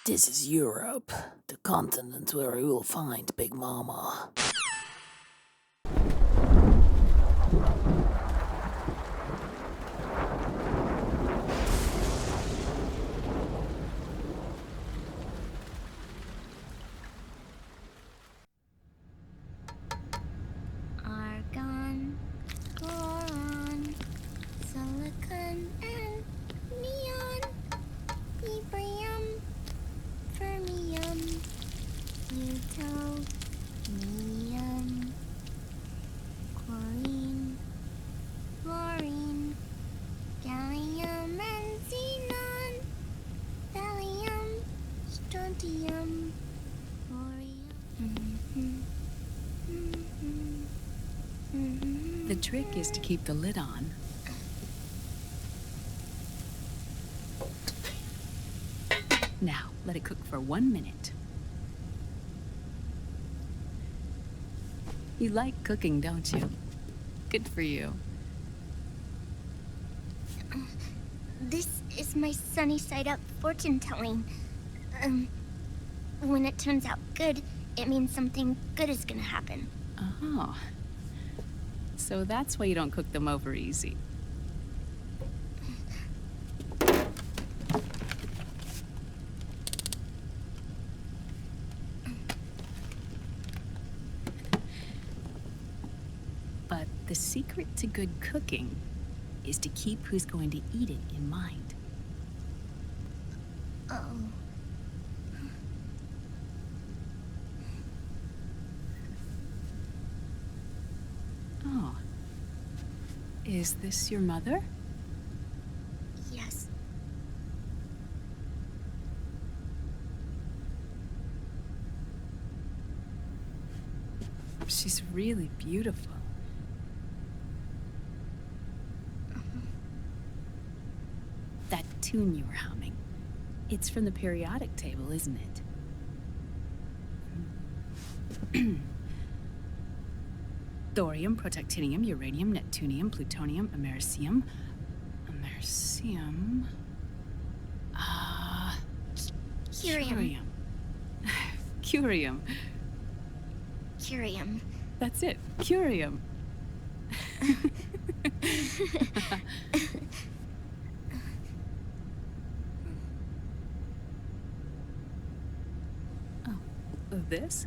This is Europe, the continent where you will find Big Mama. Argon, boron, silicon, and neon, yttrium, fermium, plutonium, chlorine, fluorine, gallium, and xenon, thallium, strontium, thorium. The trick is to keep the lid on. Now, let it cook for 1 minute. You like cooking, don't you? Good for you. This is my sunny side up fortune telling. When it turns out good, it means something good is gonna happen. Oh. So that's why you don't cook them over easy. But the secret to good cooking is to keep who's going to eat it in mind. Oh. Oh. Is this your mother? Yes. She's really beautiful. That tune you were humming, it's from the periodic table, isn't it? Thorium, protactinium, uranium, neptunium, plutonium, americium. Curium. Curium. Curium. That's it, curium. Oh, this?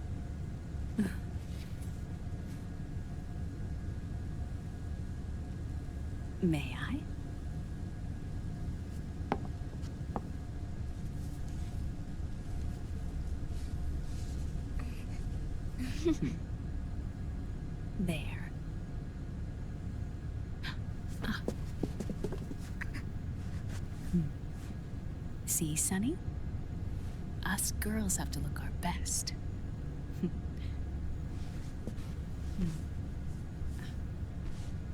May I? There. See, Sonny? Us girls have to look our best.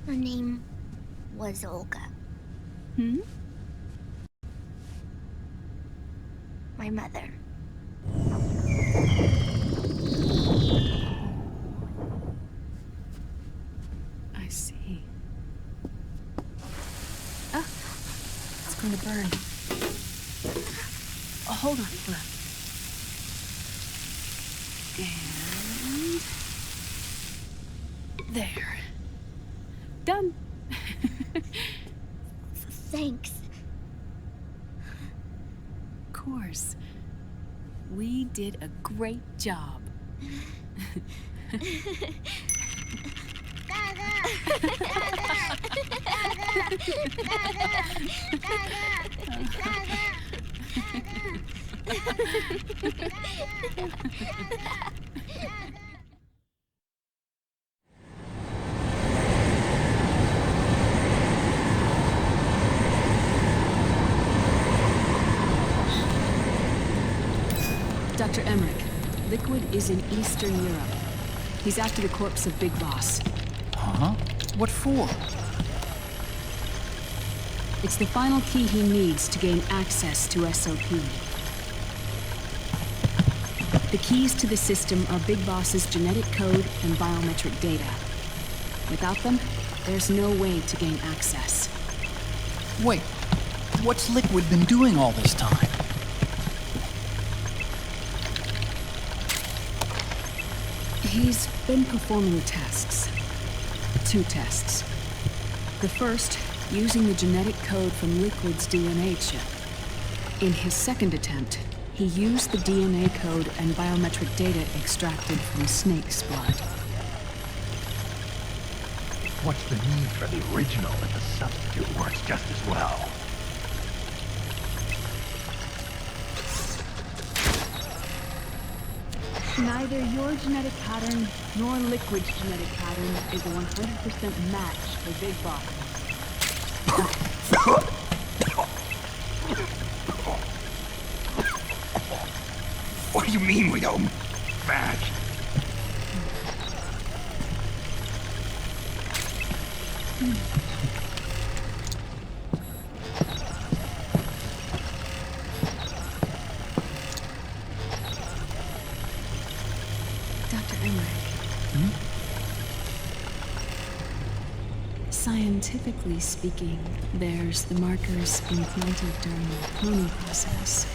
Her name was Olga. Hmm? My mother. I see. Ah! It's going to burn. Oh, hold on, hold on. And... there. Done. Thanks. Of course. We did a great job. Dr. Emmerich, Liquid is in Eastern Europe. He's after the corpse of Big Boss. Huh? What for? It's the final key he needs to gain access to SOP. The keys to the system are Big Boss's genetic code and biometric data. Without them, there's no way to gain access. Wait, what's Liquid been doing all this time? He's been performing tests. 2 tests. The first, using the genetic code from Liquid's DNA chip. In his second attempt, he used the DNA code and biometric data extracted from Snake's blood. What's the need for the original if the substitute works just as well? Neither your genetic pattern nor Liquid's genetic pattern is a 100% match for Big Boss. What do you mean we don't match? Dr. Emmerich. Scientifically speaking, there's the markers implanted during the cloning process.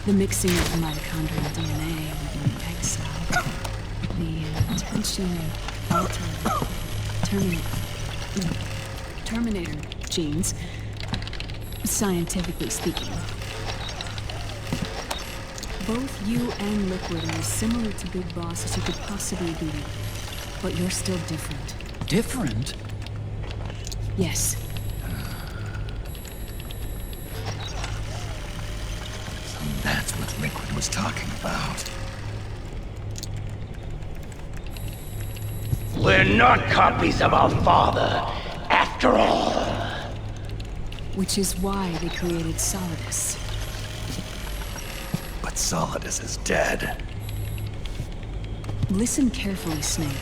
The mixing of the mitochondrial DNA within the egg cell. The intentionally altered terminator genes, scientifically speaking. Both you and Liquid are as similar to Big Boss as you could possibly be, but you're still different. Different? Yes. So that's what Liquid was talking about. We're not copies of our father, after all. Which is why they created Solidus. But Solidus is dead. Listen carefully, Snake.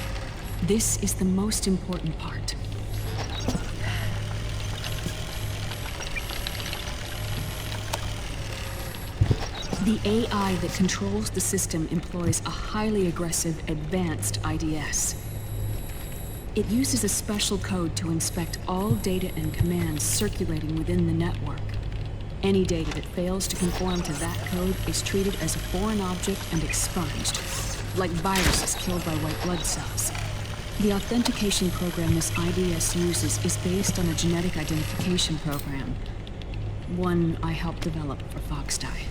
This is the most important part. The AI that controls the system employs a highly aggressive, advanced IDS. It uses a special code to inspect all data and commands circulating within the network. Any data that fails to conform to that code is treated as a foreign object and expunged, like viruses killed by white blood cells. The authentication program this IDS uses is based on a genetic identification program, one I helped develop for Foxdie.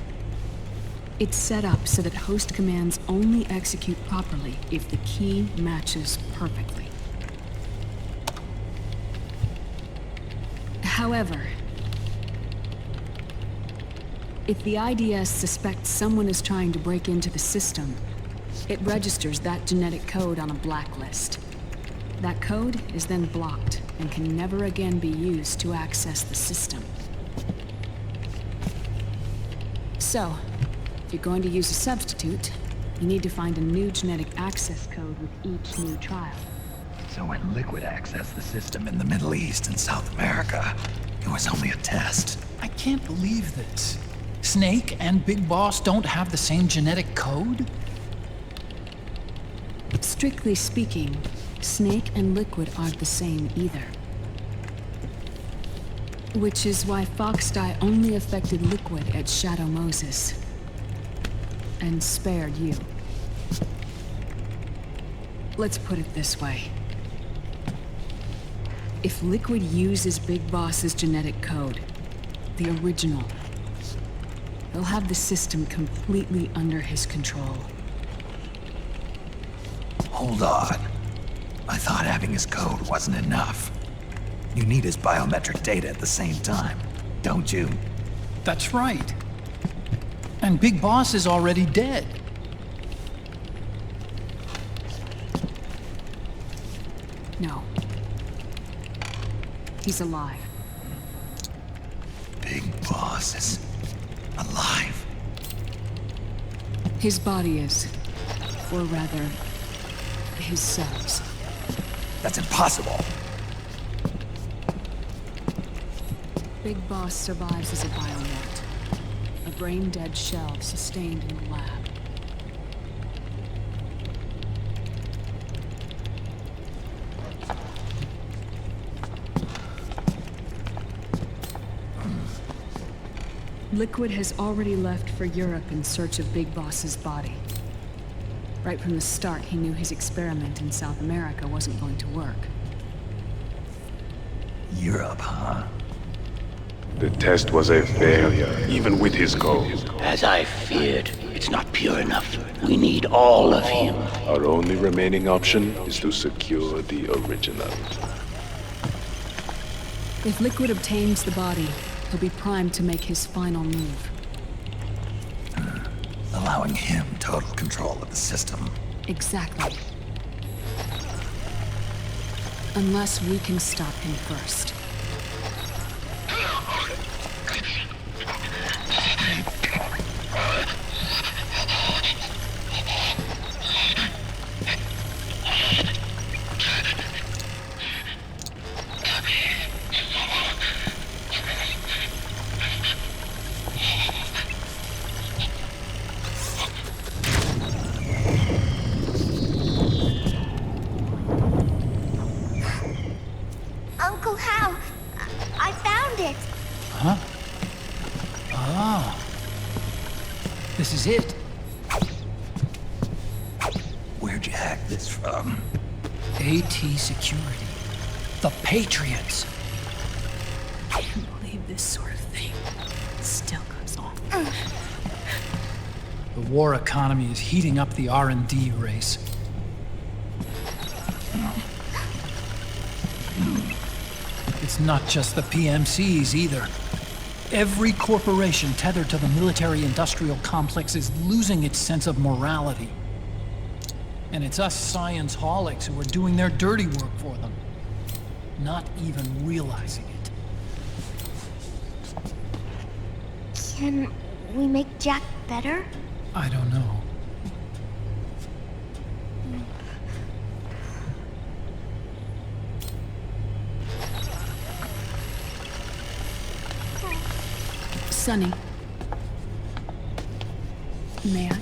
It's set up so that host commands only execute properly if the key matches perfectly. However, if the IDS suspects someone is trying to break into the system, it registers that genetic code on a blacklist. That code is then blocked and can never again be used to access the system. So, if you're going to use a substitute, you need to find a new genetic access code with each new trial. So when Liquid accessed the system in the Middle East and South America, it was only a test. I can't believe this. Snake and Big Boss don't have the same genetic code? Strictly speaking, Snake and Liquid aren't the same either. Which is why Foxdie only affected Liquid at Shadow Moses. And spared you. Let's put it this way. If Liquid uses Big Boss's genetic code, the original, he'll have the system completely under his control. Hold on. I thought having his code wasn't enough. You need his biometric data at the same time, don't you? That's right. And Big Boss is already dead. No. He's alive. Big Boss is alive. His body is. Or rather, his cells. That's impossible. Big Boss survives as a biomort. A brain-dead shell sustained in the lab. Liquid has already left for Europe in search of Big Boss's body. Right from the start, he knew his experiment in South America wasn't going to work. Europe, huh? The test was a failure, even with his code. As I feared, it's not pure enough. We need all of him. Our only remaining option is to secure the original. If Liquid obtains the body, he'll be primed to make his final move. Allowing him total control of the system. Exactly. Unless we can stop him first. Uncle Hal, I found it. Huh? Ah. This is it. Where'd you hack this from? AT Security. The Patriots. I can't believe this sort of thing still goes on. The war economy is heating up the R&D race. It's not just the PMCs either. Every corporation tethered to the military-industrial complex is losing its sense of morality. And it's us science-holics who are doing their dirty work for them, not even realizing it. Can we make Jack better? I don't know. Sonny. May I?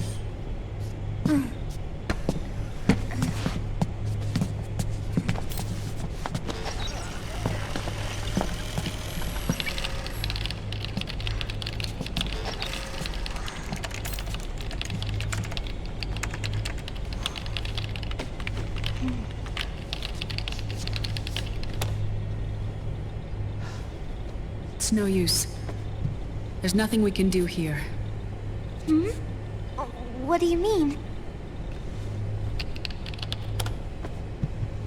It's no use. There's nothing we can do here. Hmm? What do you mean?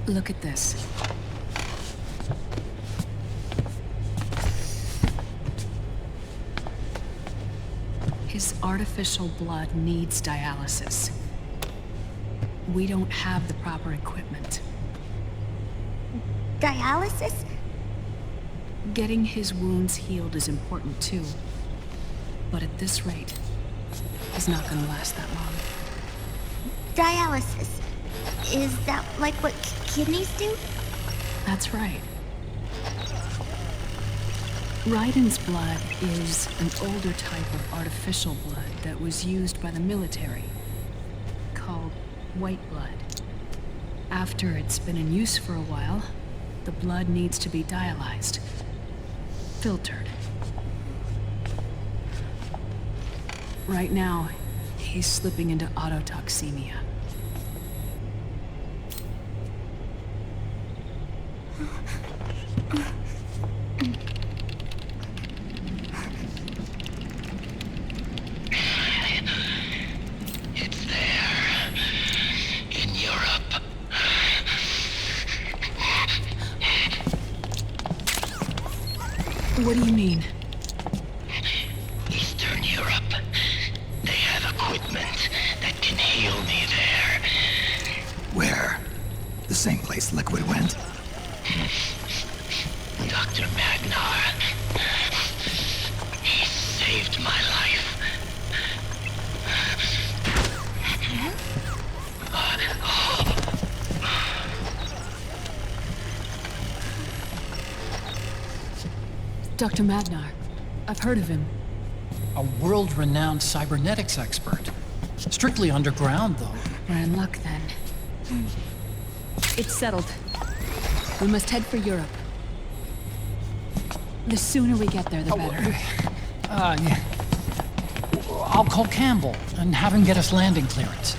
Look at this. His artificial blood needs dialysis. We don't have the proper equipment. Dialysis? Getting his wounds healed is important too. But at this rate, he's not gonna last that long. Dialysis. Is that like what kidneys do? That's right. Raiden's blood is an older type of artificial blood that was used by the military, called white blood. After it's been in use for a while, the blood needs to be dialyzed, filtered. Right now, he's slipping into autotoxemia. It's there. In Europe. What do you mean? Eastern Europe. They have equipment that can heal me there. Where? The same place Liquid went? Dr. Magnar. He saved my life. Dr. Magnar. I've heard of him. A world-renowned cybernetics expert. Strictly underground, though. We're in luck then. It's settled. We must head for Europe. The sooner we get there, the better. Yeah. I'll call Campbell and have him get us landing clearance.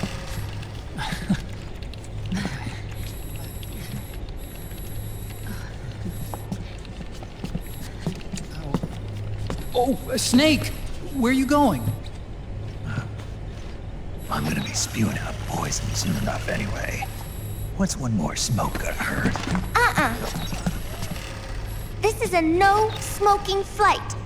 Oh, a snake! Where are you going? I'm gonna be spewing out poison soon enough anyway. What's one more smoke gonna hurt? This is a no smoking flight.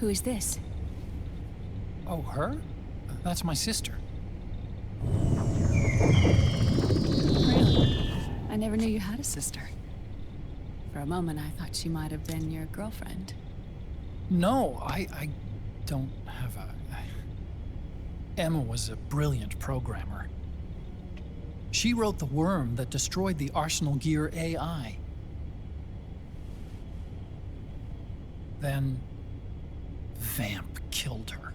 Who is this? Oh, her? That's my sister. Really? I never knew you had a sister. For a moment, I thought she might have been your girlfriend. No, I don't have a... Emma was a brilliant programmer. She wrote the worm that destroyed the Arsenal Gear AI. Then... Vamp killed her.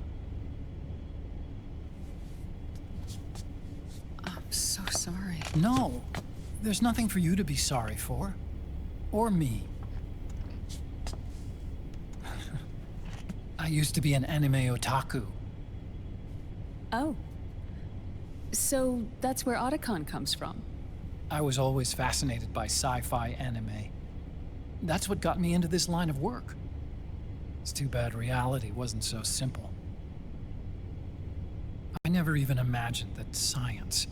I'm so sorry. No, there's nothing for you to be sorry for. Or me. I used to be an anime otaku. Oh. So that's where Otacon comes from. I was always fascinated by sci-fi anime. That's what got me into this line of work. It's too bad reality wasn't so simple. I never even imagined that science,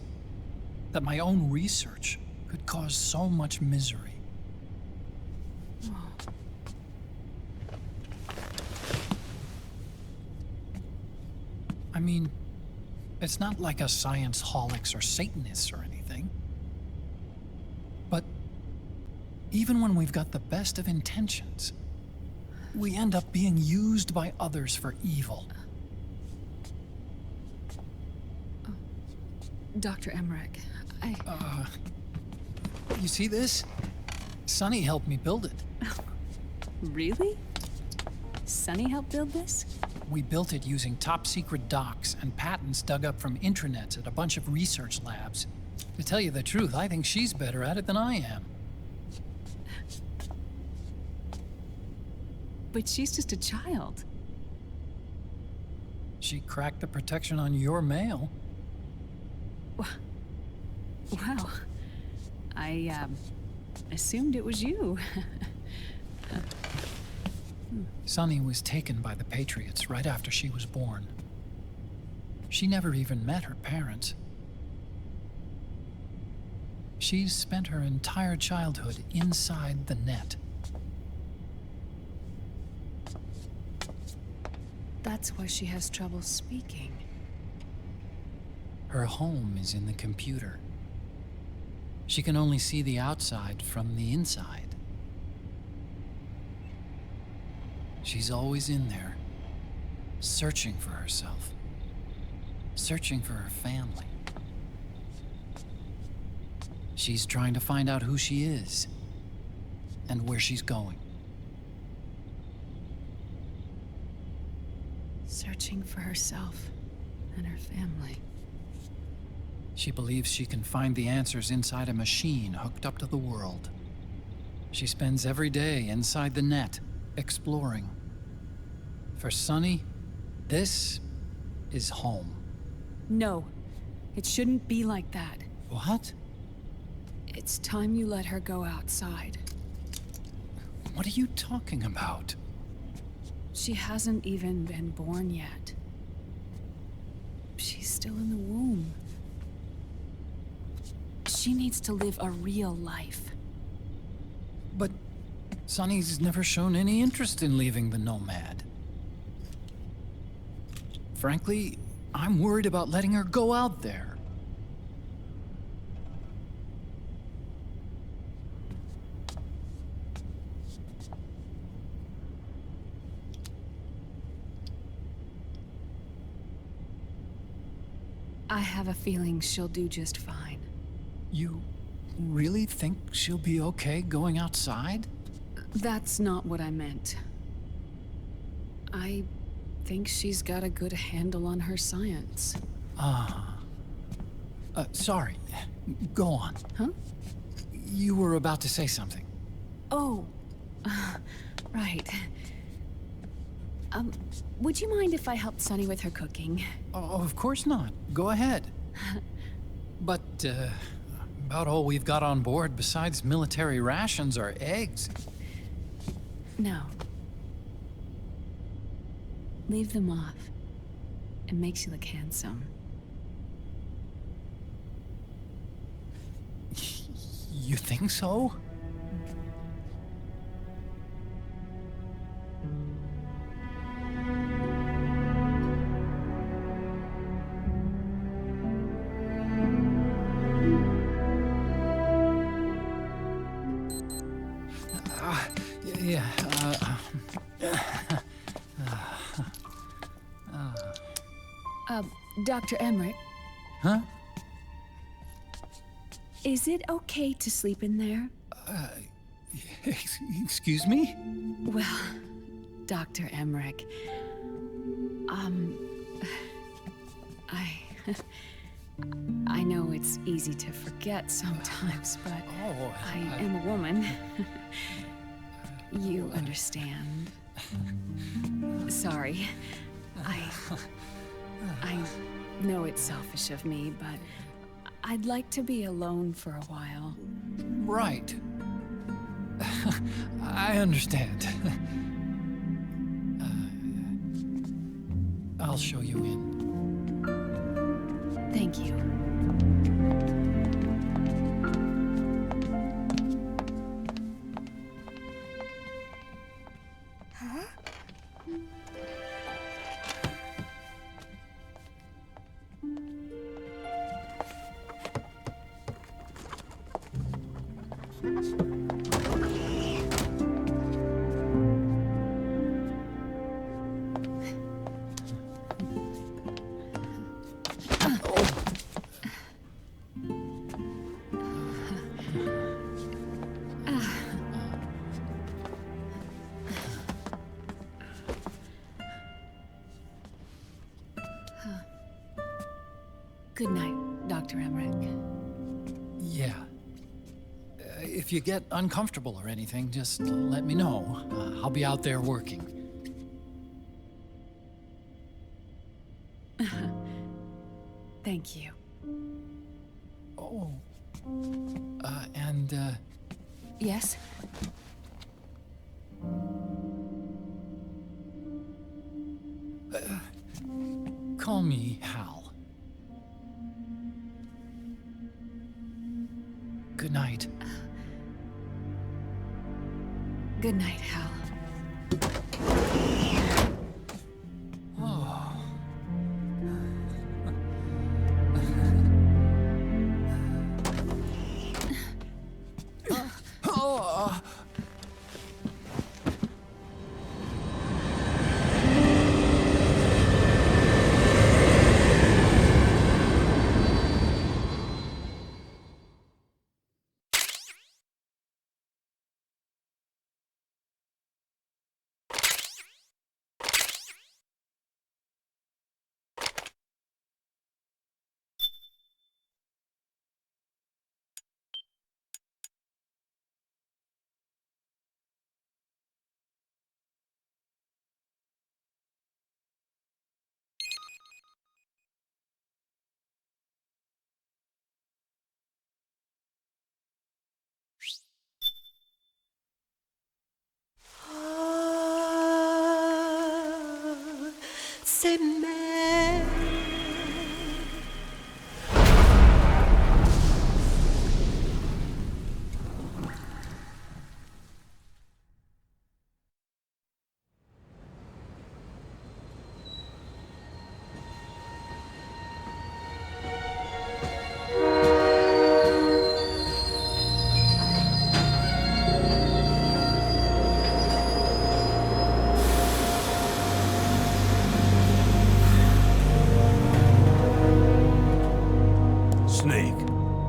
that my own research, could cause so much misery. I mean, it's not like us science holics or Satanists or anything. But even when we've got the best of intentions, we end up being used by others for evil. Dr. Emmerich, You see this? Sonny helped me build it. Really? Sonny helped build this? We built it using top-secret docs and patents dug up from intranets at a bunch of research labs. To tell you the truth, I think she's better at it than I am. But she's just a child. She cracked the protection on your mail. Wow. I, assumed it was you. Sunny was taken by the Patriots right after she was born. She never even met her parents. She's spent her entire childhood inside the net. That's why she has trouble speaking. Her home is in the computer. She can only see the outside from the inside. She's always in there, searching for herself, searching for her family. She's trying to find out who she is and where she's going. Searching for herself and her family. She believes she can find the answers inside a machine hooked up to the world. She spends every day inside the net, exploring. For Sunny, this is home. No, it shouldn't be like that. What? It's time you let her go outside. What are you talking about? She hasn't even been born yet. She's still in the womb. She needs to live a real life. But Sunny's never shown any interest in leaving the Nomad. Frankly, I'm worried about letting her go out there. I have a feeling she'll do just fine. You really think she'll be okay going outside? That's not what I meant. I think she's got a good handle on her science. Sorry. Go on. Huh? You were about to say something. Oh, right. Would you mind if I helped Sunny with her cooking? Oh, of course not. Go ahead. But, about all we've got on board besides military rations are eggs. No. Leave them off. It makes you look handsome. You think so? Dr. Emmerich, Huh? is it okay to sleep in there? Excuse me? Well, Dr. Emmerich, I know it's easy to forget sometimes, but I am a woman. You understand. Sorry. I know it's selfish of me, but I'd like to be alone for a while. Right. I understand. I'll show you in. Thank you. Good night, Dr. Emmerich. Yeah. If you get uncomfortable or anything, just let me know. I'll be out there working. Thank you. Oh. And, Yes? call me Hal. Good night. Good night, Hal. Say man.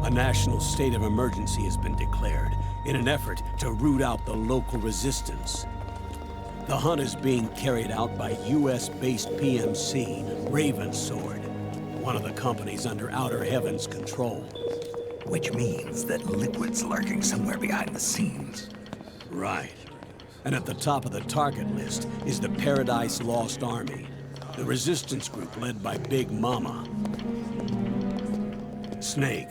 A national state of emergency has been declared in an effort to root out the local resistance. The hunt is being carried out by US-based PMC, Ravensword, one of the companies under Outer Heaven's control. Which means that Liquid's lurking somewhere behind the scenes. Right. And at the top of the target list is the Paradise Lost Army, the resistance group led by Big Mama. Snake,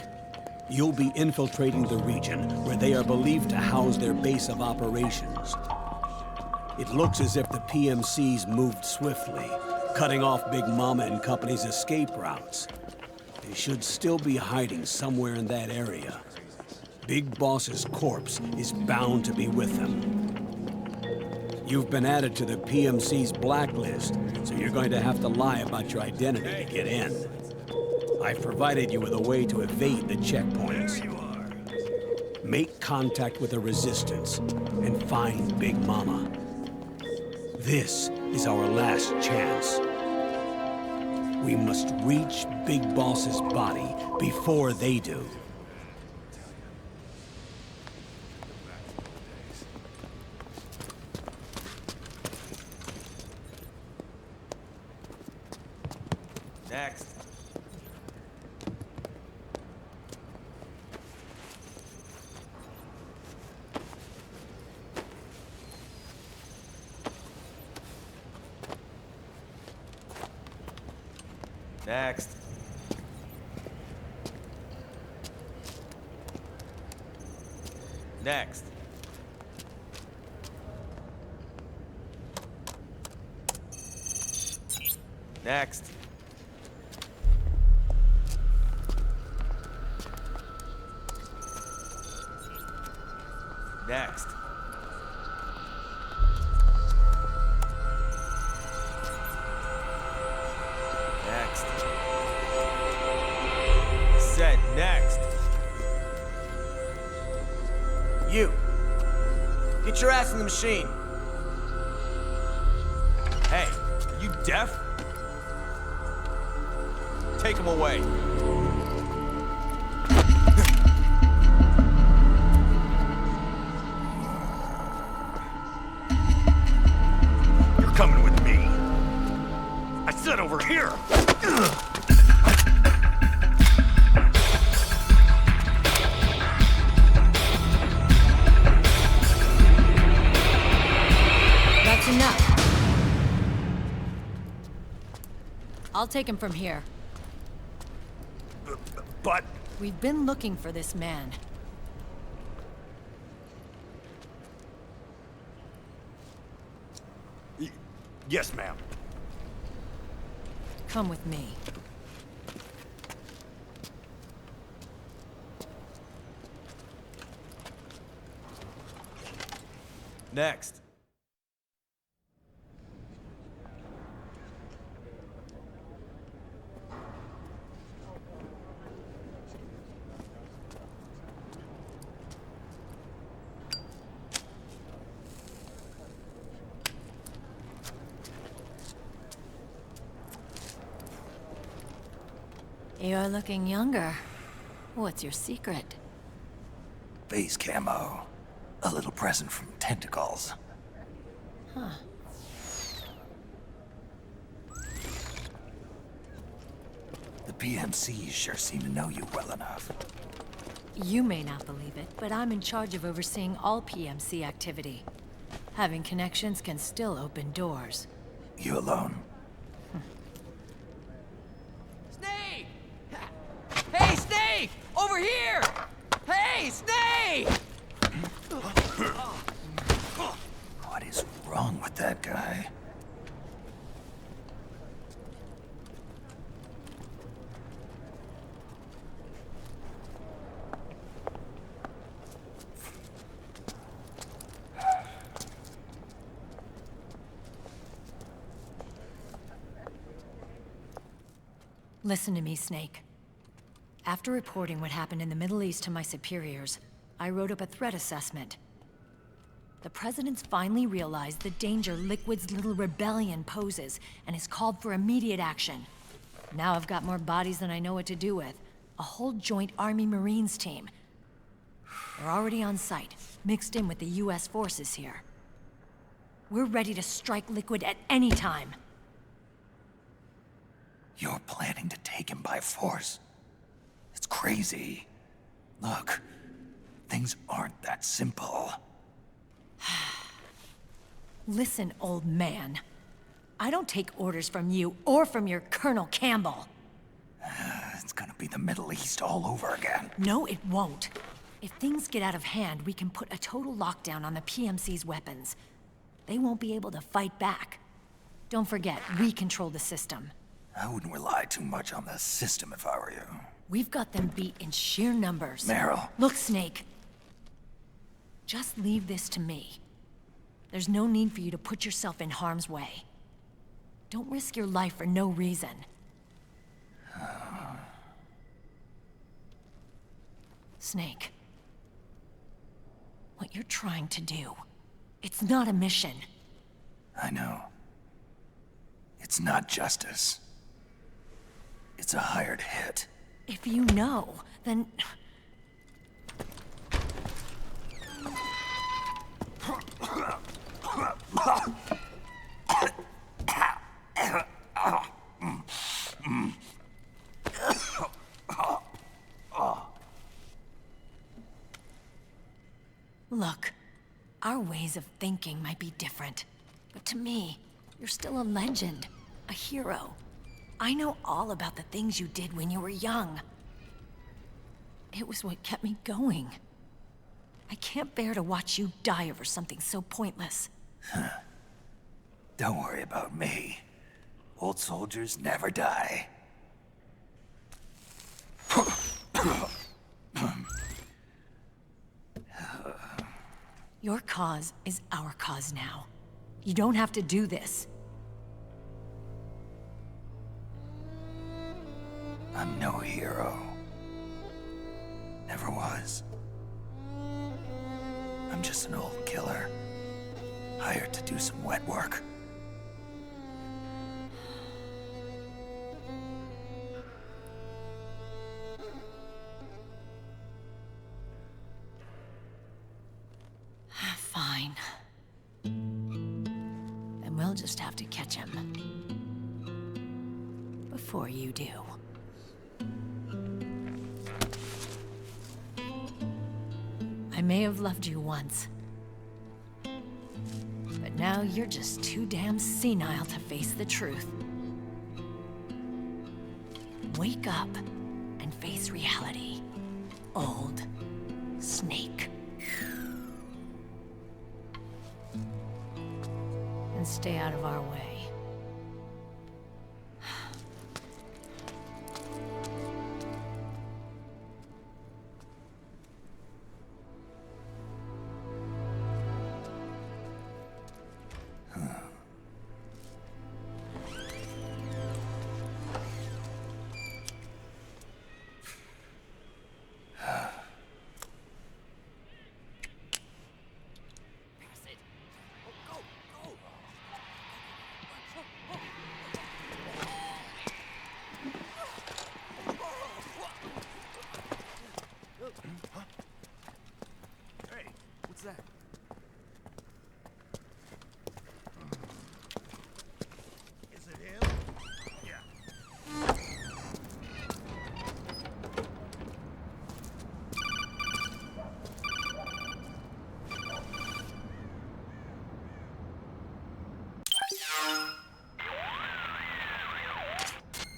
you'll be infiltrating the region where they are believed to house their base of operations. It looks as if the PMCs moved swiftly, cutting off Big Mama and company's escape routes. They should still be hiding somewhere in that area. Big Boss's corpse is bound to be with them. You've been added to the PMC's blacklist, so you're going to have to lie about your identity to get in. I've provided you with a way to evade the checkpoints. Make contact with the Resistance and find Big Mama. This is our last chance. We must reach Big Boss's body before they do. Next. Next. Next. Next. Next. Next. Said next. You. Get your ass in the machine. Hey, are you deaf? Take him away. You're coming with me. I said over here. That's enough. I'll take him from here. But... We've been looking for this man. Yes, ma'am. Come with me. Next. You're looking younger. What's your secret? Base camo. A little present from Tentacles. Huh. The PMCs sure seem to know you well enough. You may not believe it, but I'm in charge of overseeing all PMC activity. Having connections can still open doors. You alone? Snake! Hey, Snake! Over here! Hey, Snake! What is wrong with that guy? Listen to me, Snake. After reporting what happened in the Middle East to my superiors, I wrote up a threat assessment. The President's finally realized the danger Liquid's little rebellion poses and has called for immediate action. Now I've got more bodies than I know what to do with. A whole joint Army-Marines team. They're already on site, mixed in with the US forces here. We're ready to strike Liquid at any time. You're planning to take him by force? It's crazy. Look, things aren't that simple. Listen, old man. I don't take orders from you or from your Colonel Campbell. It's gonna be the Middle East all over again. No, it won't. If things get out of hand, we can put a total lockdown on the PMC's weapons. They won't be able to fight back. Don't forget, we control the system. I wouldn't rely too much on the system if I were you. We've got them beat in sheer numbers. Meryl. Look, Snake. Just leave this to me. There's no need for you to put yourself in harm's way. Don't risk your life for no reason. Snake. What you're trying to do, it's not a mission. I know. It's not justice. It's a hired hit. If you know, then... Look, our ways of thinking might be different, but to me, you're still a legend, a hero. I know all about the things you did when you were young. It was what kept me going. I can't bear to watch you die over something so pointless. Don't worry about me. Old soldiers never die. Your cause is our cause now. You don't have to do this. I'm no hero. Never was. I'm just an old killer, hired to do some wet work. Fine. Then we'll just have to catch him. Before you do. I may have loved you once. But now you're just too damn senile to face the truth. Wake up and face reality, old Snake. And stay out of our way.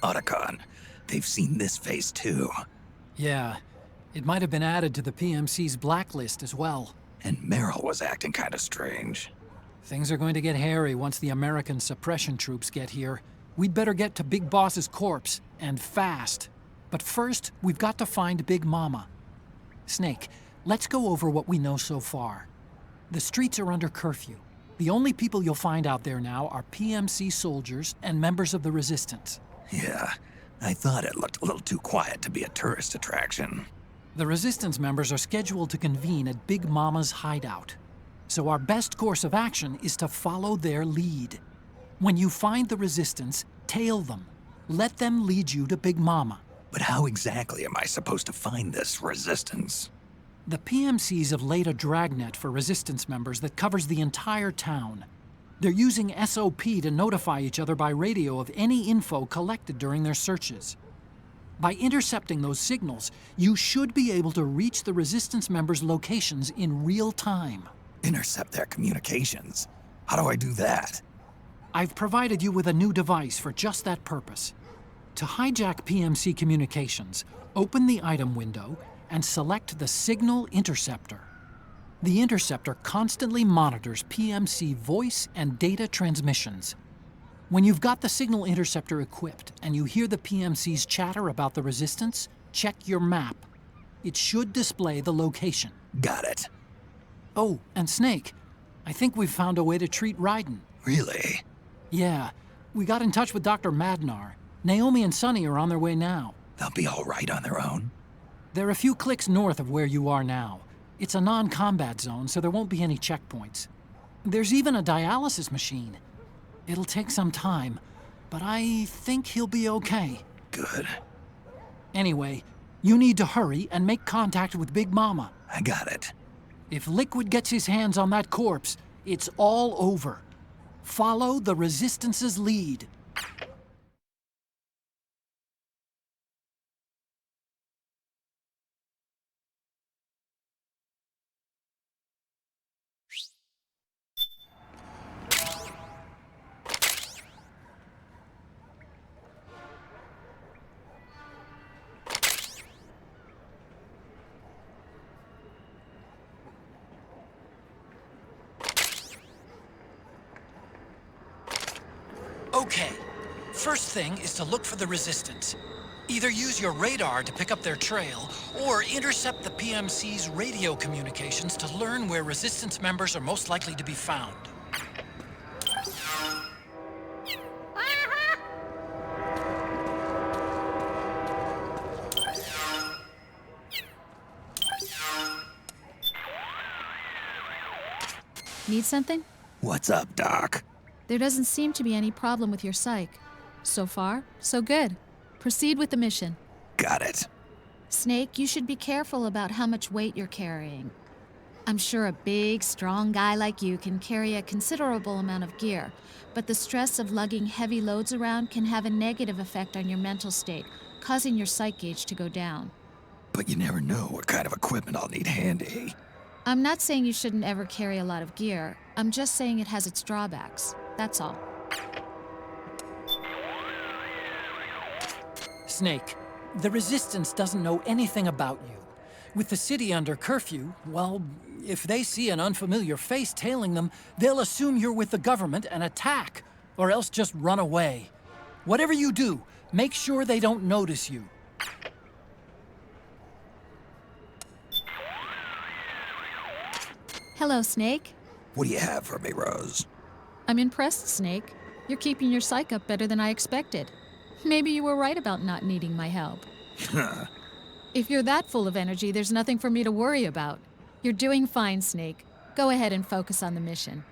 Otacon, they've seen this face too. Yeah, it might have been added to the PMC's blacklist as well. And Meryl was acting kind of strange. Things are going to get hairy once the American suppression troops get here. We'd better get to Big Boss's corpse, and fast. But first, we've got to find Big Mama. Snake, let's go over what we know so far. The streets are under curfew. The only people you'll find out there now are PMC soldiers and members of the Resistance. Yeah, I thought it looked a little too quiet to be a tourist attraction. The Resistance members are scheduled to convene at Big Mama's hideout. So our best course of action is to follow their lead. When you find the Resistance, tail them. Let them lead you to Big Mama. But how exactly am I supposed to find this Resistance? The PMCs have laid a dragnet for Resistance members that covers the entire town. They're using SOP to notify each other by radio of any info collected during their searches. By intercepting those signals, you should be able to reach the Resistance members' locations in real time. Intercept their communications? How do I do that? I've provided you with a new device for just that purpose. To hijack PMC communications, open the item window and select the Signal Interceptor. The interceptor constantly monitors PMC voice and data transmissions. When you've got the Signal Interceptor equipped and you hear the PMC's chatter about the Resistance, check your map. It should display the location. Got it. Oh, and Snake, I think we've found a way to treat Raiden. Really? Yeah, we got in touch with Dr. Madnar. Naomi and Sonny are on their way now. They'll be all right on their own? They're a few clicks north of where you are now. It's a non-combat zone, so there won't be any checkpoints. There's even a dialysis machine. It'll take some time, but I think he'll be okay. Good. Anyway, you need to hurry and make contact with Big Mama. I got it. If Liquid gets his hands on that corpse, it's all over. Follow the Resistance's lead. Okay, first thing is to look for the Resistance. Either use your radar to pick up their trail, or intercept the PMC's radio communications to learn where Resistance members are most likely to be found. Need something? What's up, Doc? There doesn't seem to be any problem with your psych. So far, so good. Proceed with the mission. Got it. Snake, you should be careful about how much weight you're carrying. I'm sure a big, strong guy like you can carry a considerable amount of gear, but the stress of lugging heavy loads around can have a negative effect on your mental state, causing your psych gauge to go down. But you never know what kind of equipment I'll need handy. I'm not saying you shouldn't ever carry a lot of gear. I'm just saying it has its drawbacks. That's all. Snake, the Resistance doesn't know anything about you. With the city under curfew, well, if they see an unfamiliar face tailing them, they'll assume you're with the government and attack, or else just run away. Whatever you do, make sure they don't notice you. Hello, Snake. What do you have for me, Rose? I'm impressed, Snake. You're keeping your psych up better than I expected. Maybe you were right about not needing my help. If you're that full of energy, there's nothing for me to worry about. You're doing fine, Snake. Go ahead and focus on the mission.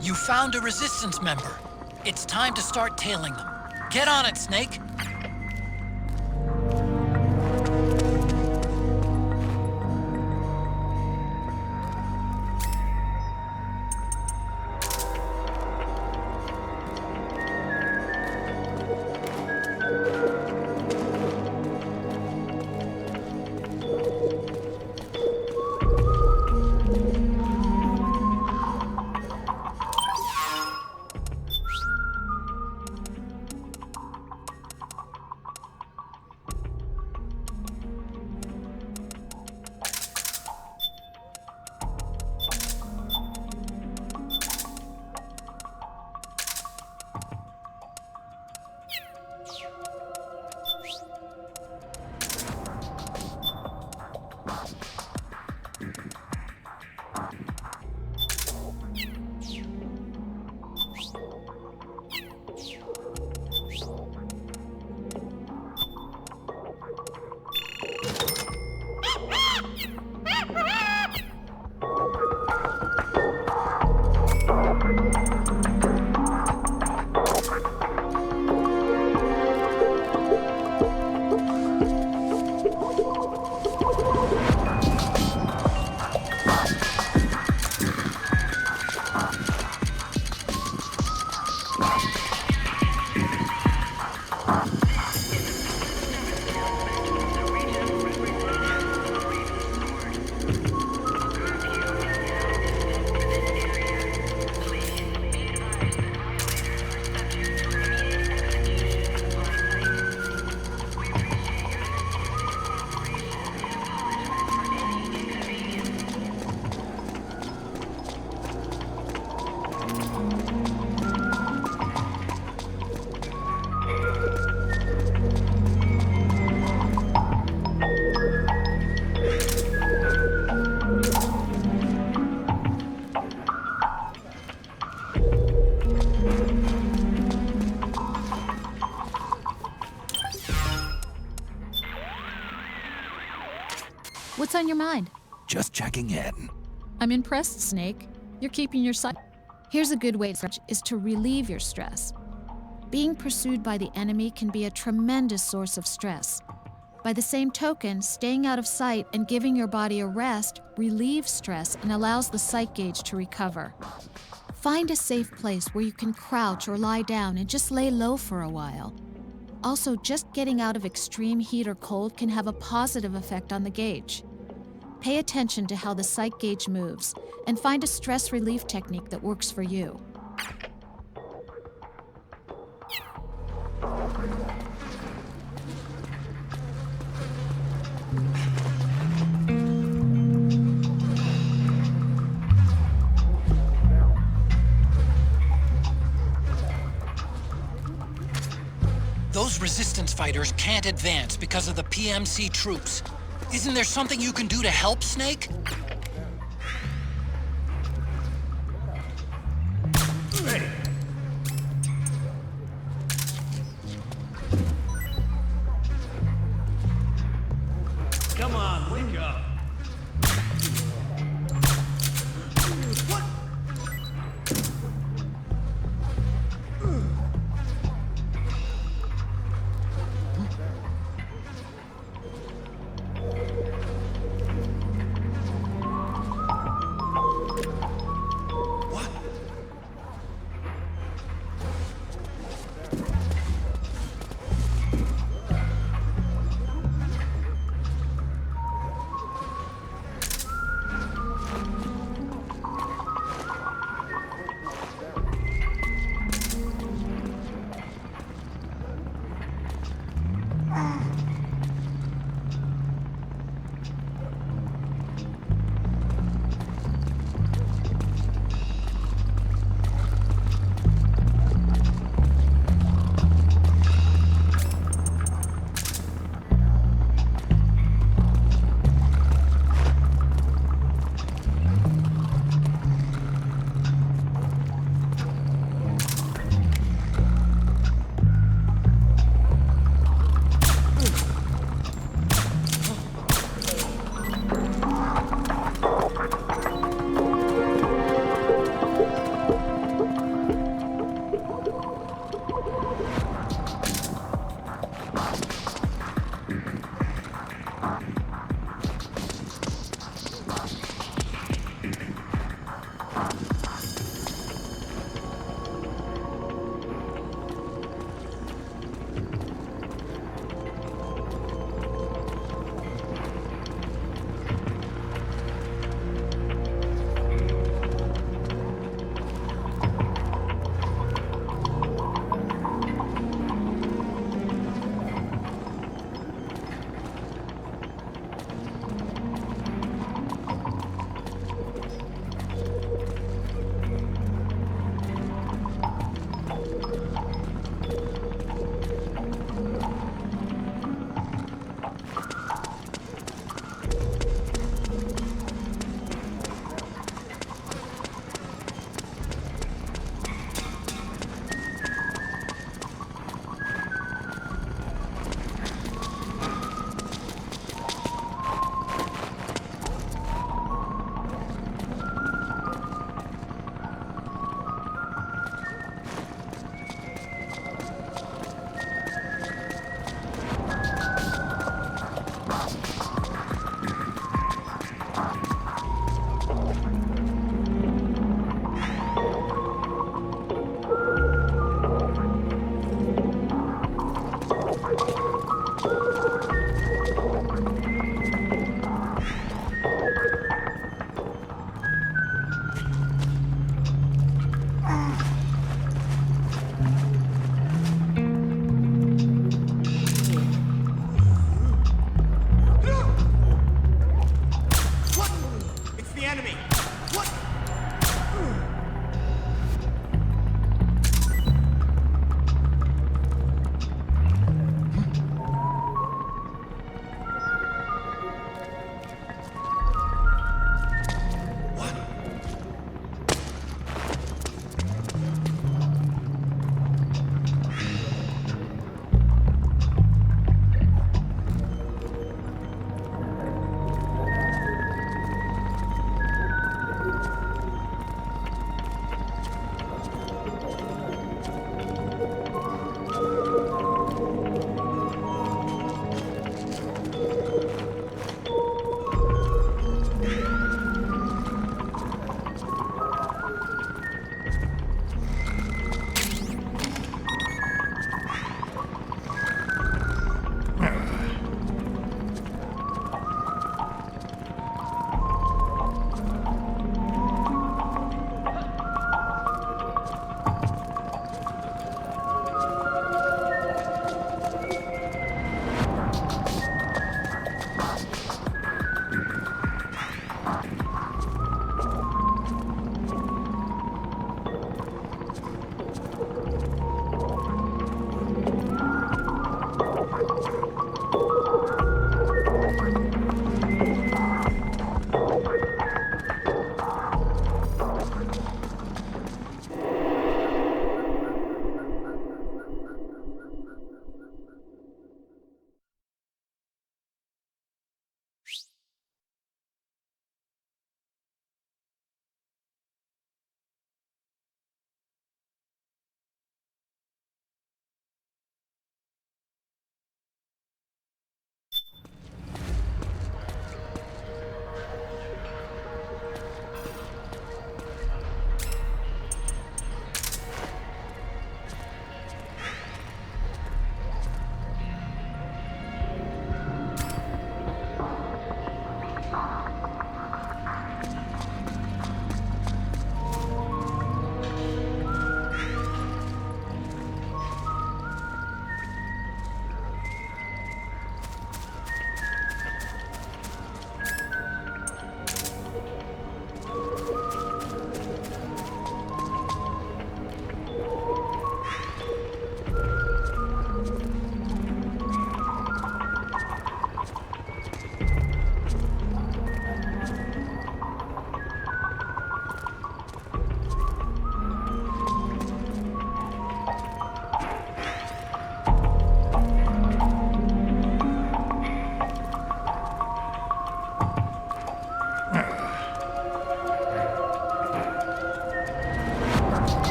You found a Resistance member. It's time to start tailing them. Get on it, Snake. What's on your mind? Just checking in. I'm impressed, Snake. You're keeping your side. Here's a good way is to relieve your stress. Being pursued by the enemy can be a tremendous source of stress. By the same token, staying out of sight and giving your body a rest relieves stress and allows the sight gauge to recover. Find a safe place where you can crouch or lie down and just lay low for a while. Also, just getting out of extreme heat or cold can have a positive effect on the gauge. Pay attention to how the sight gauge moves and find a stress relief technique that works for you. Those resistance fighters can't advance because of the PMC troops. Isn't there something you can do to help, Snake? Hey! Come on, wake up!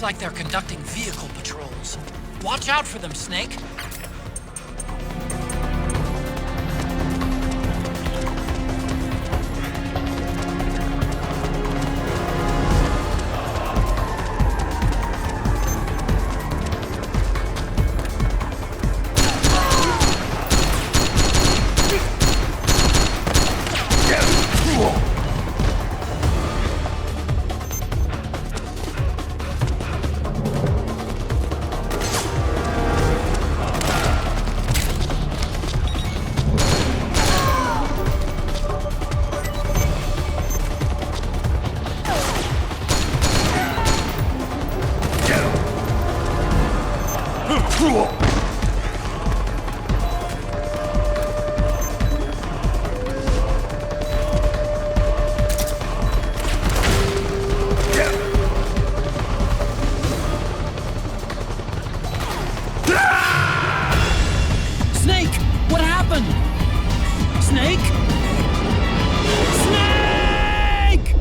like they're conducting vehicle patrols. Watch out for them, Snake. Snake! What happened? Snake? Snake!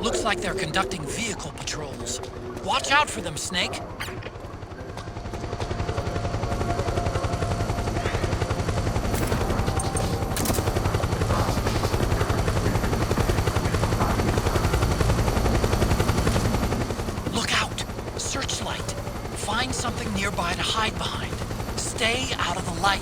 Looks like they're conducting vehicle patrols. Watch out for them, Snake. Look out! Searchlight. Find something nearby to hide behind. Stay out of the light.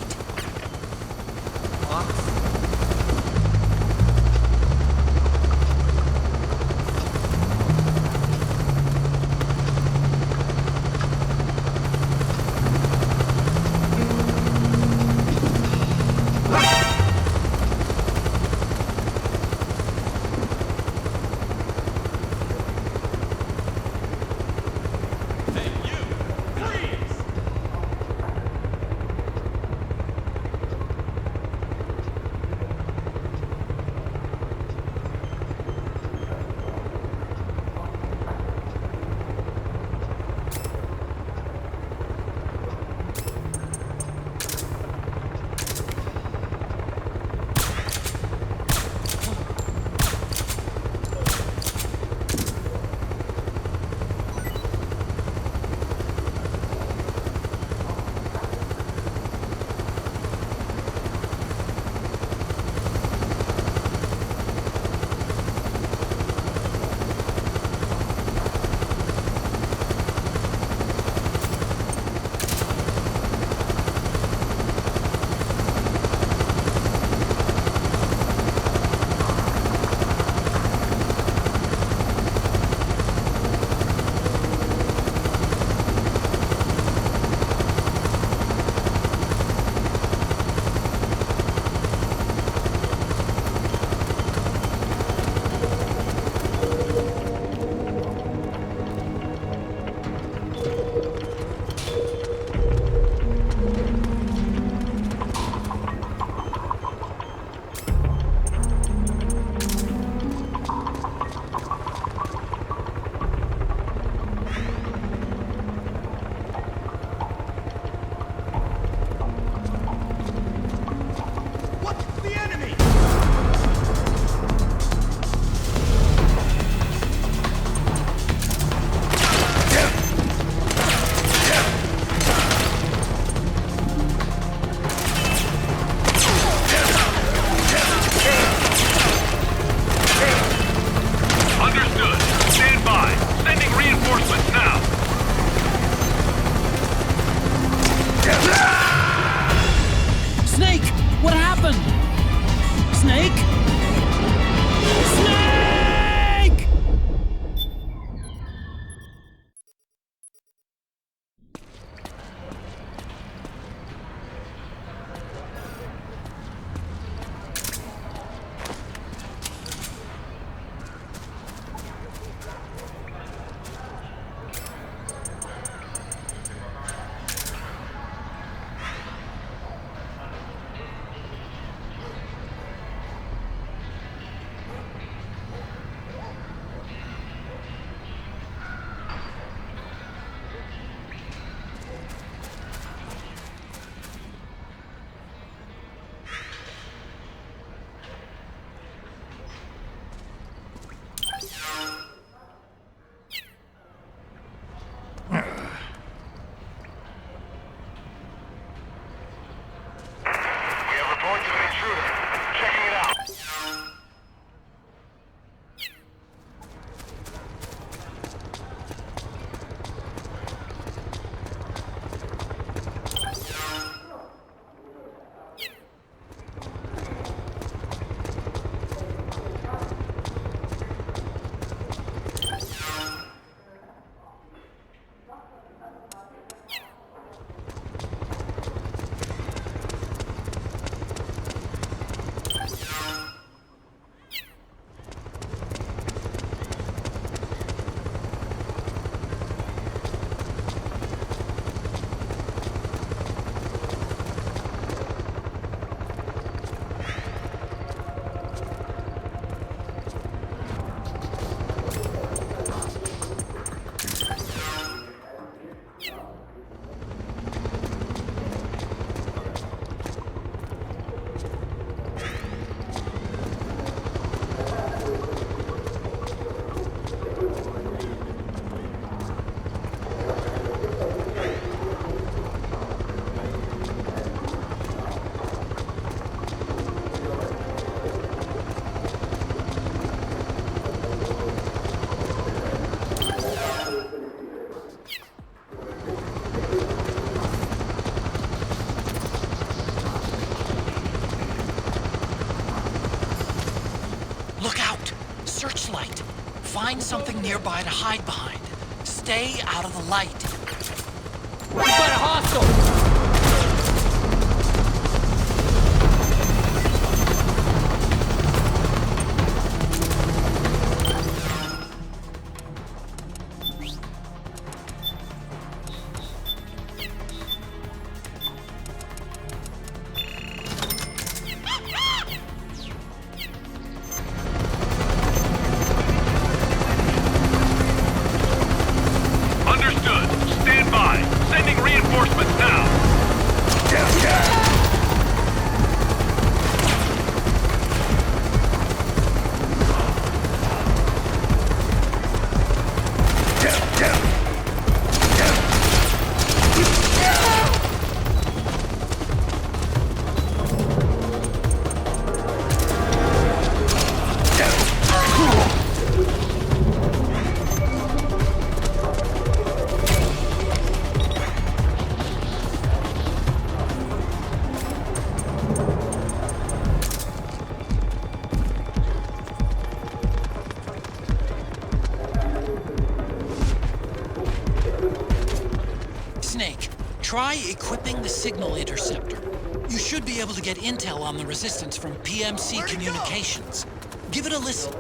Find something nearby to hide behind. Stay out of the light. We've got a hostile! Try equipping the signal interceptor. You should be able to get intel on the resistance from PMC communications. Give it a listen.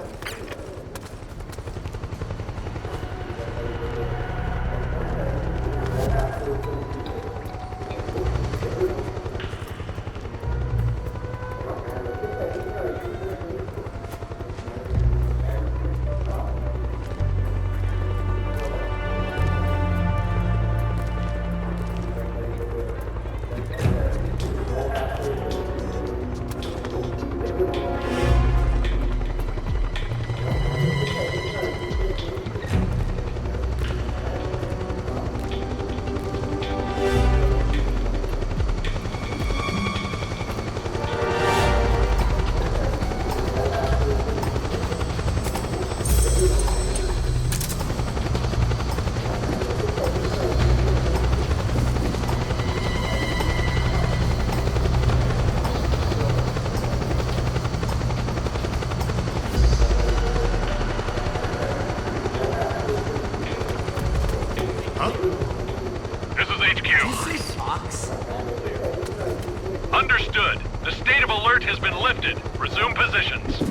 Understood. The state of alert has been lifted. Resume positions.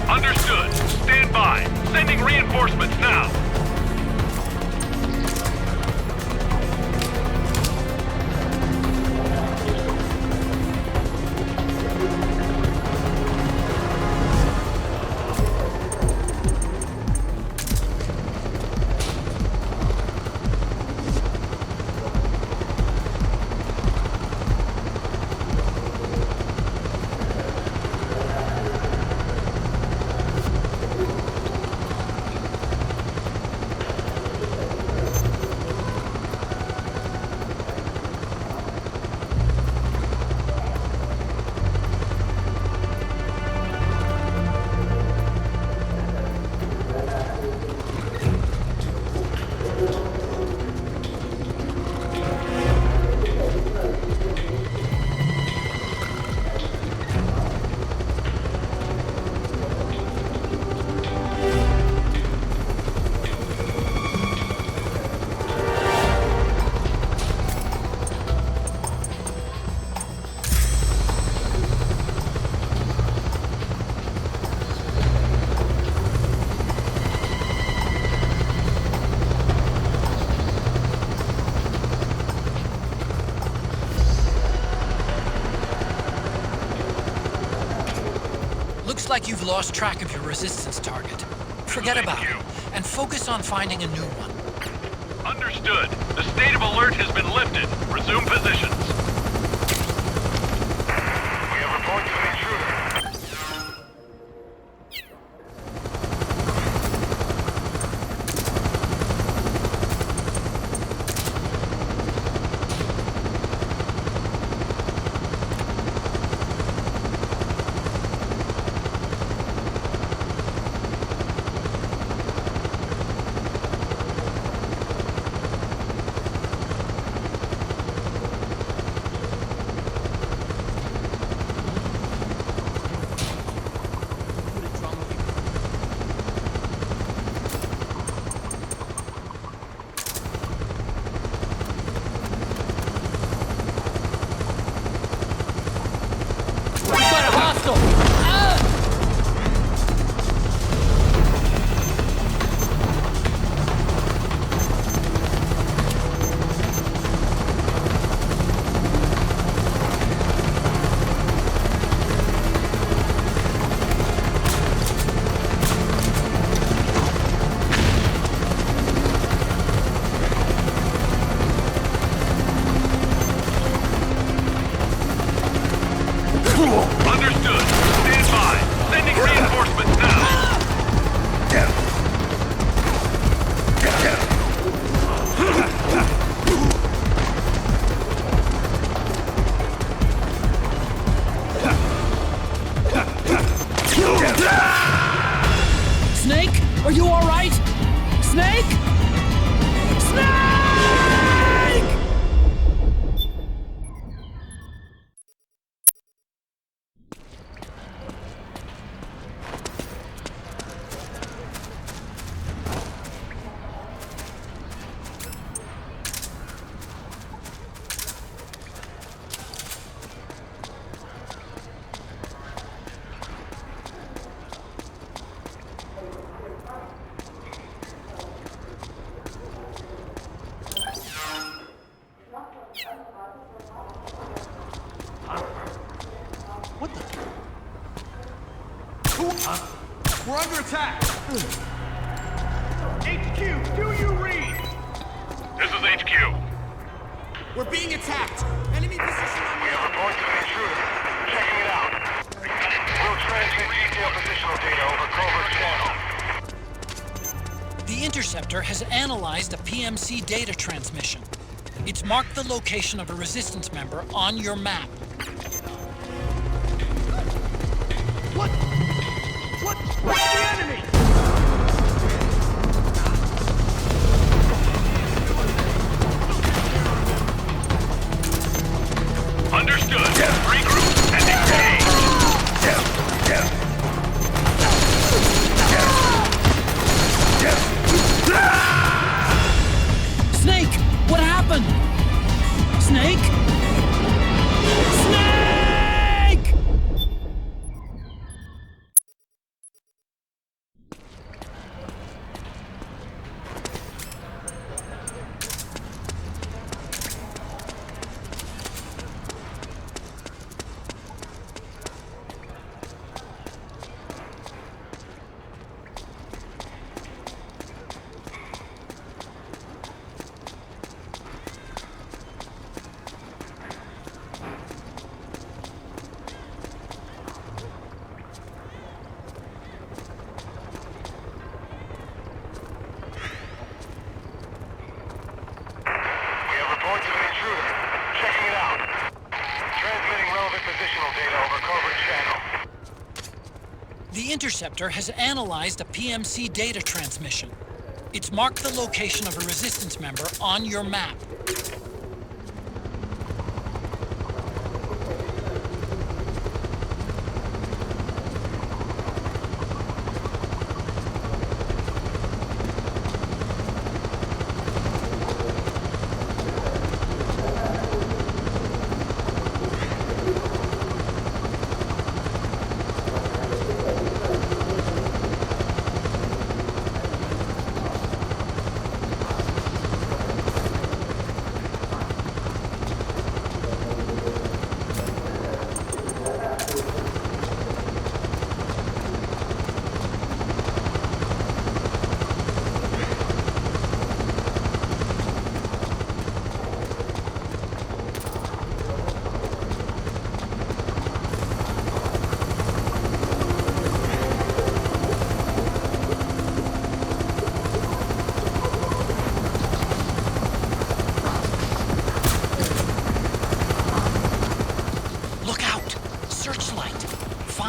Understood. Stand by. Sending reinforcements now. Like you've lost track of your resistance target. Forget about it, and focus on finding a new one. Understood. The state of alert has been lifted. Resume positions. We have reports of an intruder. HQ, do you read? This is HQ. We're being attacked. Enemy position on We have reports of an intruder. Checking it out. We'll transmit detailed positional data over covert channel. The Interceptor has analyzed a PMC data transmission. It's marked the location of a resistance member on your map. What's the enemy? Understood. Regroup and engage. Snake! What happened? Snake? Snake! The Interceptor has analyzed a PMC data transmission. It's marked the location of a resistance member on your map.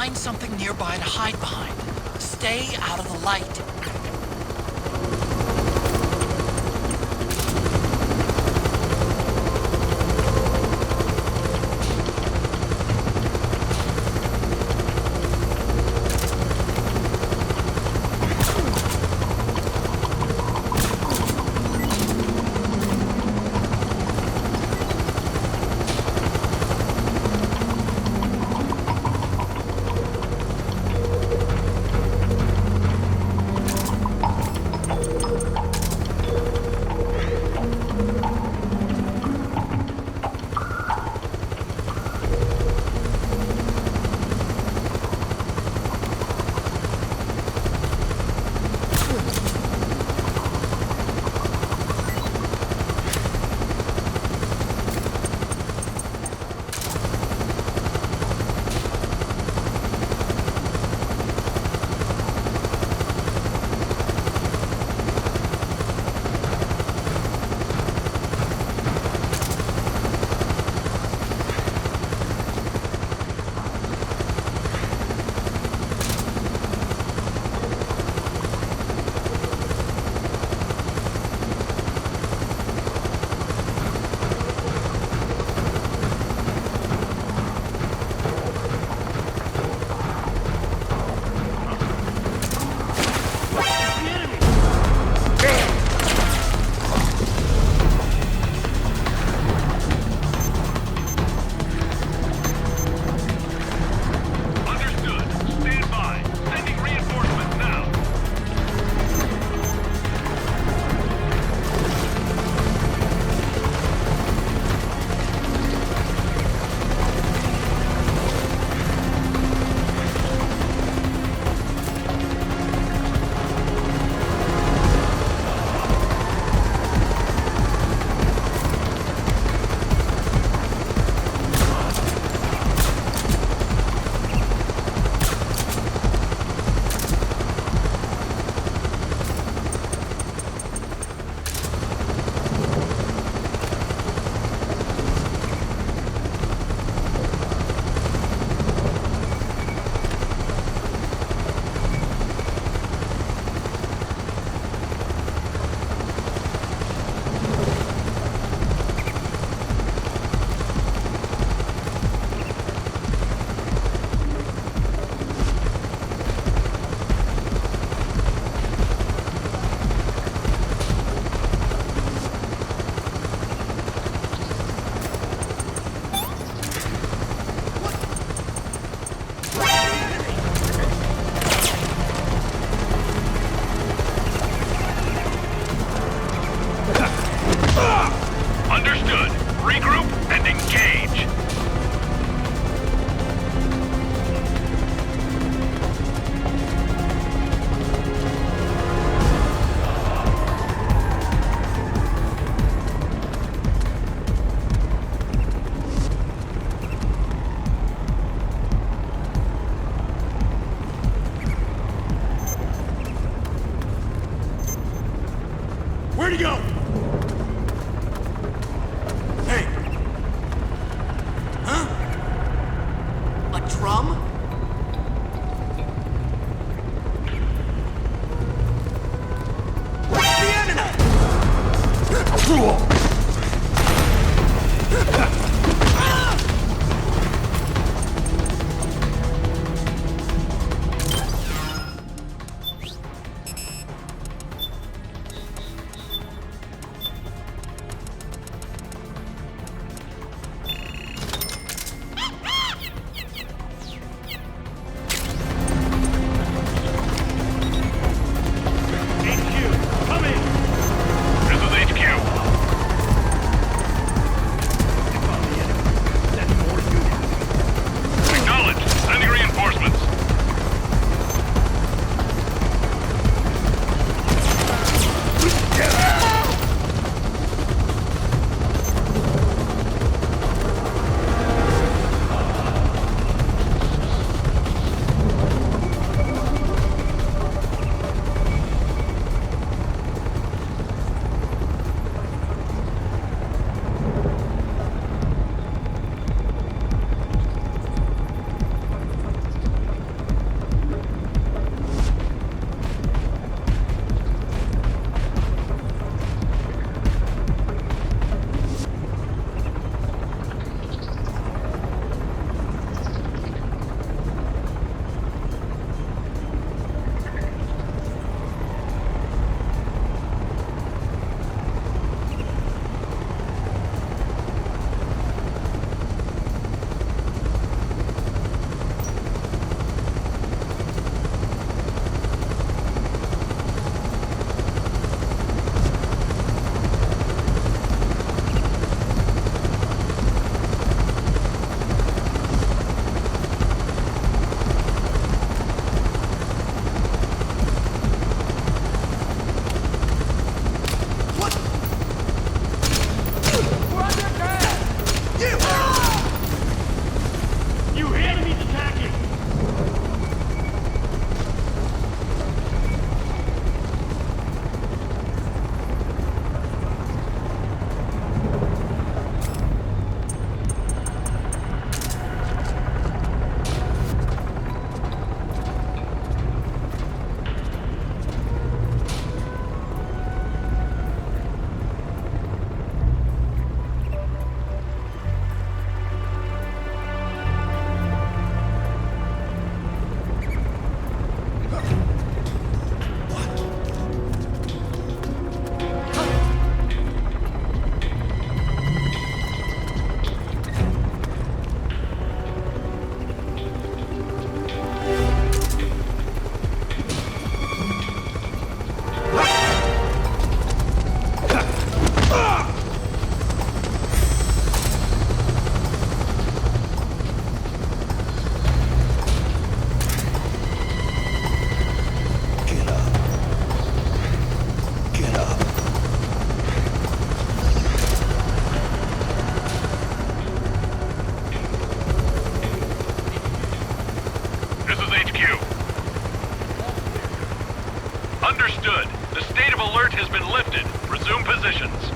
Find something nearby to hide behind. Stay out of the light. Where'd he go? Hey! Huh? A drum? Where's the enemy? Understood. The state of alert has been lifted. Resume positions.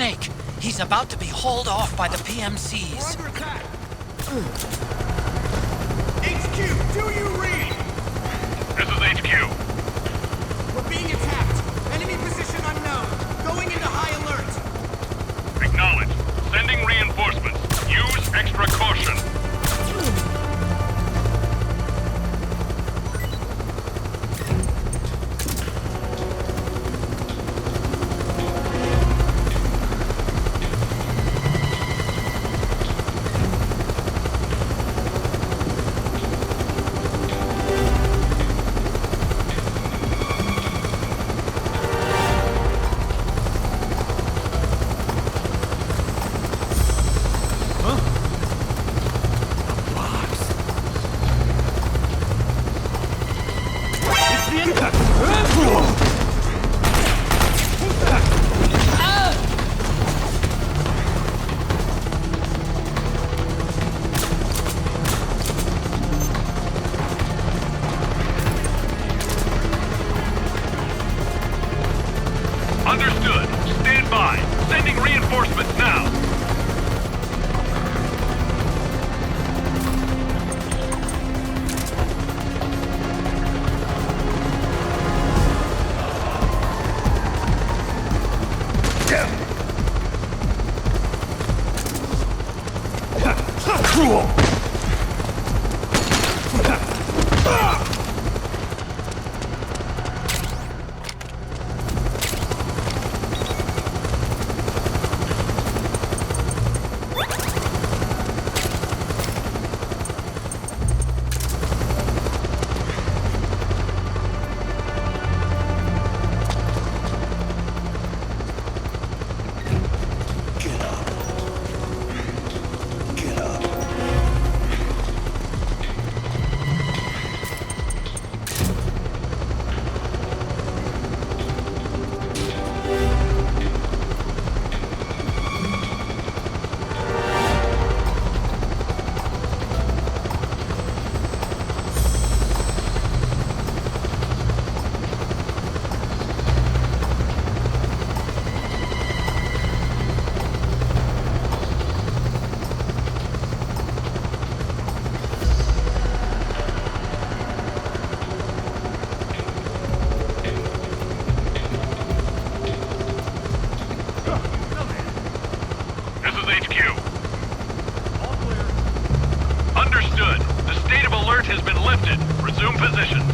Snake, he's about to be hauled off by the PMCs. We're under attack! HQ, do you read? This is HQ. We're being attacked. Enemy position unknown. Going into high alert. Acknowledged. Sending reinforcements. Use extra caution. Understood. Stand by. Sending reinforcements now. Has been lifted. Resume positions.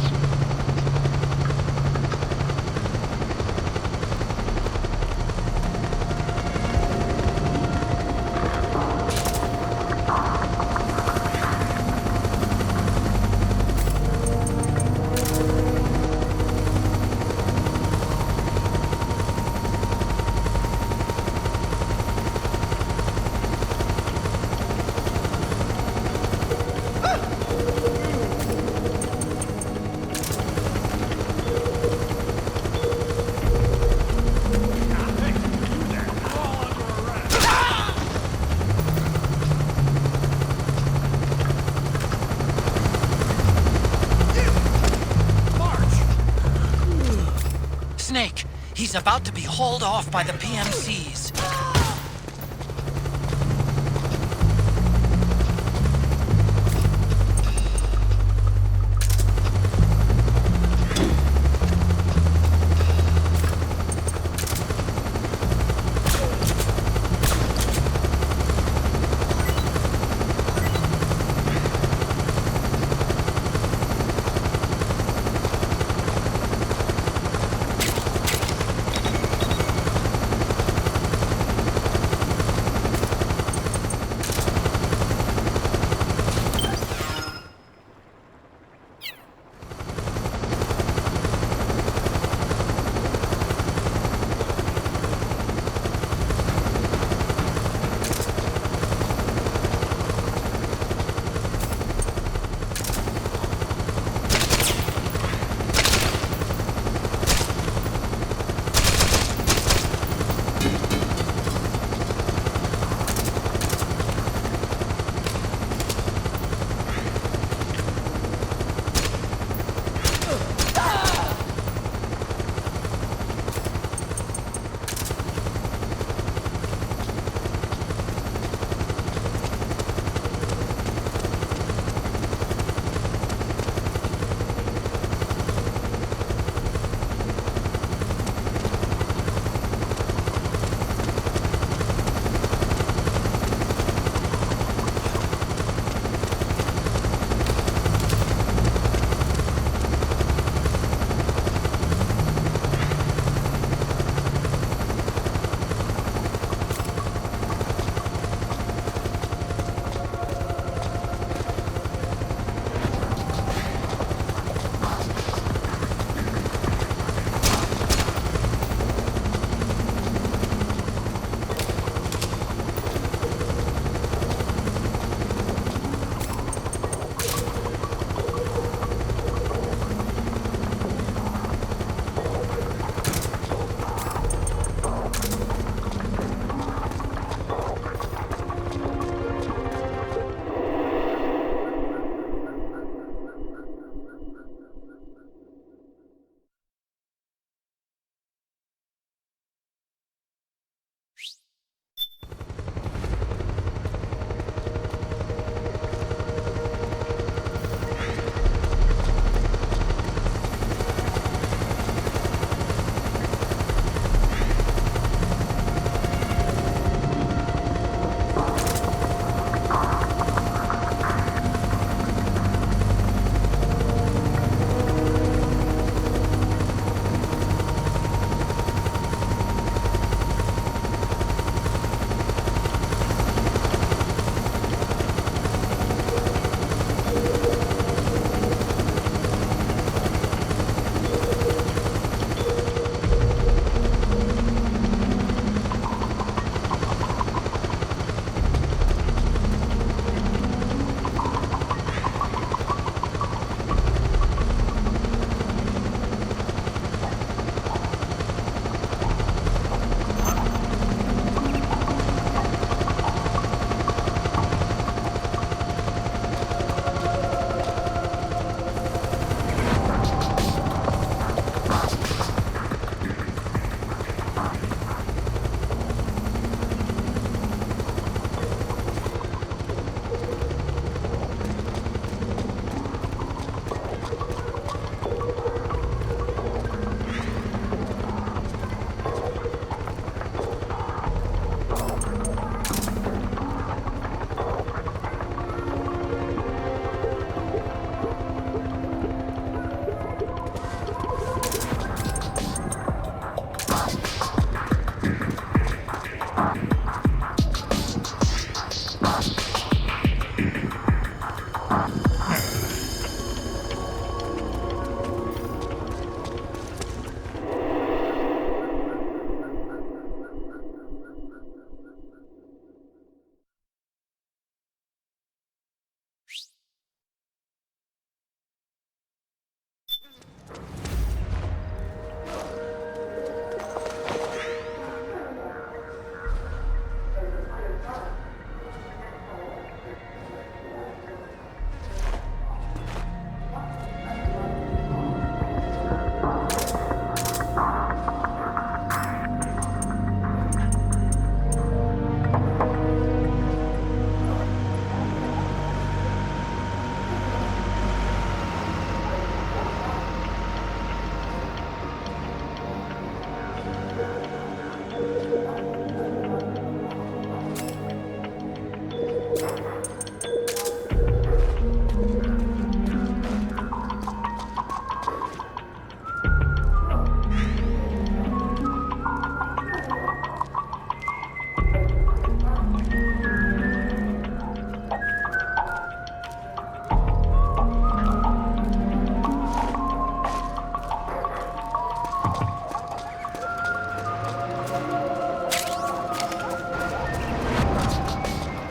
Snake, he's about to be hauled off by the PMCs.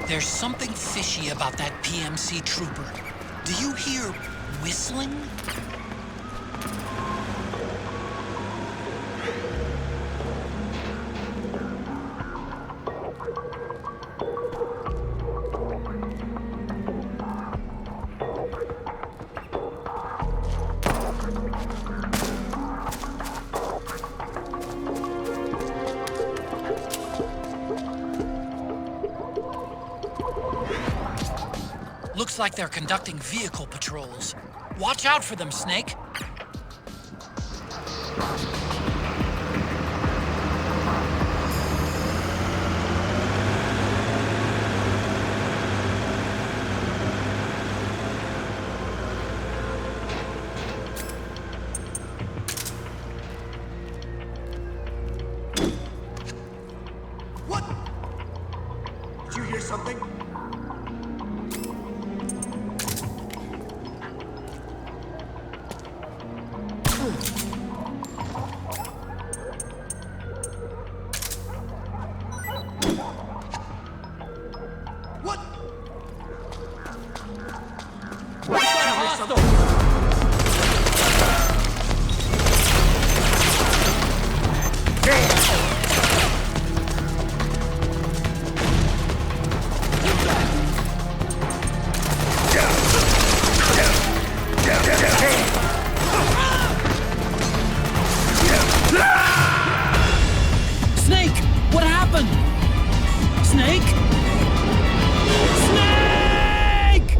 There's something fishy about that PMC trooper. Do you hear whistling? Looks like they're conducting vehicle patrols. Watch out for them, Snake. What? Did you hear something? Snake! What happened? Snake? Snake!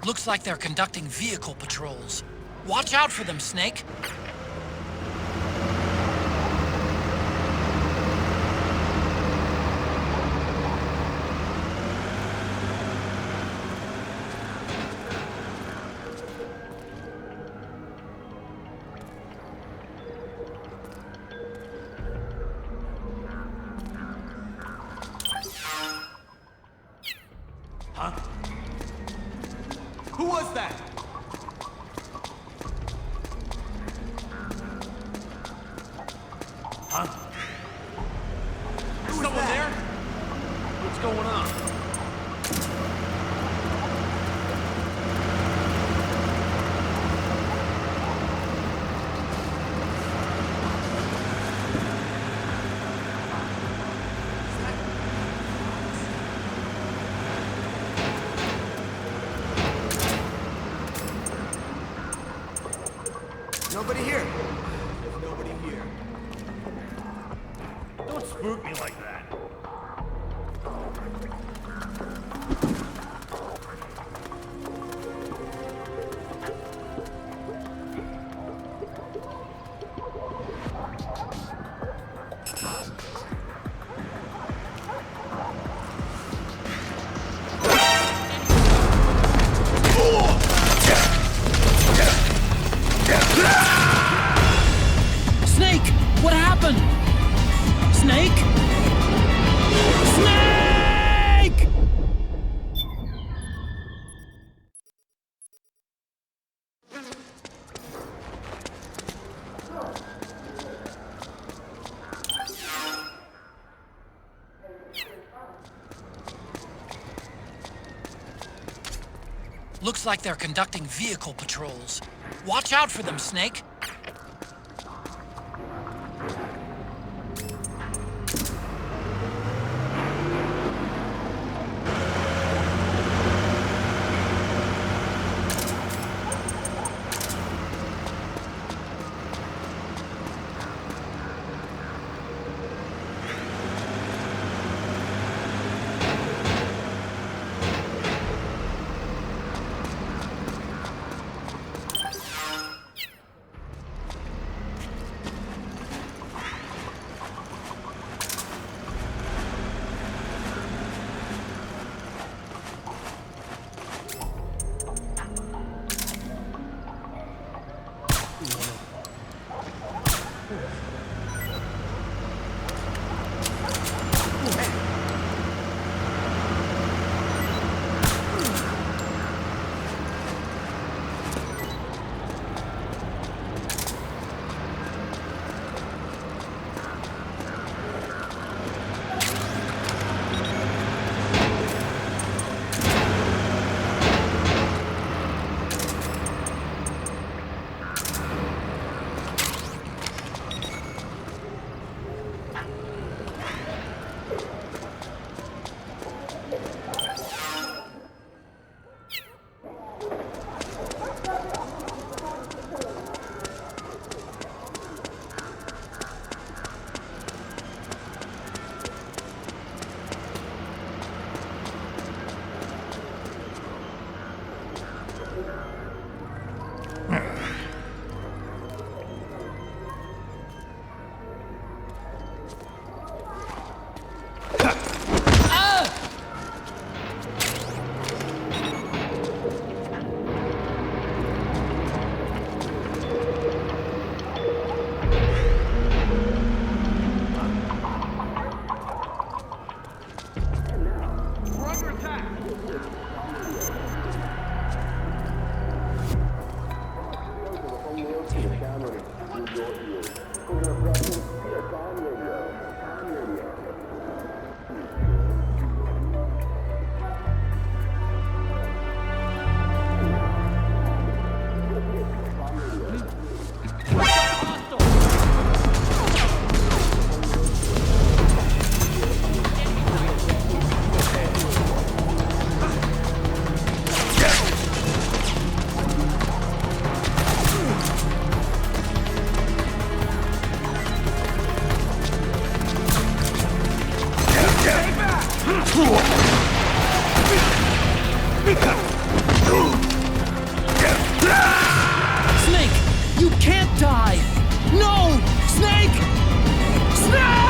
Looks like they're conducting vehicle patrols. Watch out for them, Snake. Huh? Who was that? Huh? Who's someone there? What's going on? Nobody here. There's nobody here. Don't spook me like that. Snake! What happened? Snake? Snake! Looks like they're conducting vehicle patrols. Watch out for them, Snake. Snake! You can't die! No! Snake! Snake!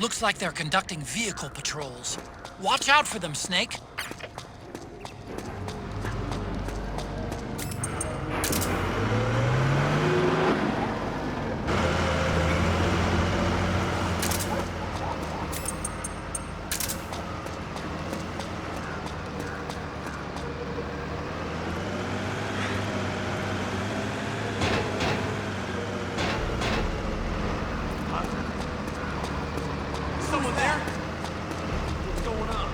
Looks like they're conducting vehicle patrols. Watch out for them, Snake. Someone there? What's going on?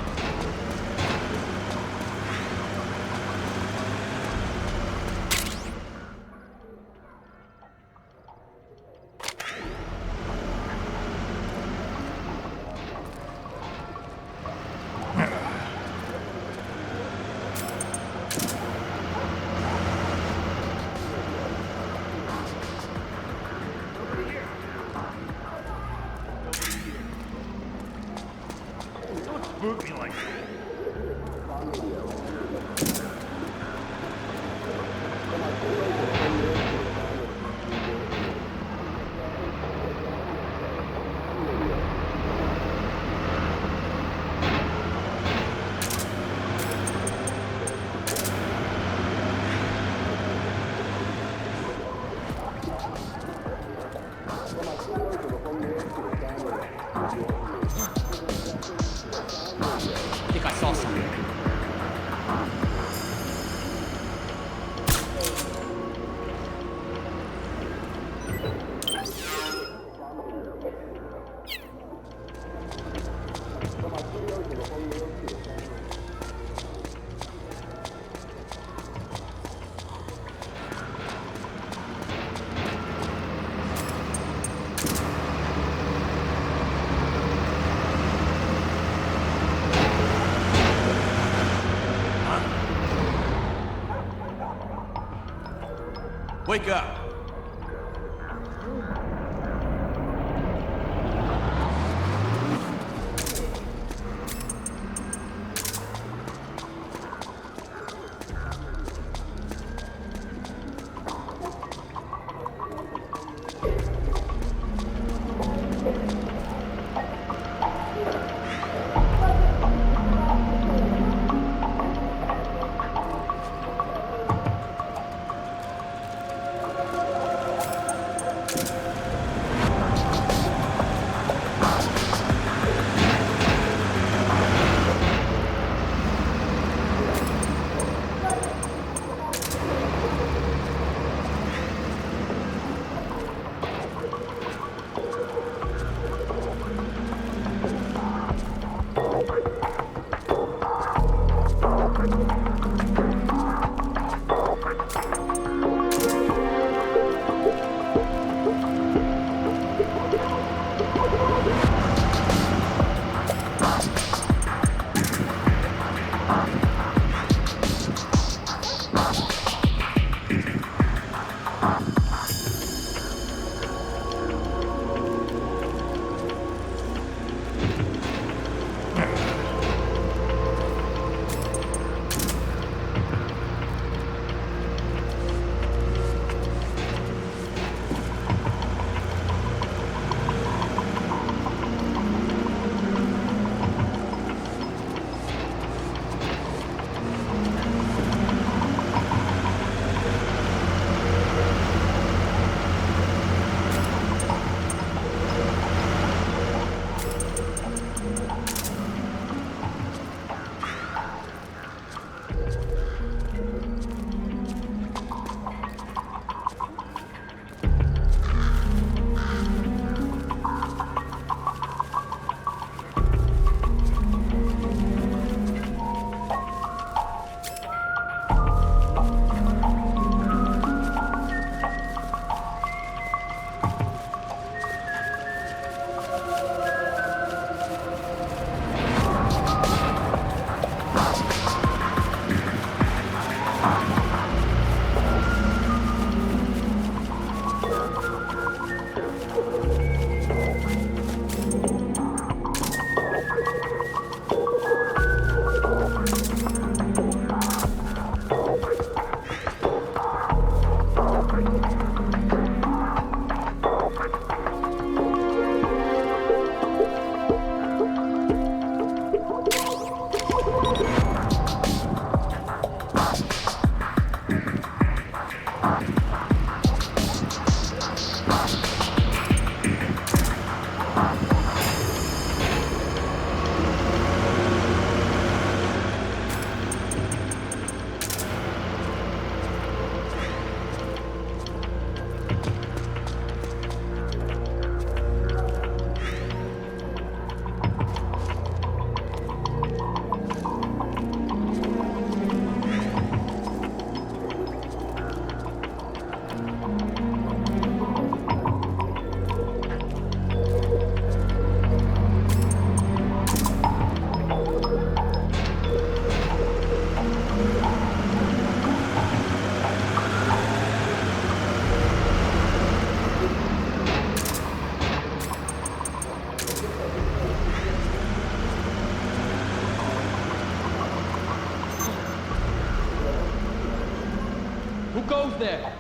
Don't spook me like that. I think I saw something. Wake up! goes there?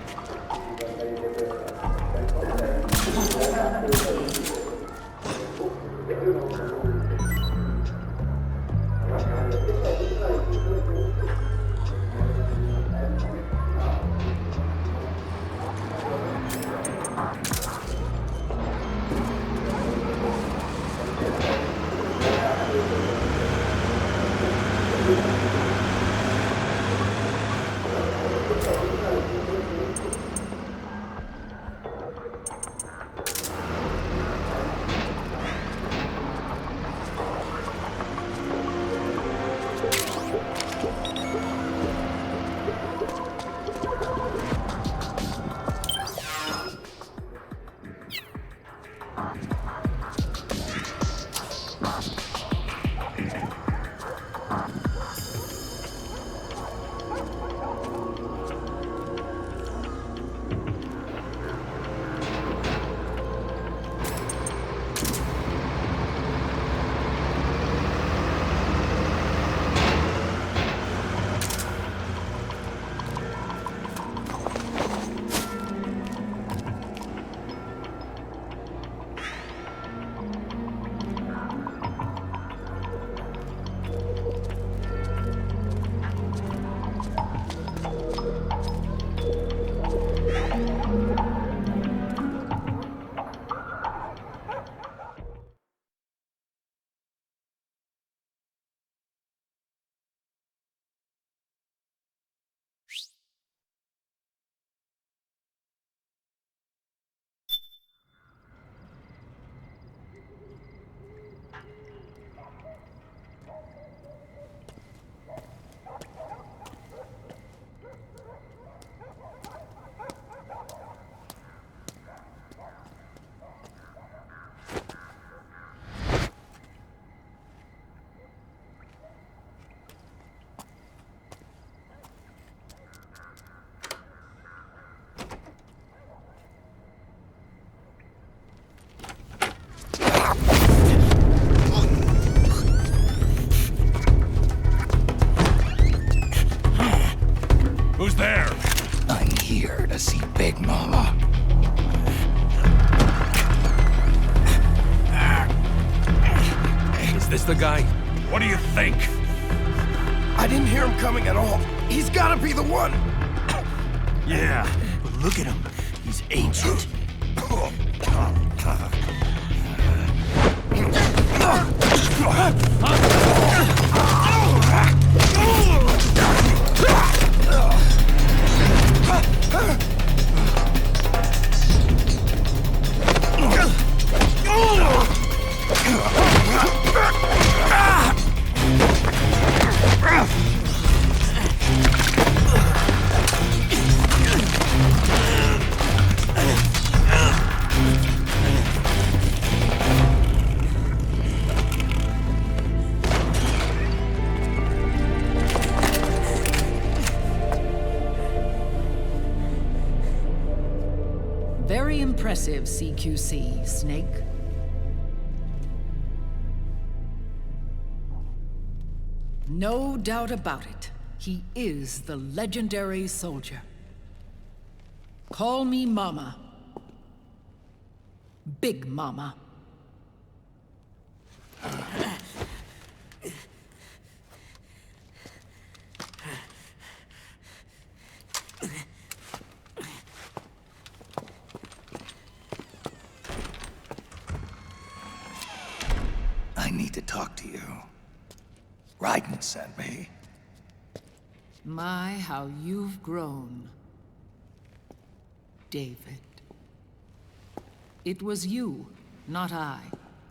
Who's there? I'm here to see Big Mama. Is this the guy? What do you think? I didn't hear him coming at all. He's gotta be the one. Yeah, but look at him. He's ancient. Very impressive, CQC, Snake. No doubt about it. He is the legendary soldier. Call me Mama. Big Mama. I need to talk to you. Raiden sent me. My, how you've grown, David. It was you, not I,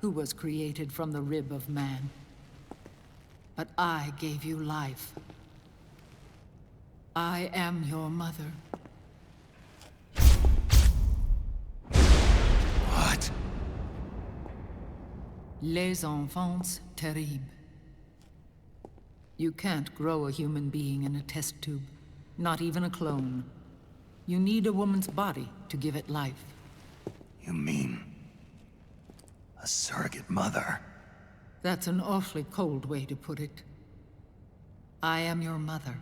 who was created from the rib of man. But I gave you life. I am your mother. What? Les enfants terribles. You can't grow a human being in a test tube, not even a clone. You need a woman's body to give it life. You mean a surrogate mother? That's an awfully cold way to put it. I am your mother.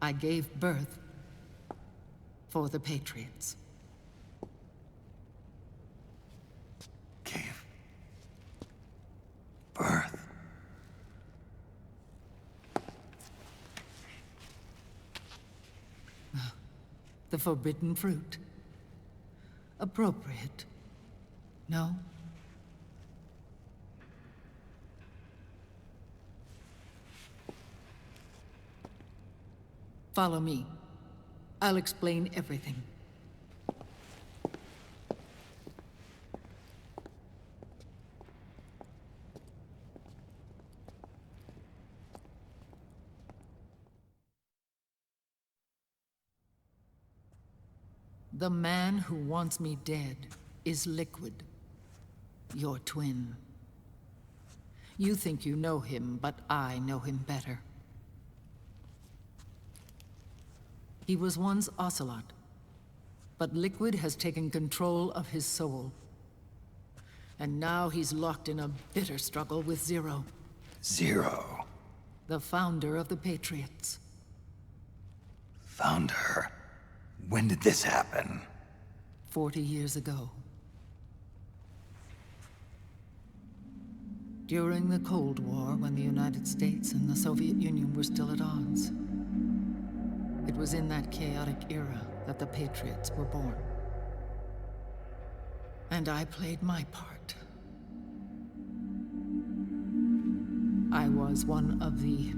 I gave birth. for the Patriots. Gave birth. The forbidden fruit. Appropriate. No? Follow me. I'll explain everything. The man who wants me dead is Liquid, your twin. You think you know him, but I know him better. He was once Ocelot, but Liquid has taken control of his soul. And now he's locked in a bitter struggle with Zero. Zero? The founder of the Patriots. Founder? When did this happen? 40 years ago. During the Cold War, when the United States and the Soviet Union were still at odds. It was in that chaotic era that the Patriots were born. And I played my part. I was one of the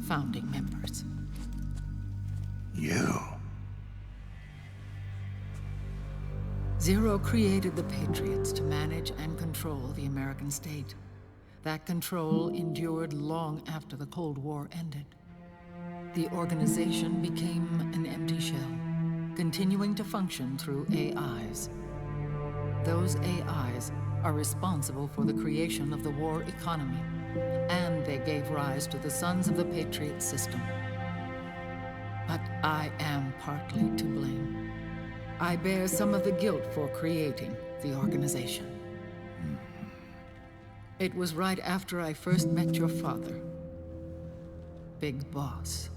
founding members. You? Zero created the Patriots to manage and control the American state. That control endured long after the Cold War ended. The organization became an empty shell, continuing to function through AIs. Those AIs are responsible for the creation of the war economy, and they gave rise to the Sons of the Patriot system. But I am partly to blame. I bear some of the guilt for creating the organization. It was right after I first met your father, Big Boss.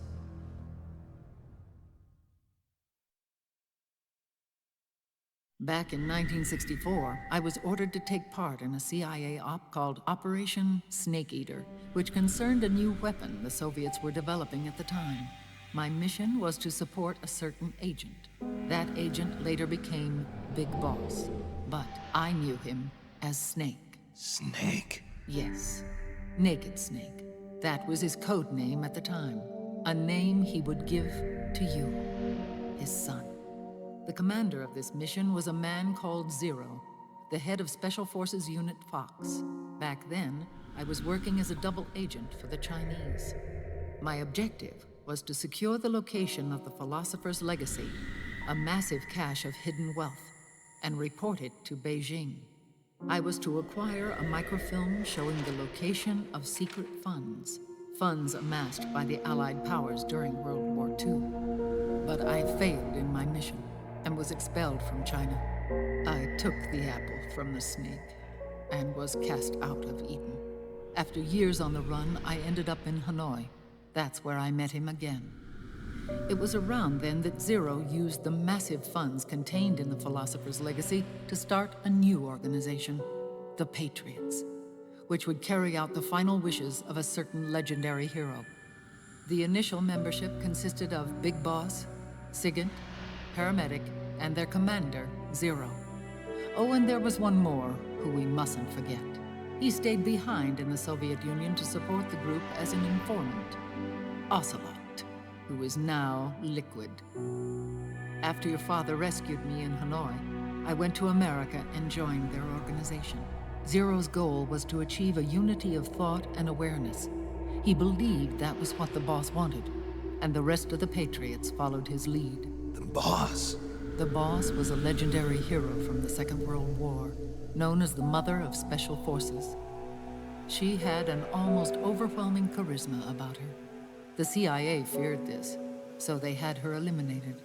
Back in 1964, I was ordered to take part in a CIA op called Operation Snake Eater, which concerned a new weapon the Soviets were developing at the time. My mission was to support a certain agent. That agent later became Big Boss, but I knew him as Snake. Snake? Yes, Naked Snake. That was his code name at the time. A name he would give to you, his son. The commander of this mission was a man called Zero, the head of Special Forces Unit Fox. Back then, I was working as a double agent for the Chinese. My objective was to secure the location of the Philosopher's Legacy, a massive cache of hidden wealth, and report it to Beijing. I was to acquire a microfilm showing the location of secret funds, funds amassed by the Allied powers during World War II. But I failed in my mission and was expelled from China. I took the apple from the snake and was cast out of Eden. After years on the run, I ended up in Hanoi. That's where I met him again. It was around then that Zero used the massive funds contained in the Philosopher's Legacy to start a new organization, the Patriots, which would carry out the final wishes of a certain legendary hero. The initial membership consisted of Big Boss, Sigint, Paramedic, and their commander, Zero. Oh, and there was one more who we mustn't forget. He stayed behind in the Soviet Union to support the group as an informant, Ocelot, who is now Liquid. After your father rescued me in Hanoi, I went to America and joined their organization. Zero's goal was to achieve a unity of thought and awareness. He believed that was what the boss wanted, and the rest of the Patriots followed his lead. The boss? The boss was a legendary hero from the Second World War, known as the Mother of Special Forces. She had an almost overwhelming charisma about her. The CIA feared this, so they had her eliminated.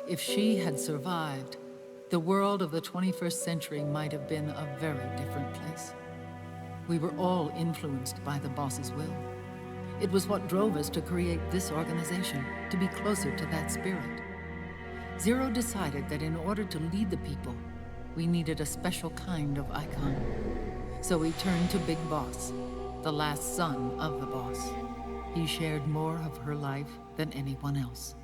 If she had survived, the world of the 21st century might have been a very different place. We were all influenced by the boss's will. It was what drove us to create this organization, to be closer to that spirit. Zero decided that in order to lead the people, we needed a special kind of icon. So he turned to Big Boss, the last son of the boss. He shared more of her life than anyone else.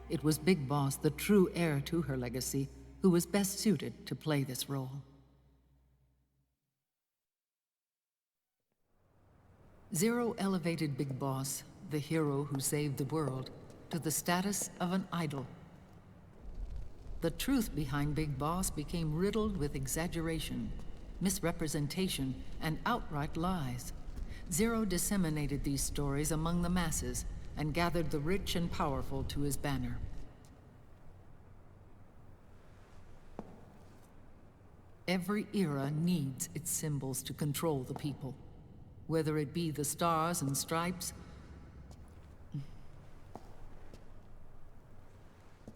It was Big Boss, the true heir to her legacy, who was best suited to play this role. Zero elevated Big Boss, the hero who saved the world, to the status of an idol. The truth behind Big Boss became riddled with exaggeration, misrepresentation, and outright lies. Zero disseminated these stories among the masses and gathered the rich and powerful to his banner. Every era needs its symbols to control the people, whether it be the stars and stripes,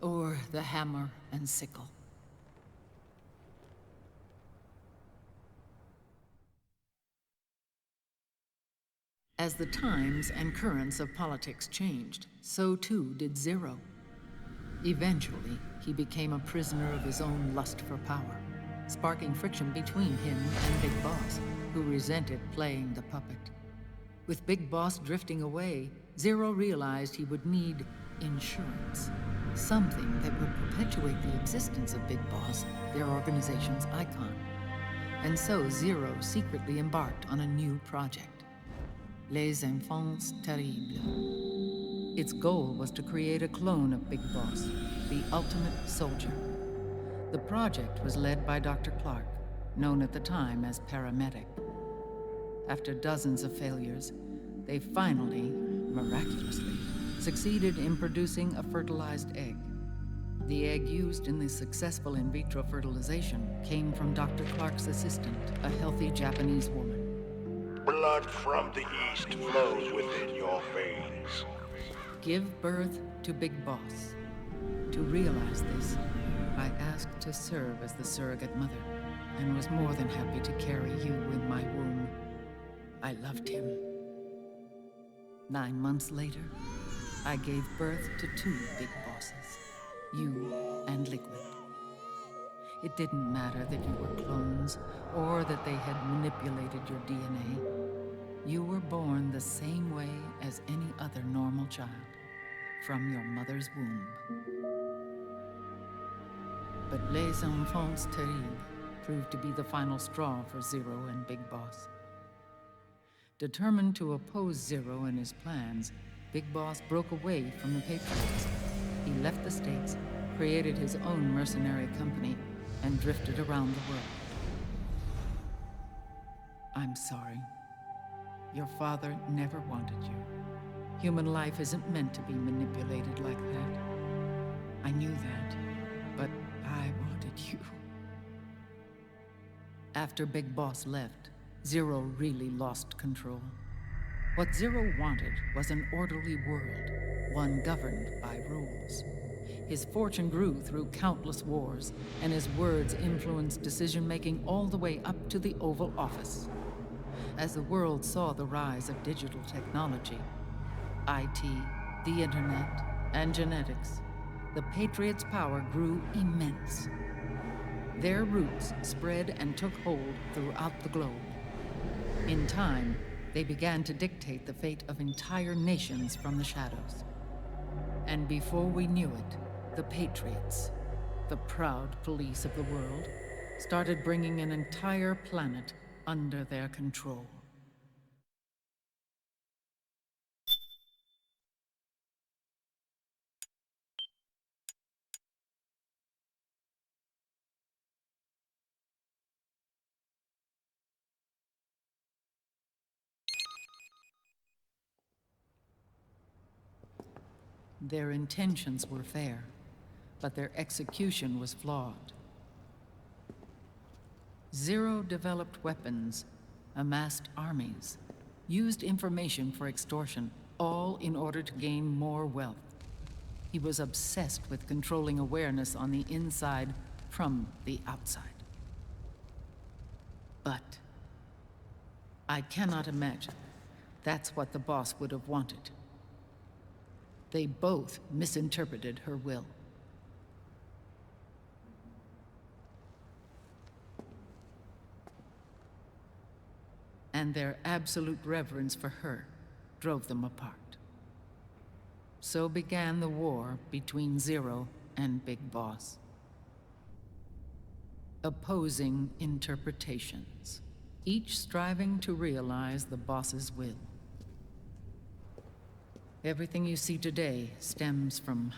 or the hammer and sickle. As the times and currents of politics changed, so too did Zero. Eventually, he became a prisoner of his own lust for power, sparking friction between him and Big Boss, who resented playing the puppet. With Big Boss drifting away, Zero realized he would need insurance. Something that would perpetuate the existence of Big Boss, their organization's icon. And so Zero secretly embarked on a new project, Les Enfants Terribles. Its goal was to create a clone of Big Boss, the ultimate soldier. The project was led by Dr. Clark, known at the time as Paramedic. After dozens of failures, they finally, miraculously, succeeded in producing a fertilized egg. The egg used in the successful in vitro fertilization came from Dr. Clark's assistant, a healthy Japanese woman. Blood from the east flows within your veins. Give birth to Big Boss. To realize this, I asked to serve as the surrogate mother, and was more than happy to carry you in my womb. I loved him. 9 months later, I gave birth to 2 Big Bosses, you and Liquid. It didn't matter that you were clones, or that they had manipulated your DNA. You were born the same way as any other normal child, from your mother's womb. But Les Enfants Terribles proved to be the final straw for Zero and Big Boss. Determined to oppose Zero and his plans, Big Boss broke away from the Patriots. He left the States, created his own mercenary company, and drifted around the world. I'm sorry. Your father never wanted you. Human life isn't meant to be manipulated like that. I knew that, but I wanted you. After Big Boss left, Zero really lost control. What Zero wanted was an orderly world, one governed by rules. His fortune grew through countless wars, and his words influenced decision-making all the way up to the Oval Office. As the world saw the rise of digital technology, IT, the internet, and genetics, the Patriots' power grew immense. Their roots spread and took hold throughout the globe. In time, they began to dictate the fate of entire nations from the shadows. And before we knew it, the Patriots, the proud police of the world, started bringing an entire planet under their control. Their intentions were fair, but their execution was flawed. Zero developed weapons, amassed armies, used information for extortion, all in order to gain more wealth. He was obsessed with controlling awareness on the inside from the outside. But I cannot imagine that's what the boss would have wanted. They both misinterpreted her will. and their absolute reverence for her drove them apart. So began the war between Zero and Big Boss. Opposing interpretations, each striving to realize the boss's will. Everything you see today stems from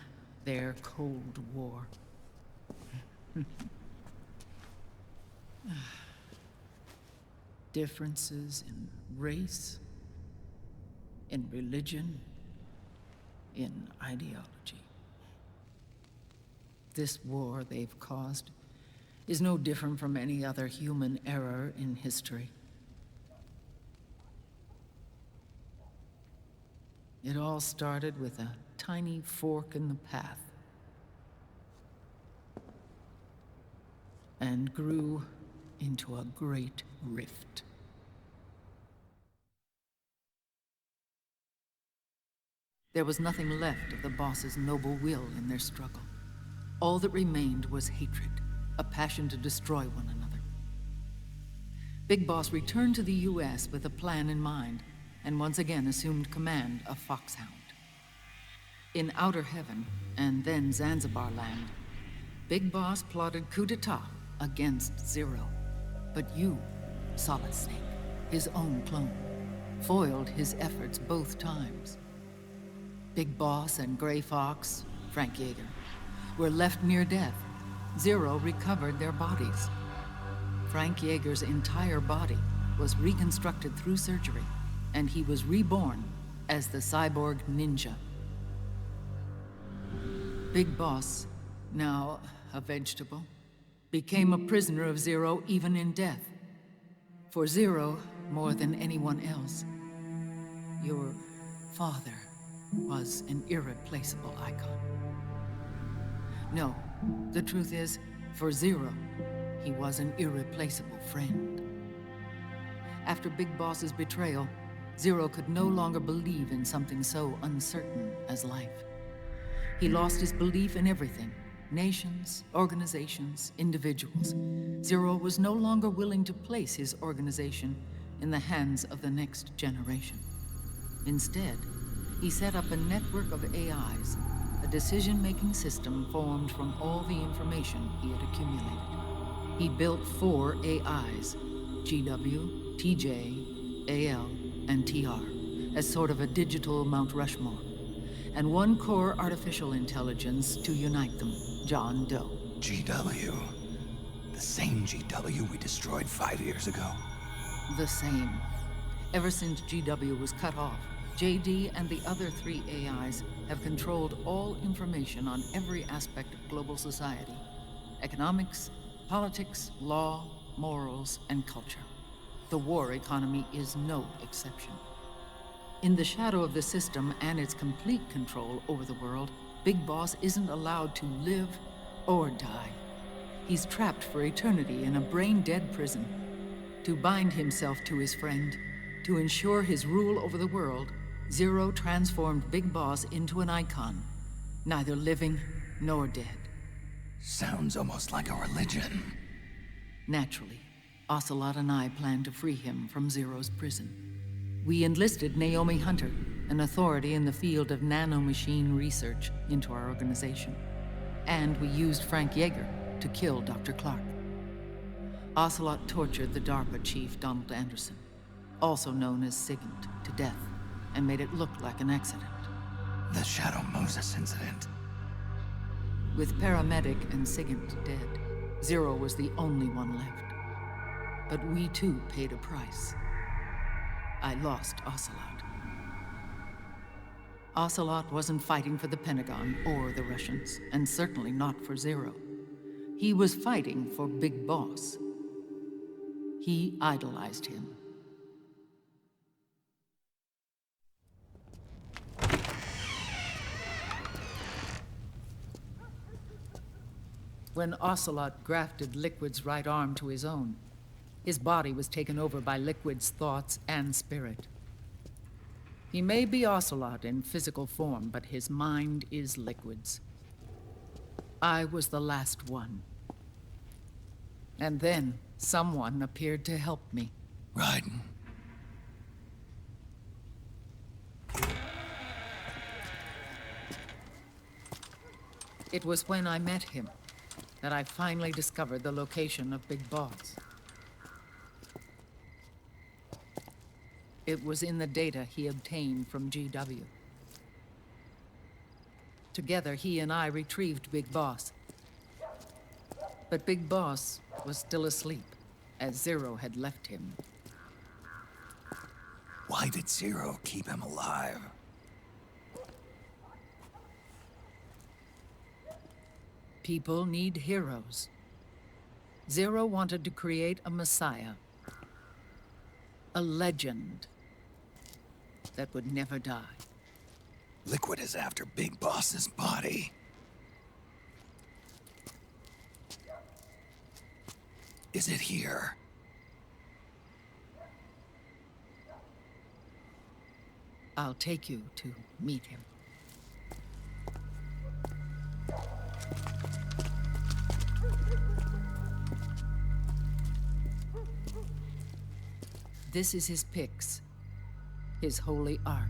their Cold War. Differences in race, in religion, in ideology. This war they've caused is no different from any other human error in history. It all started with a tiny fork in the path, and grew into a great rift. There was nothing left of the boss's noble will in their struggle. All that remained was hatred, a passion to destroy one another. Big Boss returned to the US with a plan in mind, and once again assumed command of Foxhound. In Outer Heaven, and then Zanzibar Land, Big Boss plotted coup d'etat against Zero. But you, Solid Snake, his own clone, foiled his efforts both times. Big Boss and Gray Fox, Frank Yeager, were left near death. Zero recovered their bodies. Frank Yeager's entire body was reconstructed through surgery, and he was reborn as the cyborg ninja. Big Boss, now a vegetable, became a prisoner of Zero even in death. For Zero, more than anyone else, your father was an irreplaceable icon. No, the truth is, for Zero, he was an irreplaceable friend. After Big Boss's betrayal, Zero could no longer believe in something so uncertain as life. He lost his belief in everything. Nations, organizations, individuals. Zero was no longer willing to place his organization in the hands of the next generation. Instead, he set up a network of AIs, a decision-making system formed from all the information he had accumulated. He built 4 AIs, GW, TJ, AL, and TR, as sort of a digital Mount Rushmore, and 1 core artificial intelligence to unite them, John Doe. GW. The same GW we destroyed 5 years ago. The same. Ever since GW was cut off, JD and the other 3 AIs have controlled all information on every aspect of global society. Economics, politics, law, morals, and culture. The war economy is no exception. In the shadow of the system and its complete control over the world, Big Boss isn't allowed to live or die. He's trapped for eternity in a brain-dead prison. To bind himself to his friend, to ensure his rule over the world, Zero transformed Big Boss into an icon, neither living nor dead. Sounds almost like a religion. Naturally, Ocelot and I plan to free him from Zero's prison. We enlisted Naomi Hunter, an authority in the field of nanomachine research, into our organization. And we used Frank Yeager to kill Dr. Clark. Ocelot tortured the DARPA chief, Donald Anderson, also known as Sigint, to death, and made it look like an accident. The Shadow Moses incident. With Paramedic and Sigint dead, Zero was the only one left. But we too paid a price. I lost Ocelot. Ocelot wasn't fighting for the Pentagon or the Russians, and certainly not for Zero. He was fighting for Big Boss. He idolized him. When Ocelot grafted Liquid's right arm to his own, his body was taken over by Liquid's thoughts and spirit. He may be Ocelot in physical form, but his mind is Liquid's. I was the last one. And then someone appeared to help me. Raiden. It was when I met him that I finally discovered the location of Big Boss. It was in the data he obtained from GW. Together, he and I retrieved Big Boss. But Big Boss was still asleep, as Zero had left him. Why did Zero keep him alive? People need heroes. Zero wanted to create a messiah. A legend that would never die. Liquid is after Big Boss's body. Is it here? I'll take you to meet him. This is his pyx, his holy ark.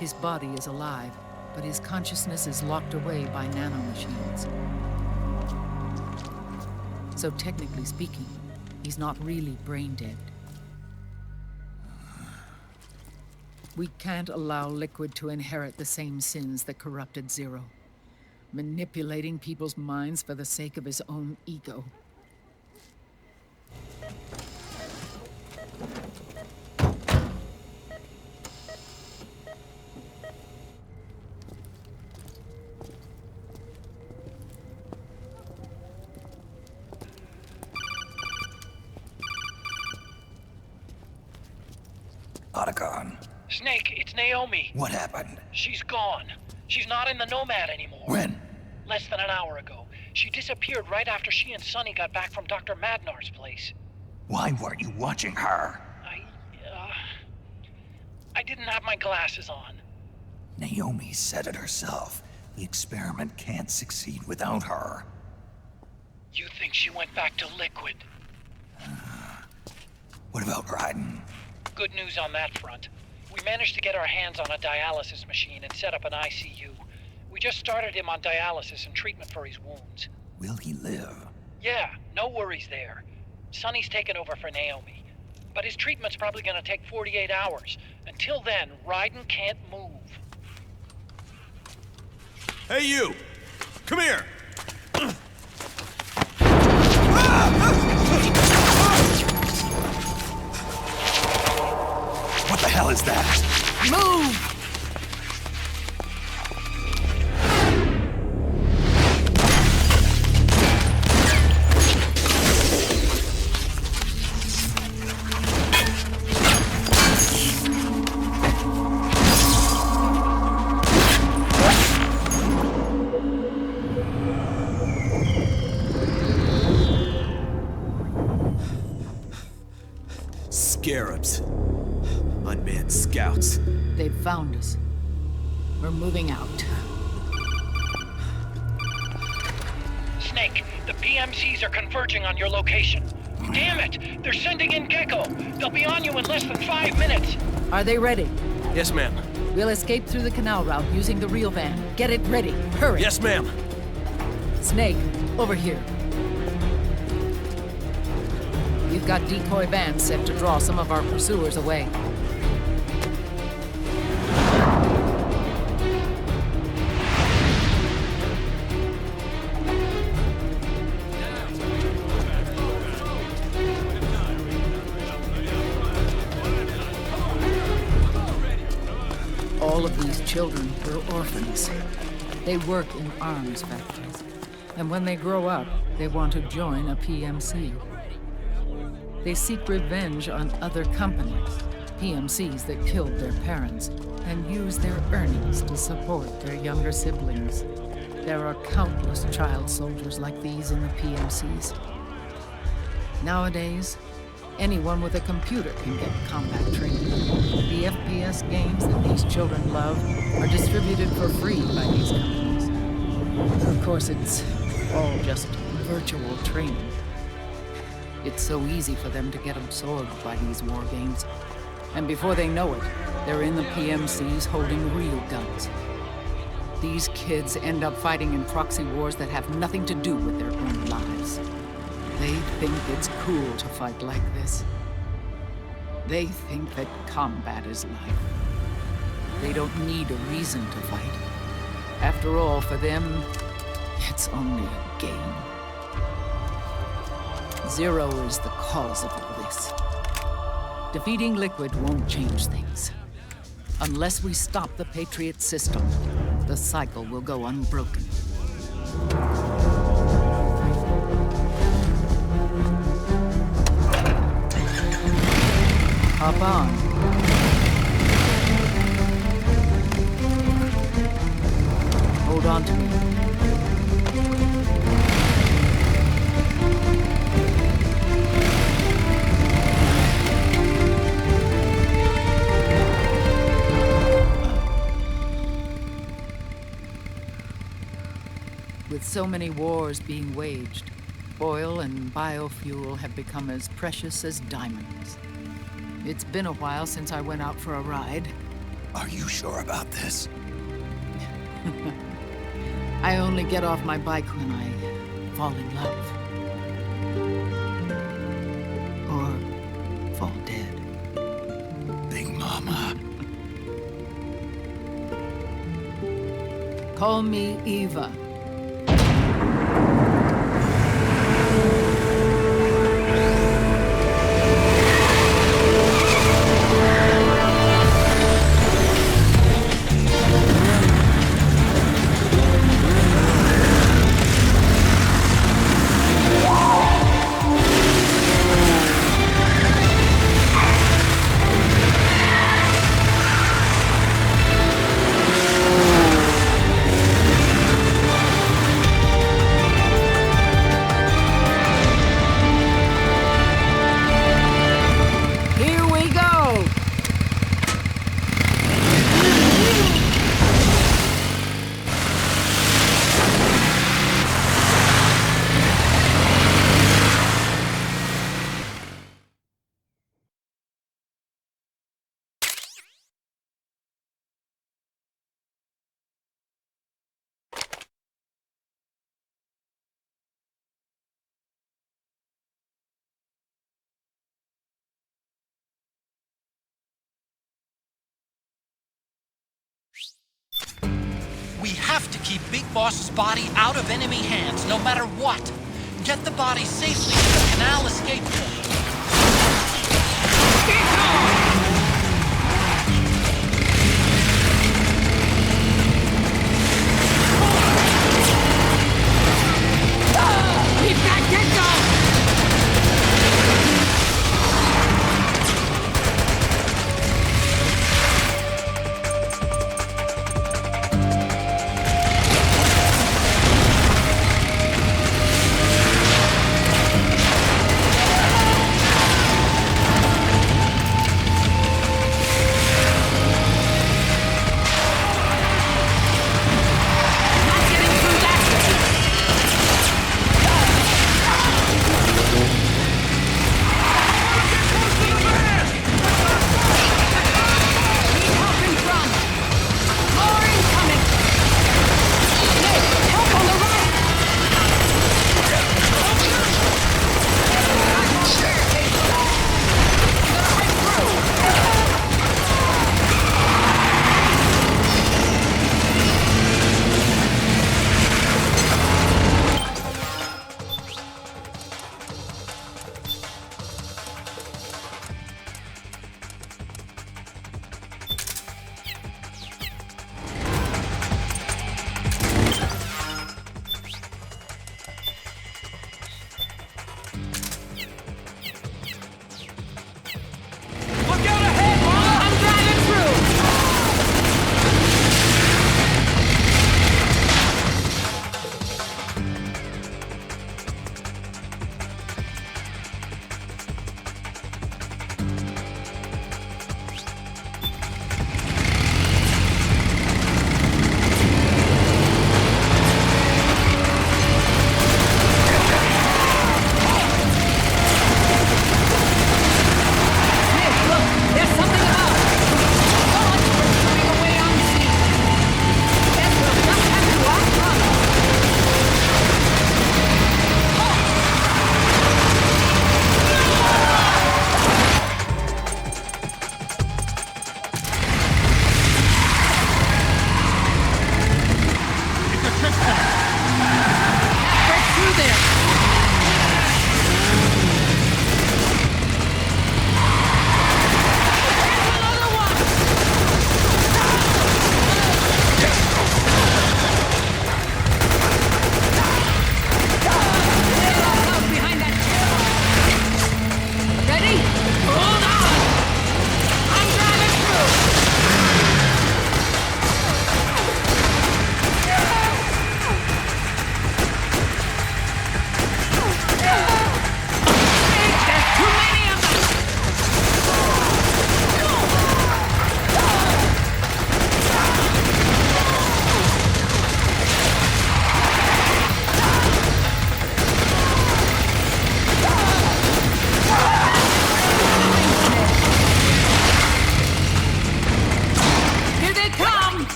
His body is alive, but his consciousness is locked away by nanomachines. So technically speaking, he's not really brain dead. We can't allow Liquid to inherit the same sins that corrupted Zero, manipulating people's minds for the sake of his own ego. Otacon. Snake, it's Naomi. What happened? She's gone. She's not in the Nomad anymore. When? Less than an hour ago. She disappeared right after she and Sonny got back from Dr. Madnar's place. Why weren't you watching her? I didn't have my glasses on. Naomi said it herself. The experiment can't succeed without her. You think she went back to Liquid? What about Raiden? Good news on that front. We managed to get our hands on a dialysis machine and set up an ICU. We just started him on dialysis and treatment for his wounds. Will he live? Yeah, no worries there. Sonny's taken over for Naomi. But his treatment's probably gonna take 48 hours. Until then, Raiden can't move. Hey, you! Come here! What the hell is that? Move! Scarabs. Unmanned scouts. They've found us. We're moving out. Snake, the PMCs are converging on your location. Damn it! They're sending in Gecko! They'll be on you in less than 5 minutes! Are they ready? Yes, ma'am. We'll escape through the canal route using the real van. Get it ready. Hurry! Yes, ma'am. Snake, over here. We've got decoy vans set to draw some of our pursuers away. All of these children were orphans. They work in arms factories. And when they grow up, they want to join a PMC. They seek revenge on other companies, PMCs that killed their parents, and use their earnings to support their younger siblings. There are countless child soldiers like these in the PMCs. Nowadays, anyone with a computer can get combat training. The FPS games that these children love are distributed for free by these companies. Of course, it's all just virtual training. It's so easy for them to get absorbed by these war games. And before they know it, they're in the PMCs holding real guns. These kids end up fighting in proxy wars that have nothing to do with their own lives. They think it's cool to fight like this. They think that combat is life. They don't need a reason to fight. After all, for them, it's only a game. Zero is the cause of all this. Defeating Liquid won't change things. Unless we stop the Patriot system, the cycle will go unbroken. Hop on. Hold on to me. With so many wars being waged, oil and biofuel have become as precious as diamonds. It's been a while since I went out for a ride. Are you sure about this? I only get off my bike when I fall in love. Or fall dead. Big Mama. Call me Eva. We have to keep Big Boss's body out of enemy hands, no matter what. Get the body safely to the canal escape point. Keep that Gecko!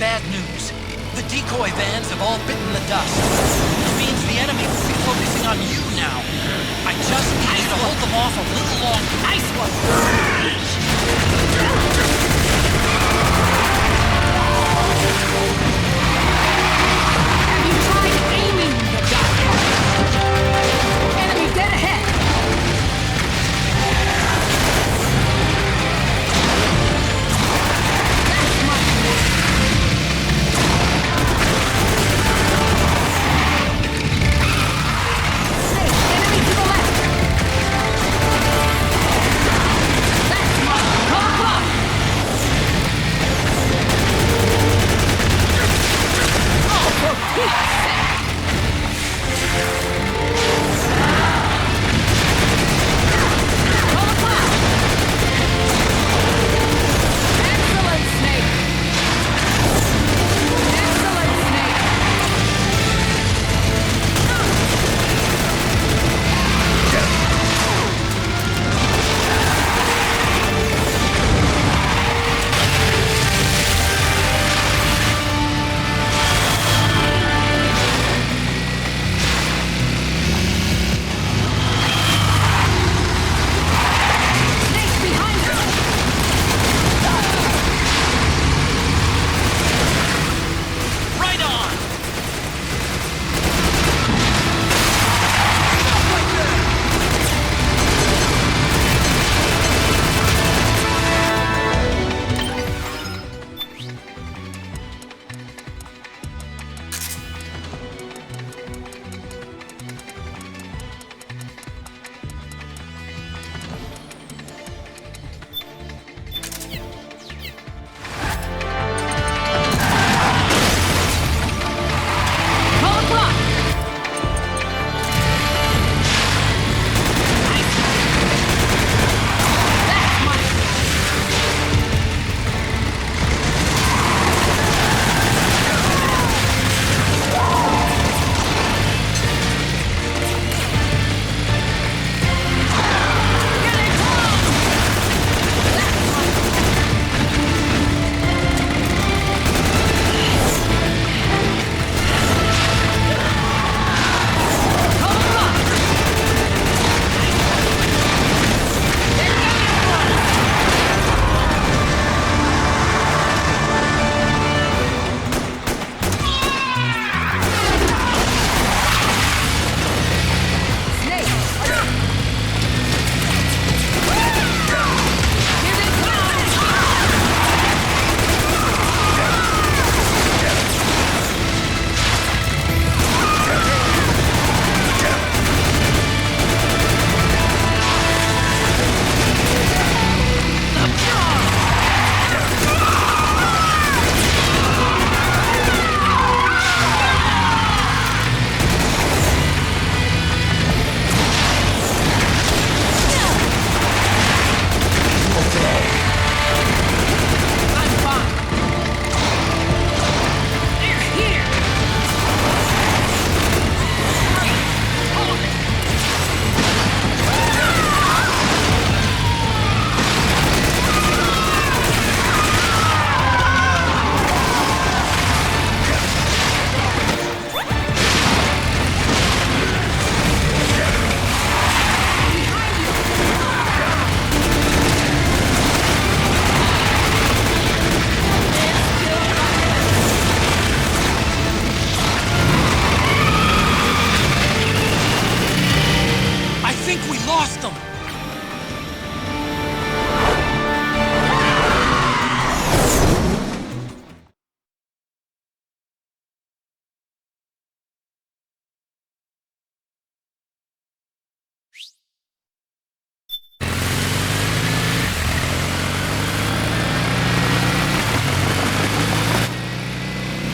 bad news. The decoy vans have all bitten the dust. It means the enemy will be focusing on you now. I just need you to hold them off a little longer. Nice one! Have you tried aiming the gun? Enemy dead ahead!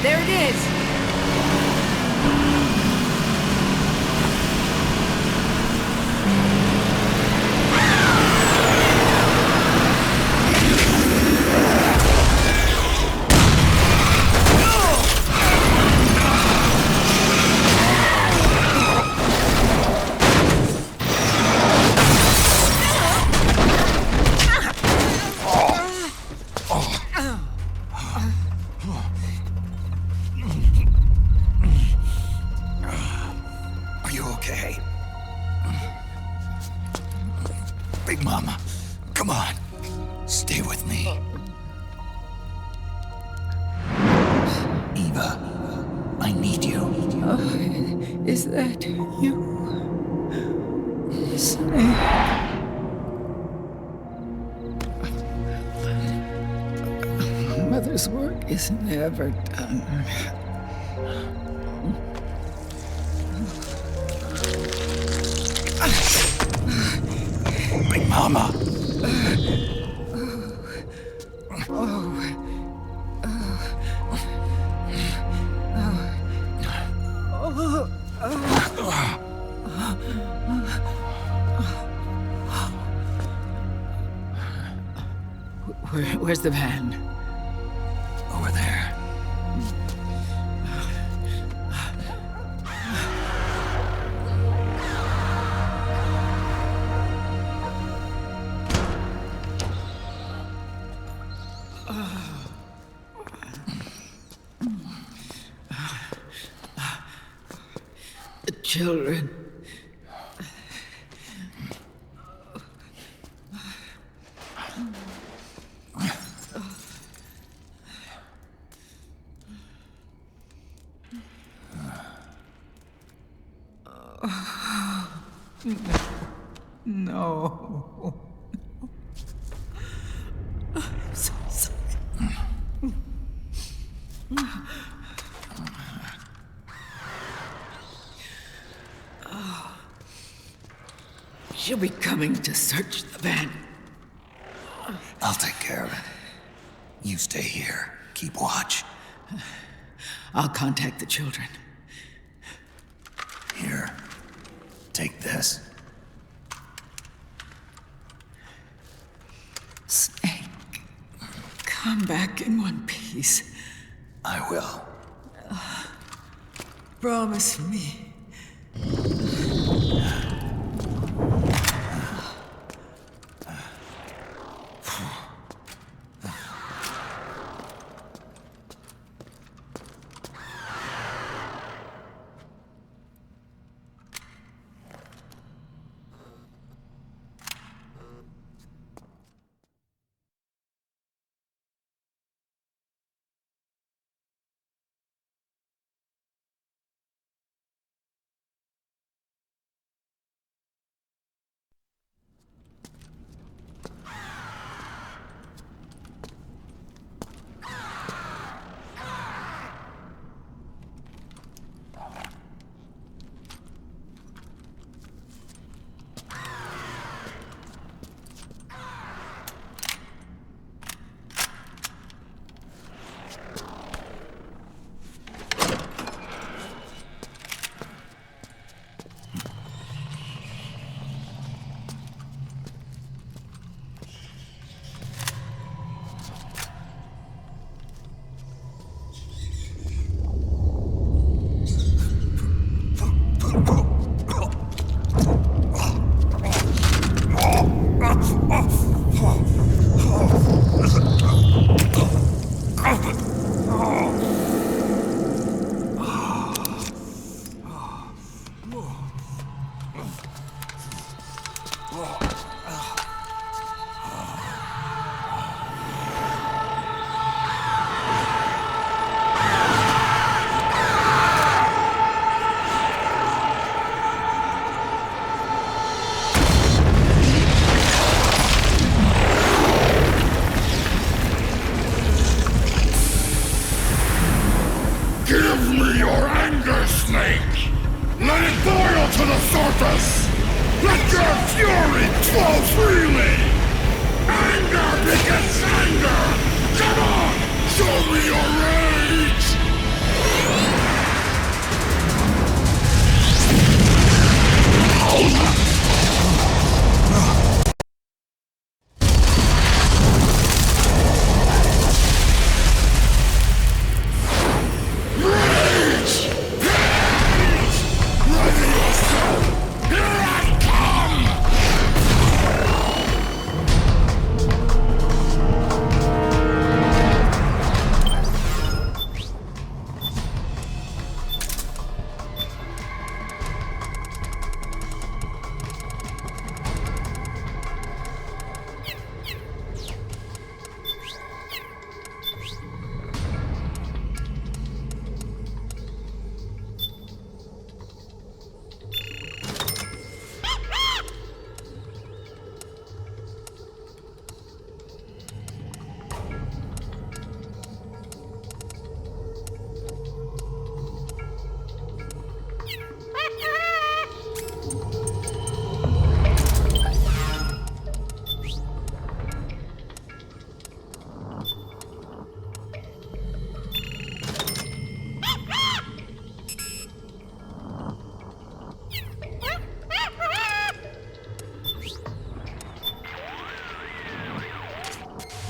There it is! Big Mama, come on. Stay with me. Eva, I need you. Is that you? Snake. Mother's work is never done. Big Mama. Where's the van? Over there. The children. No. I'm so sorry. She'll be coming to search the van. I'll take care of it. You stay here. Keep watch. I'll contact the children. Here. Take this. Snake, come back in one piece. I will. Promise me. Give me your anger, Snake! Let it boil to the surface! Let your fury flow freely! Anger begets anger! Come on! Show me your rage!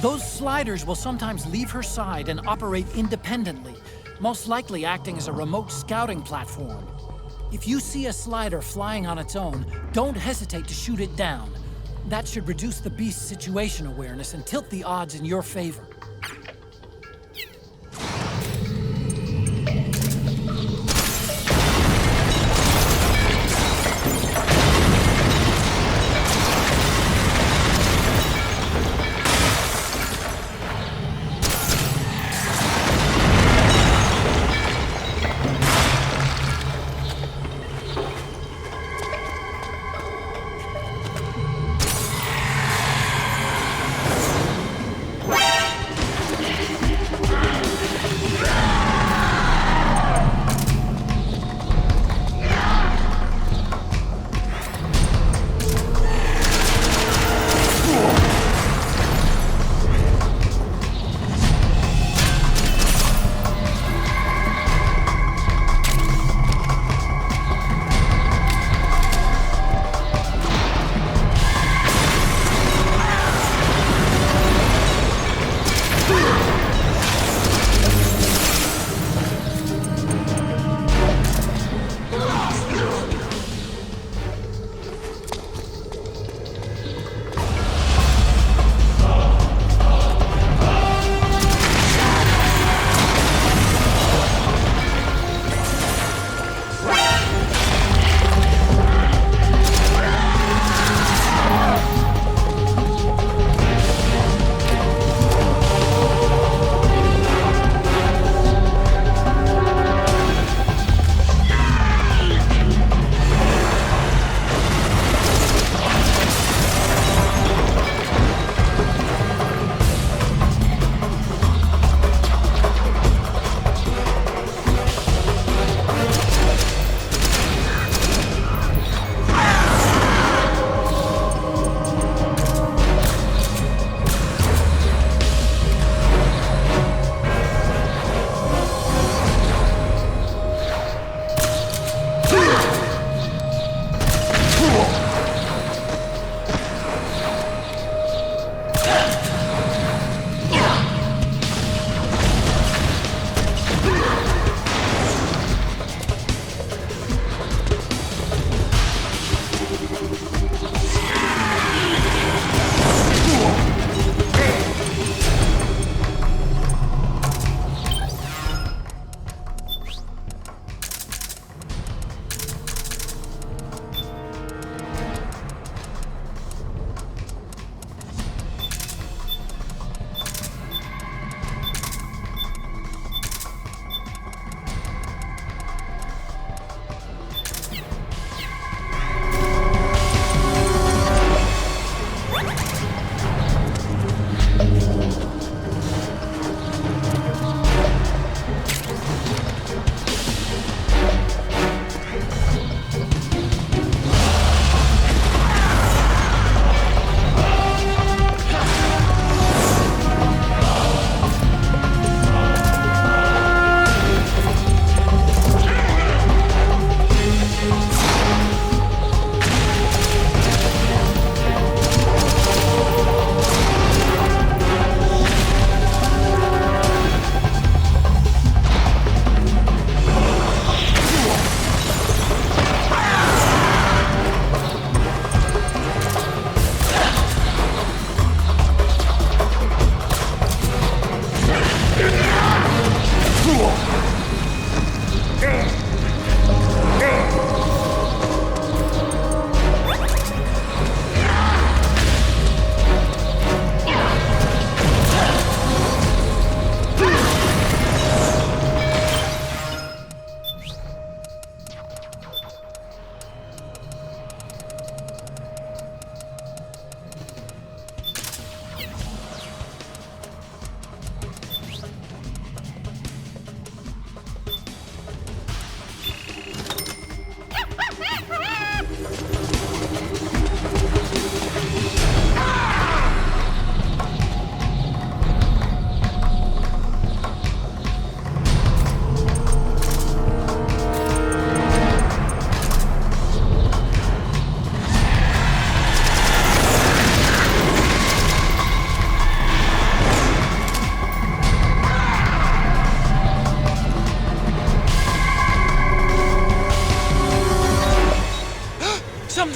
Those sliders will sometimes leave her side and operate independently, most likely acting as a remote scouting platform. If you see a slider flying on its own, don't hesitate to shoot it down. That should reduce the beast's situation awareness and tilt the odds in your favor.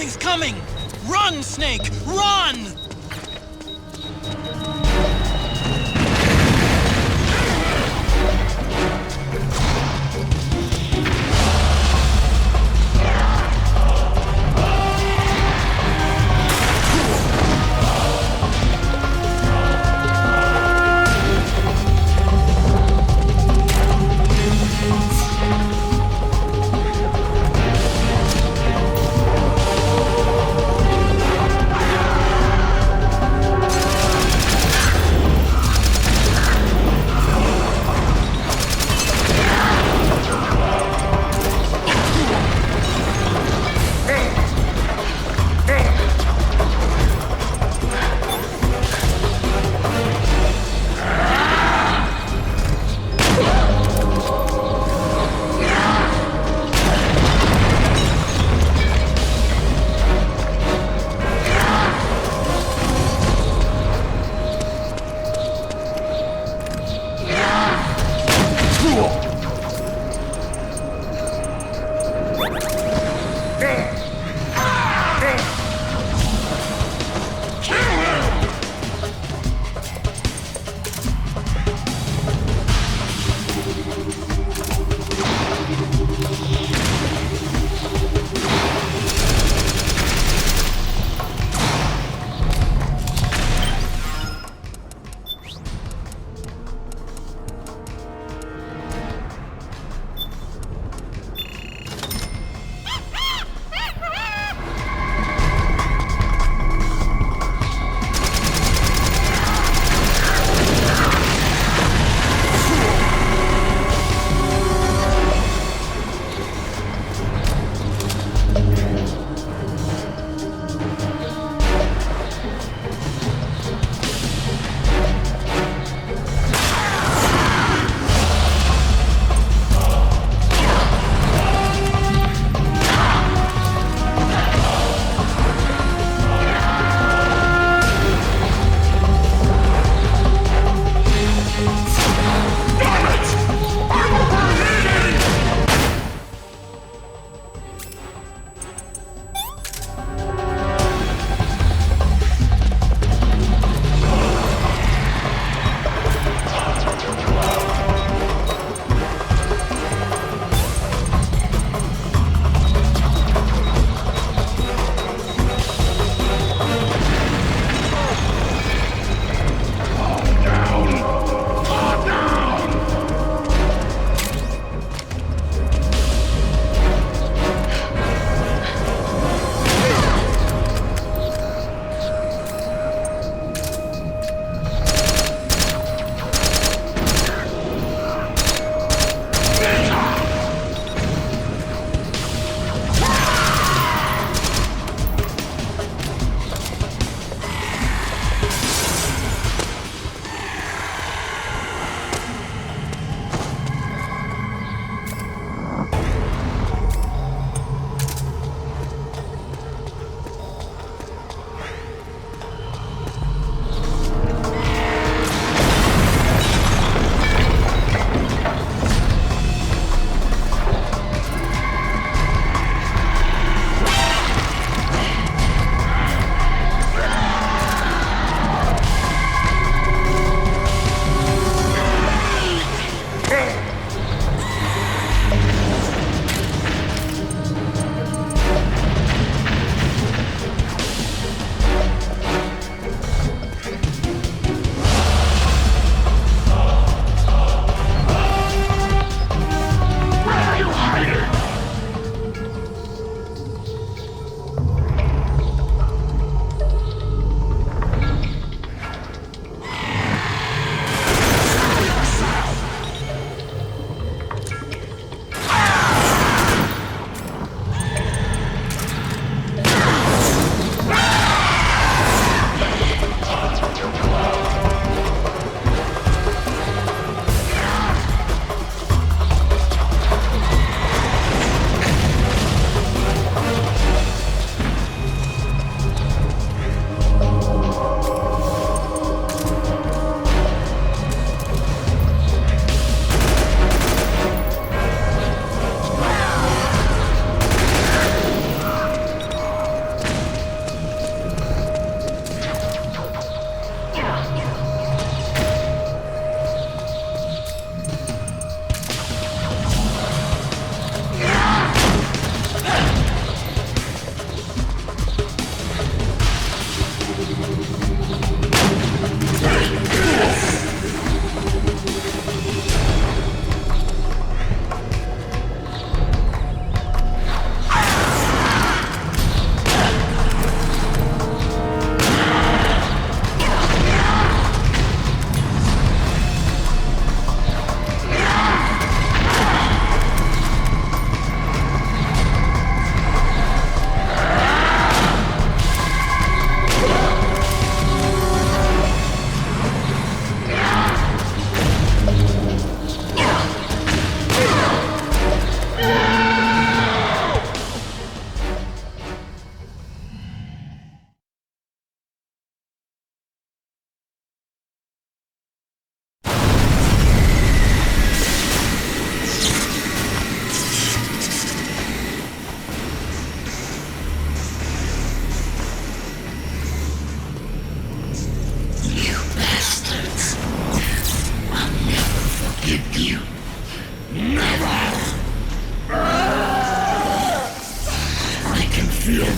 Something's coming! Run, Snake! Run!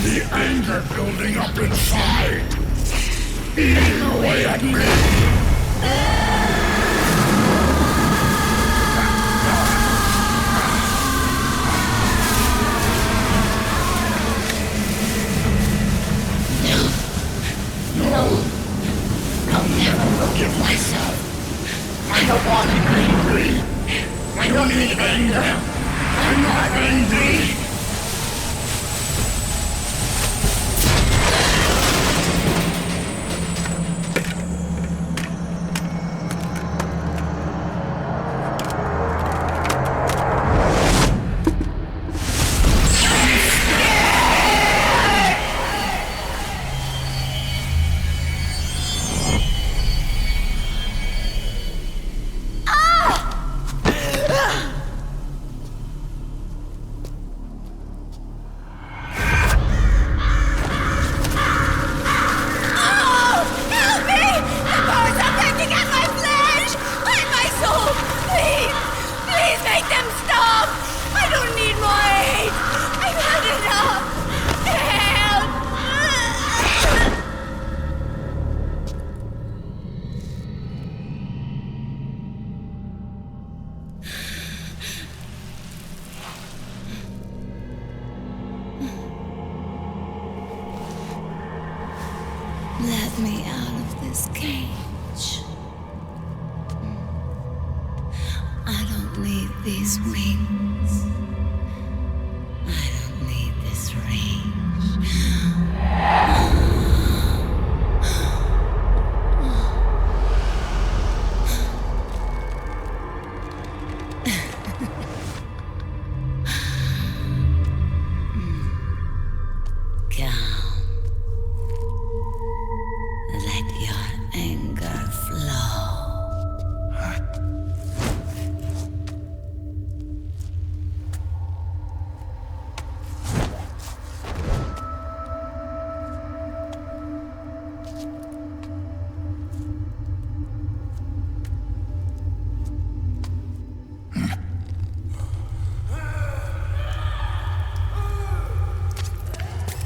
The anger building up inside. Eating away at me. I'll never forgive myself. I don't want to be angry. I don't need anger. I'm not angry. Let me out of this cage. I don't need these wings. I don't need this range.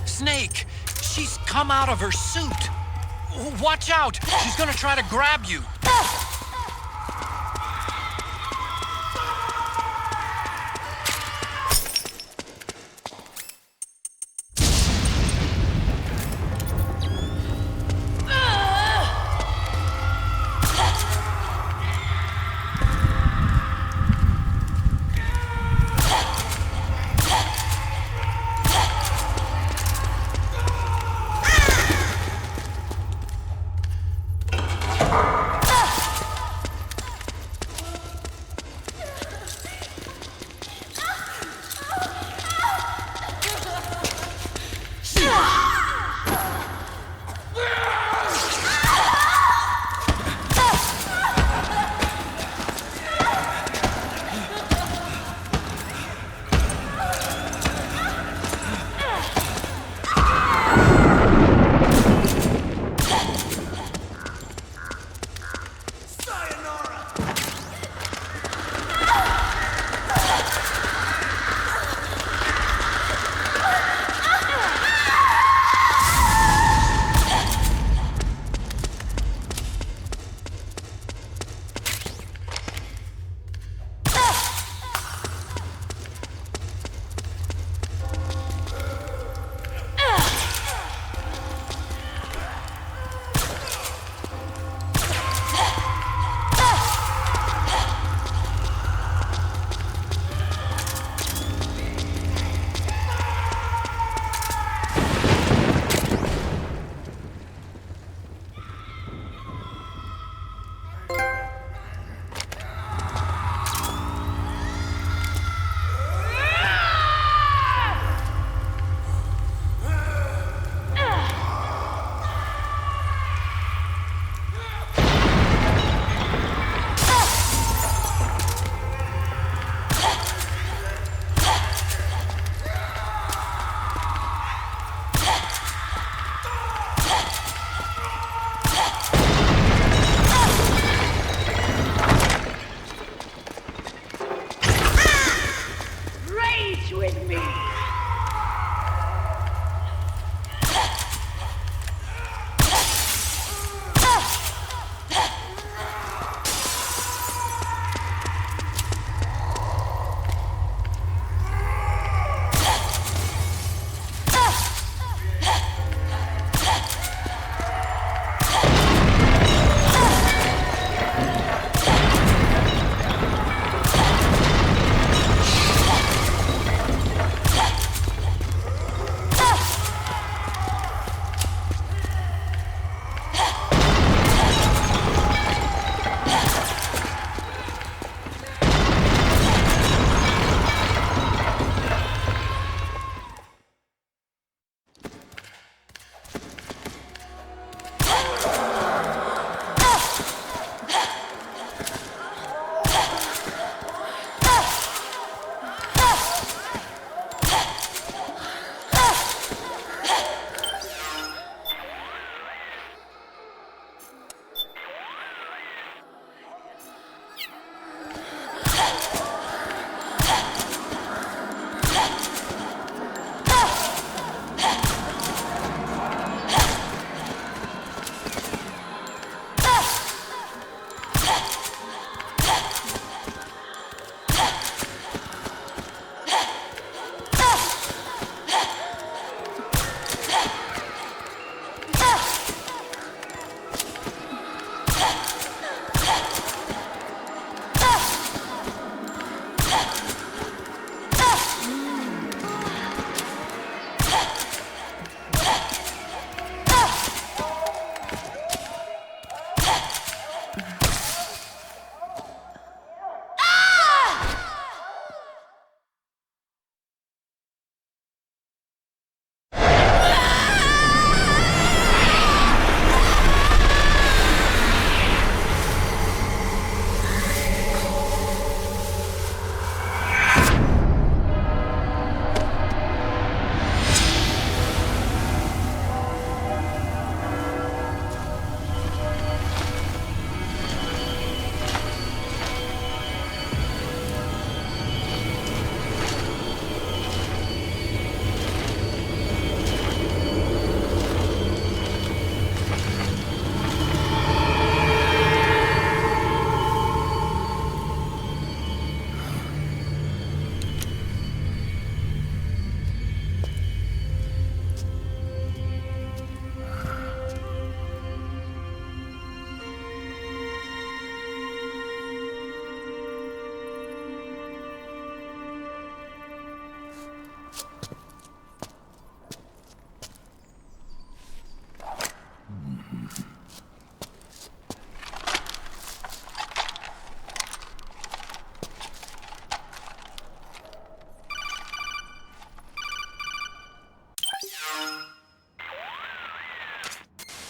Snake! She's come out of her suit! Watch out! She's gonna try to grab you!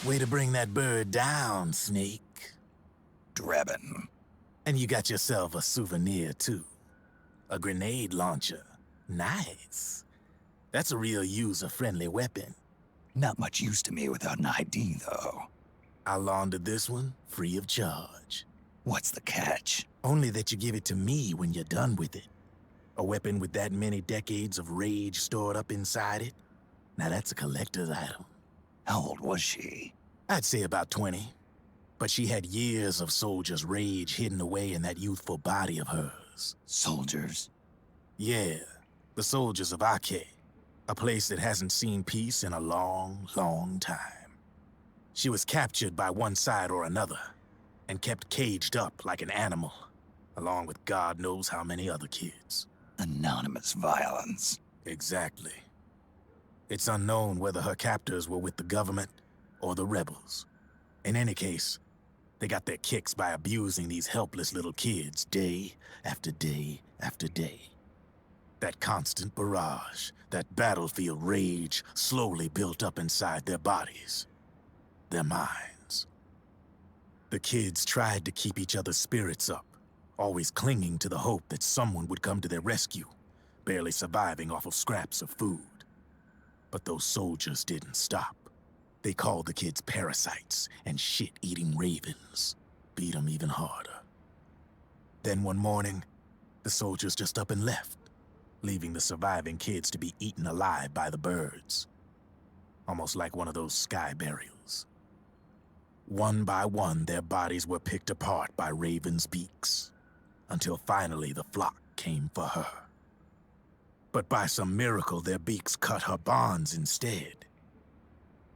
Way to bring that bird down, Snake. Drebin. And you got yourself a souvenir, too. A grenade launcher. Nice. That's a real user-friendly weapon. Not much use to me without an ID, though. I laundered this one free of charge. What's the catch? Only that you give it to me when you're done with it. A weapon with that many decades of rage stored up inside it? Now that's a collector's item. How old was she? I'd say about 20. But she had years of soldiers' rage hidden away in that youthful body of hers. Soldiers? Yeah, the soldiers of Ake. A place that hasn't seen peace in a long, long time. She was captured by one side or another, and kept caged up like an animal, along with God knows how many other kids. Anonymous violence. Exactly. It's unknown whether her captors were with the government or the rebels. In any case, they got their kicks by abusing these helpless little kids day after day after day. That constant barrage, that battlefield rage slowly built up inside their bodies, their minds. The kids tried to keep each other's spirits up, always clinging to the hope that someone would come to their rescue, barely surviving off of scraps of food. But those soldiers didn't stop. They called the kids parasites and shit-eating ravens, beat them even harder. Then one morning, the soldiers just up and left, leaving the surviving kids to be eaten alive by the birds. Almost like one of those sky burials. One by one, their bodies were picked apart by ravens' beaks, until finally the flock came for her. But by some miracle, their beaks cut her bonds instead.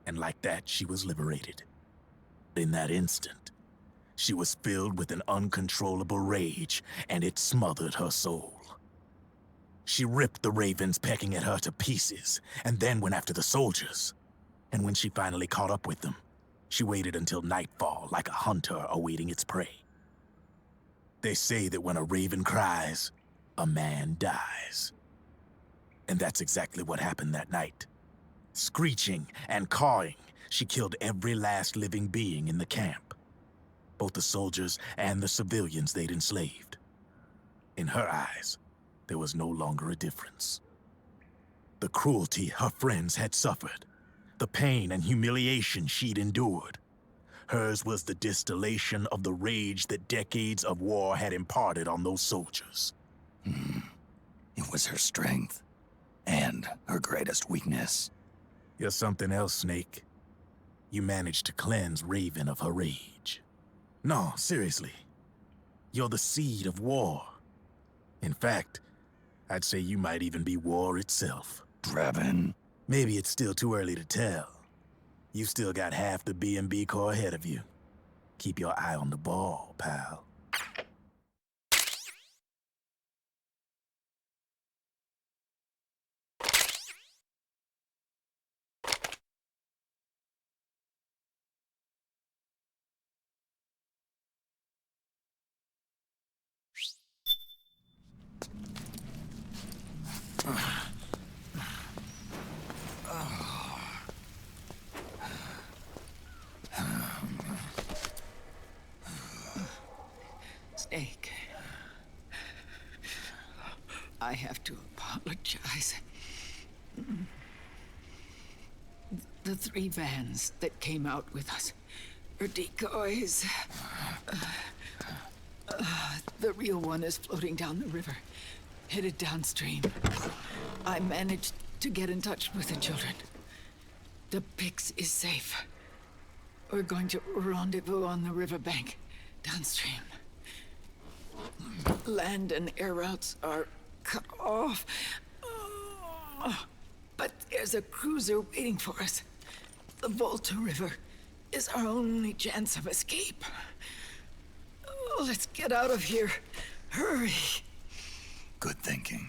And like that, she was liberated. In that instant, she was filled with an uncontrollable rage, and it smothered her soul. She ripped the ravens pecking at her to pieces, and then went after the soldiers. And when she finally caught up with them, she waited until nightfall like a hunter awaiting its prey. They say that when a raven cries, a man dies. And that's exactly what happened that night. Screeching and cawing, she killed every last living being in the camp. Both the soldiers and the civilians they'd enslaved. In her eyes, there was no longer a difference. The cruelty her friends had suffered, the pain and humiliation she'd endured. Hers was the distillation of the rage that decades of war had imparted on those soldiers. It was her strength, and her greatest weakness. You're something else, Snake. You managed to cleanse Raven of her rage. No, seriously. You're the seed of war. In fact, I'd say you might even be war itself. Drebin. Maybe it's still too early to tell. You still got half the B&B Corps ahead of you. Keep your eye on the ball, pal. Snake. I have to apologize. The 3 vans that came out with us are decoys. The real one is floating down the river, headed downstream. I managed to get in touch with the children. The Pix is safe. We're going to rendezvous on the riverbank, downstream. Land and air routes are cut off. But there's a cruiser waiting for us. The Volta River is our only chance of escape. Let's get out of here. Hurry. Good thinking.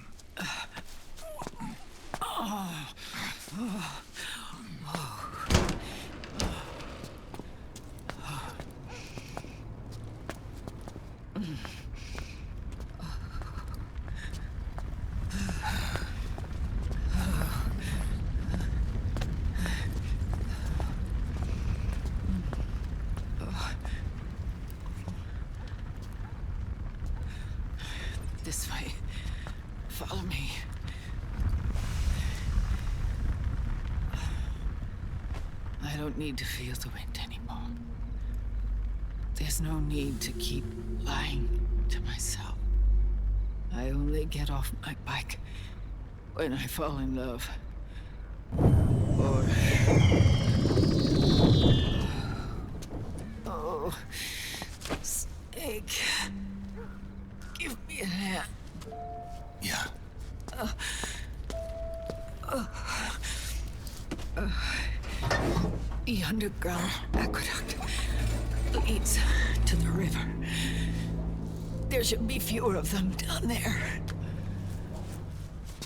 I don't need to feel the wind anymore. There's no need to keep lying to myself. I only get off my bike when I fall in love. Or... Oh, Snake. Give me a hand. Yeah. The underground aqueduct leads to the river. There should be fewer of them down there.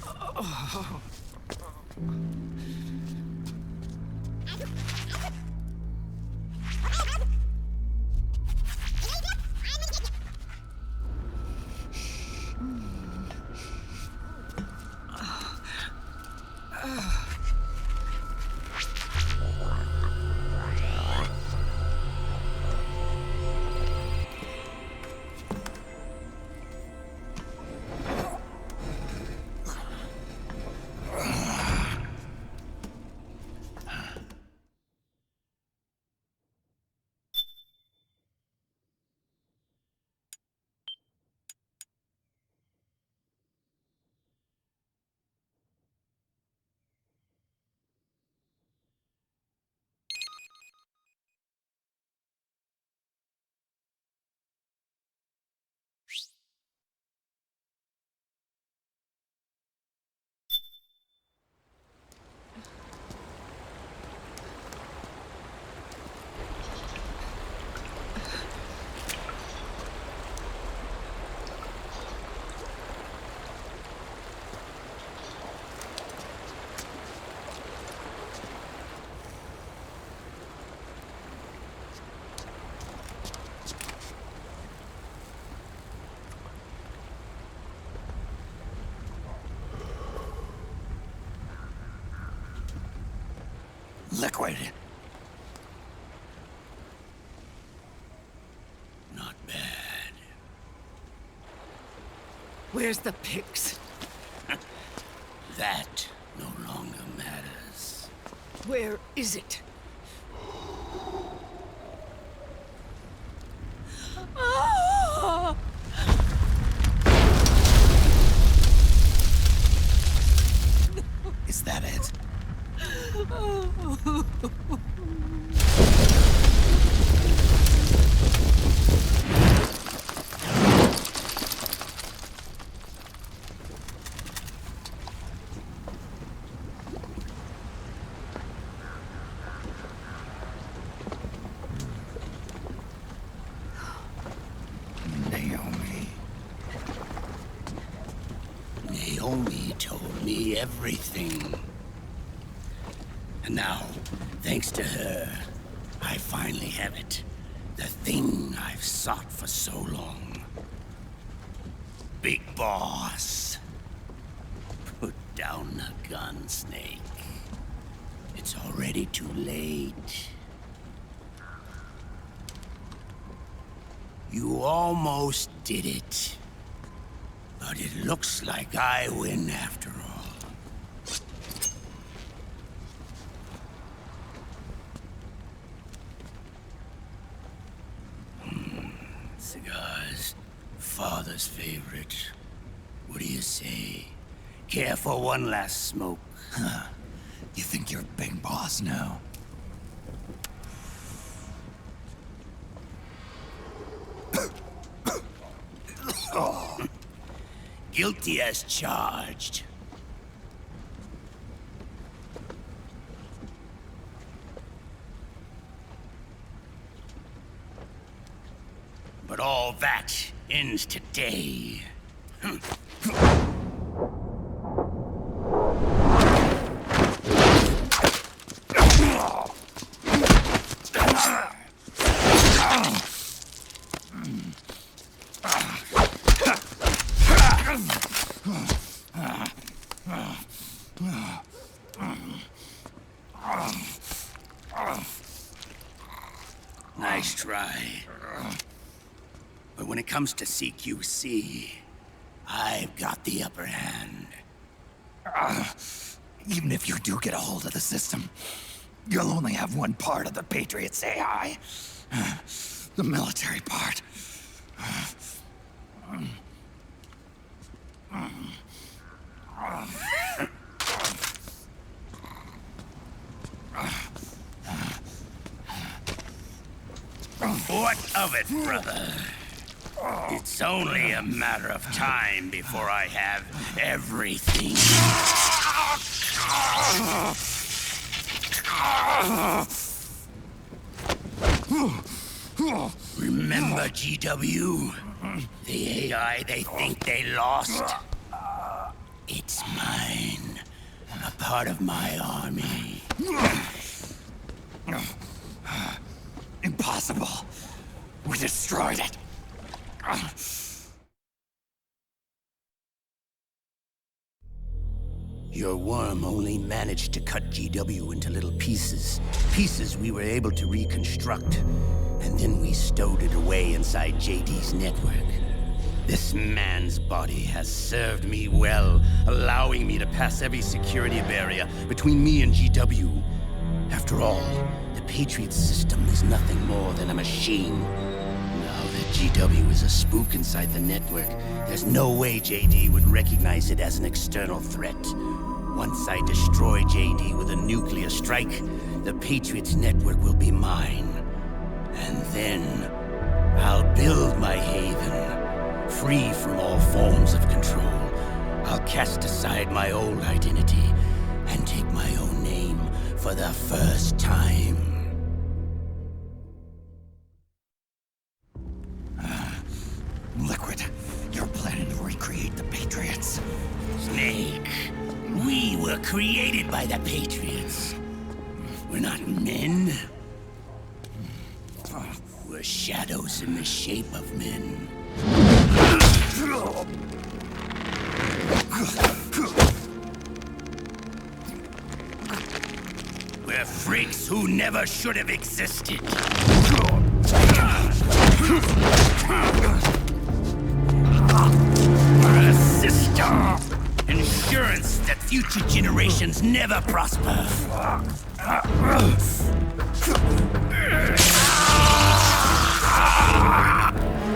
Oh. Liquid. Not bad. Where's the pigs? That no longer matters. Where is it? Is that it? Naomi told me everything. And now, thanks to her, I finally have it. The thing I've sought for so long. Big Boss. Put down the gun, Snake. It's already too late. You almost did it. But it looks like I win after all. Cigars, father's favorite. What do you say? Care for one last smoke? Huh. You think you're Big Boss now? Guilty as charged. But all that ends today. Nice try. But when it comes to CQC, I've got the upper hand. Even if you do get a hold of the system, You'll only have one part of the Patriots AI. The military part. What of it, brother? It's only a matter of time before I have everything. Remember, GW? The AI they think they lost? It's mine. A part of my army. Impossible. We destroyed it. Your worm only managed to cut GW into little pieces. Pieces we were able to reconstruct. And then we stowed it away inside JD's network. This man's body has served me well, allowing me to pass every security barrier between me and GW. After all, the Patriots system is nothing more than a machine. Now that GW is a spook inside the network, there's no way JD would recognize it as an external threat. Once I destroy JD with a nuclear strike, the Patriots network will be mine. And then, I'll build my haven, free from all forms of control. I'll cast aside my old identity and take my own name for the first time. Liquid, you're planning to recreate the Patriots. Snake, we were created by the Patriots. We're not men. We're shadows in the shape of men. We're freaks who never should have existed. We're a system. Insurance that future generations never prosper.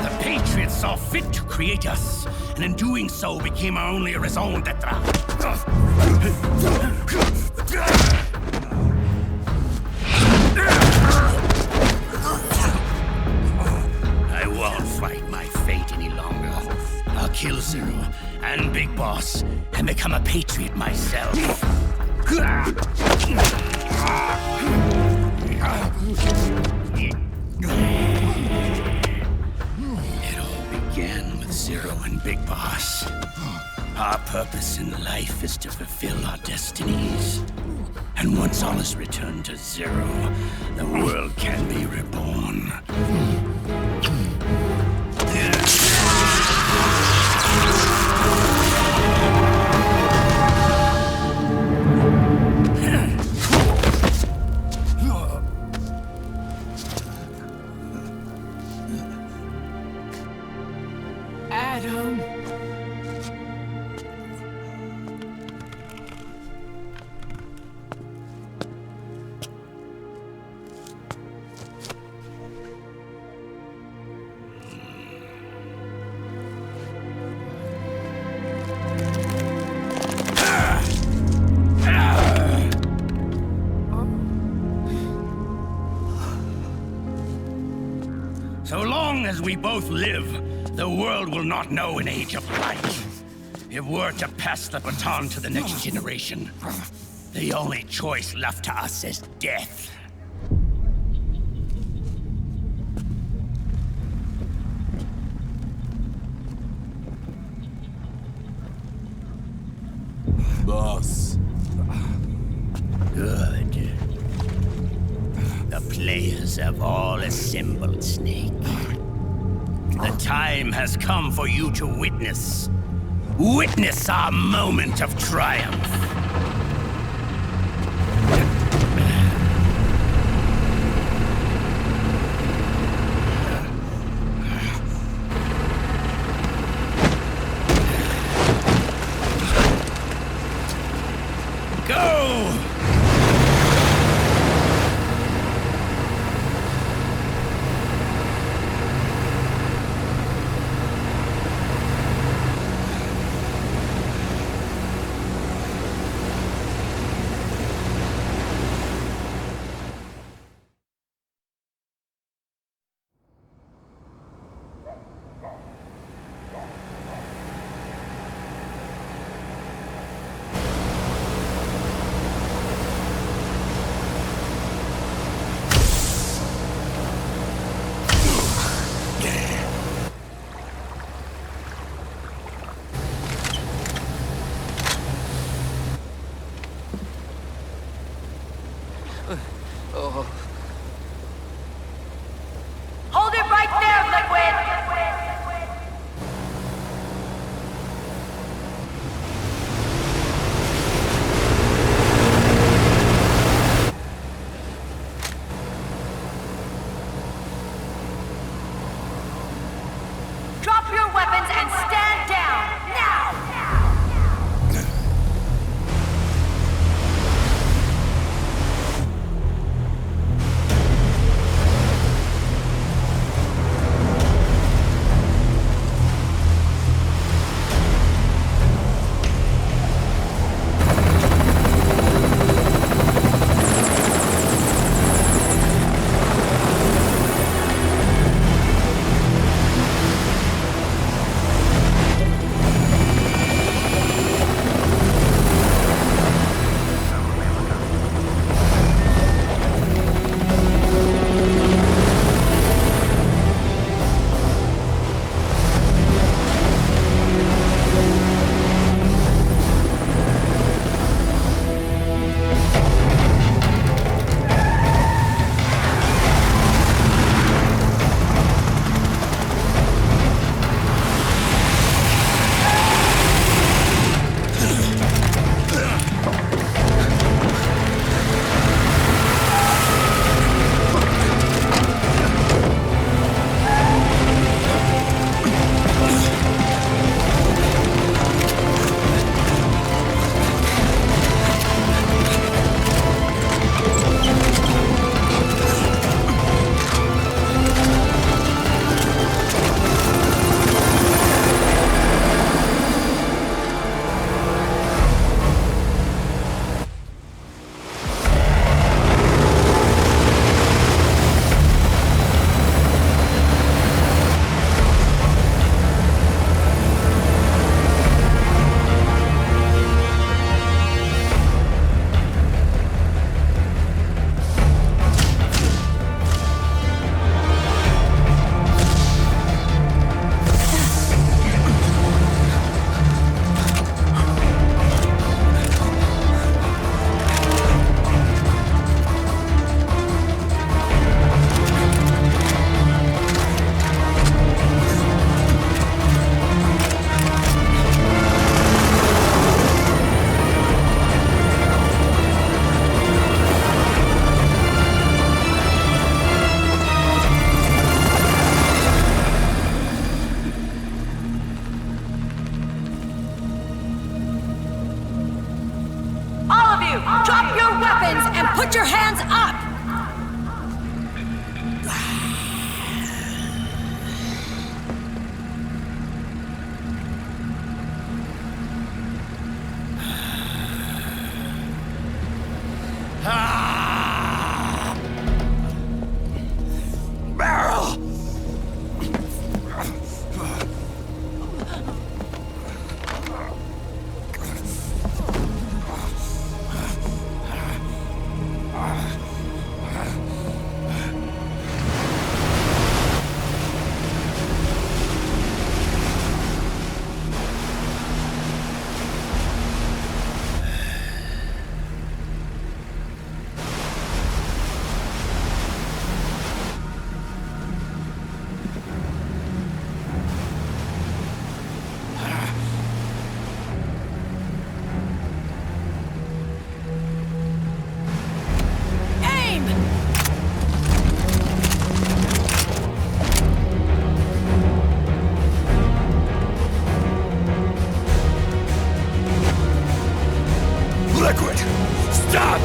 The Patriots saw fit to create us, and in doing so became our only raison d'etre. I won't fight my fate any longer. I'll kill Zero and Big Boss and become a Patriot myself. It all began with Zero and Big Boss. Our purpose in life is to fulfill our destinies. And once all is returned to Zero, the world can be reborn. Adam! So long as we both live, the world will not know an age of light. If we're to pass the baton to the next generation, the only choice left to us is death. Boss. Good. The players have all assembled, Snake. The time has come for you to witness our moment of triumph. Go! Hold it right there, Liquid! Drop your weapons and stand down, now! Drop your weapons and put your hands up! Liquid! Stop!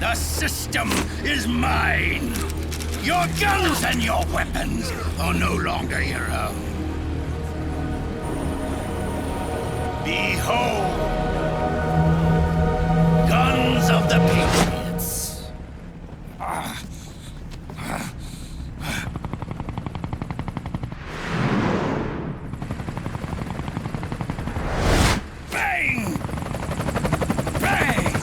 The system is mine. Your guns and your weapons are no longer your own. Behold, guns of the Patriots. Bang! Bang!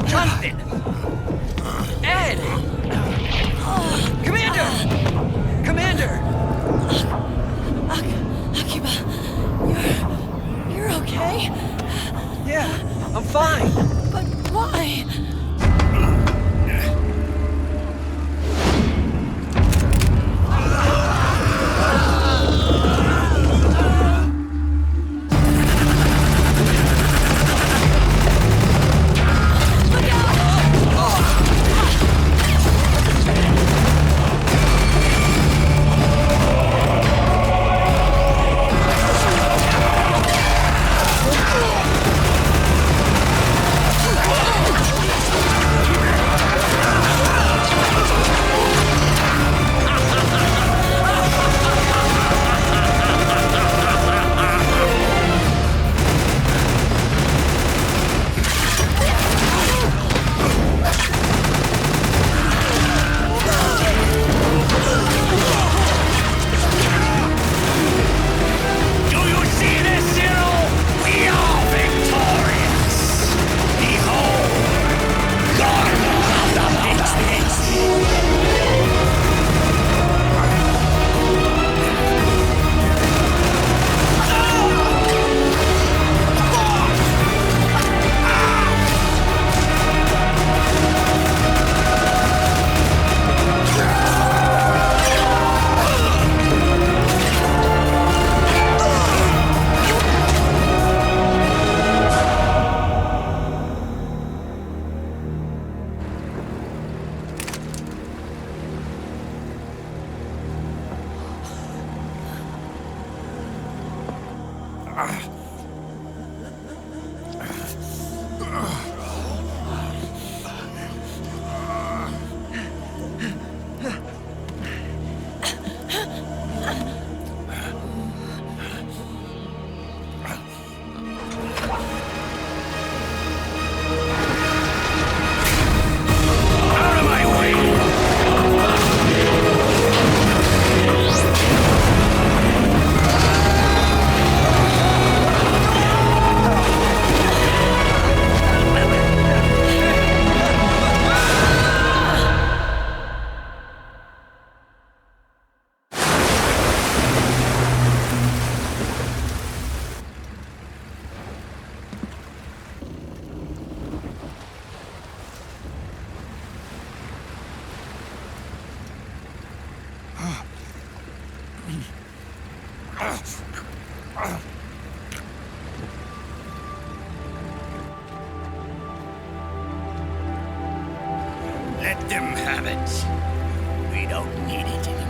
Jonathan! Ed! Commander! Commander! Akiba, you're okay? Yeah, I'm fine. But why? Let them have it. We don't need it anymore.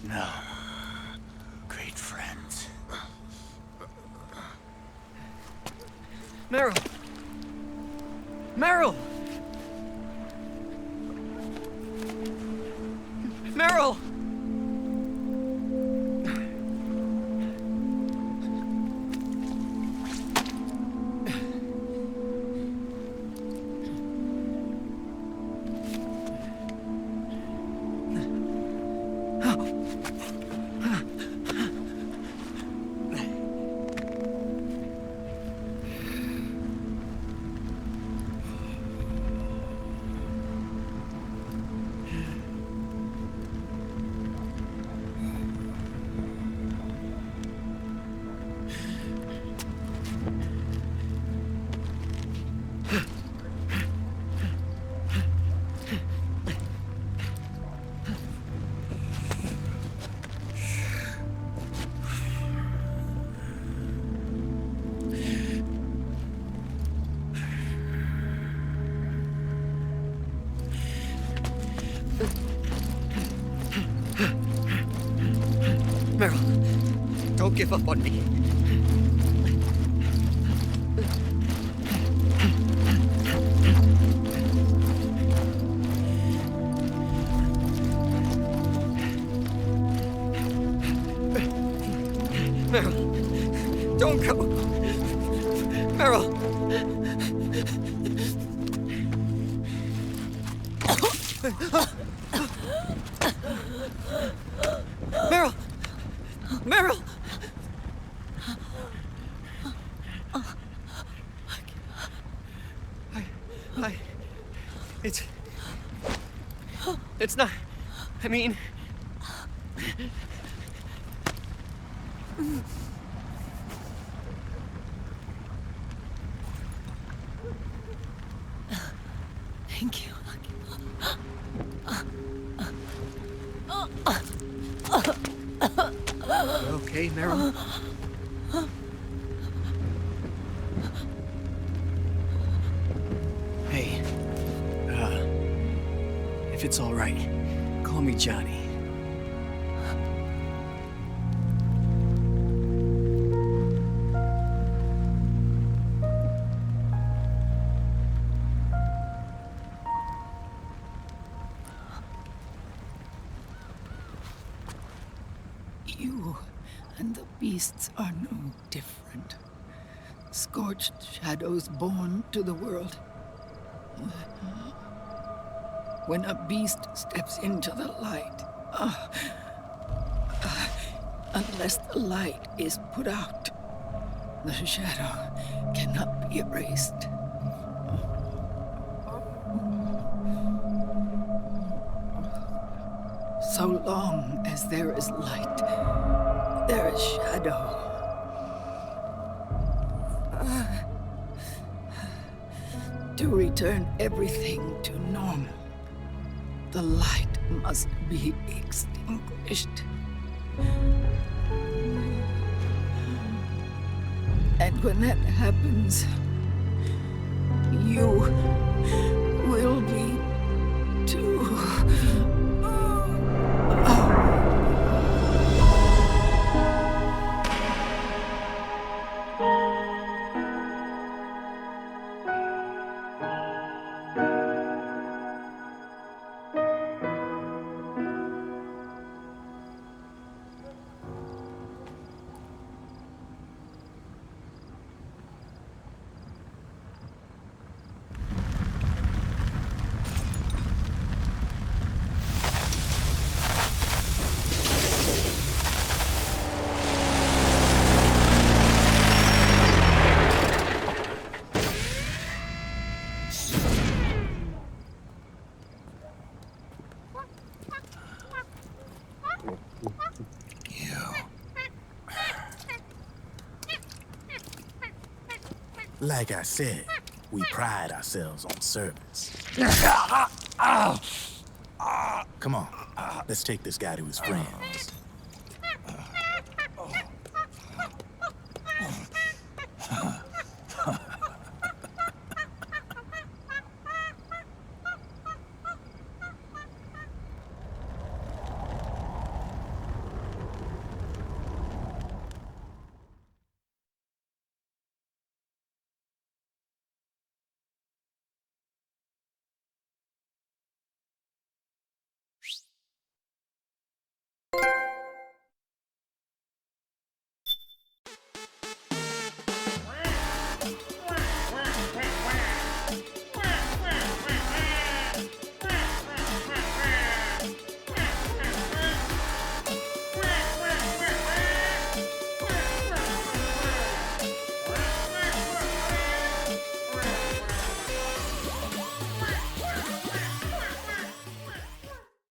No. Great friends. Meryl! Meryl! Meryl! Meryl, don't give up on me. Meryl, don't go. Meryl. Meryl! Meryl! It's not... I mean... Thank you. Okay, Meryl? Hey, If it's all right, call me Johnny. You and the beasts are no different. Scorched shadows born to the world. When a beast steps into the light, unless the light is put out, the shadow cannot be erased. So long as there is light, there is shadow. To return everything to normal, the light must be extinguished. And when that happens, you will be too. Like I said, we pride ourselves on service. Come on, let's take this guy to his friends.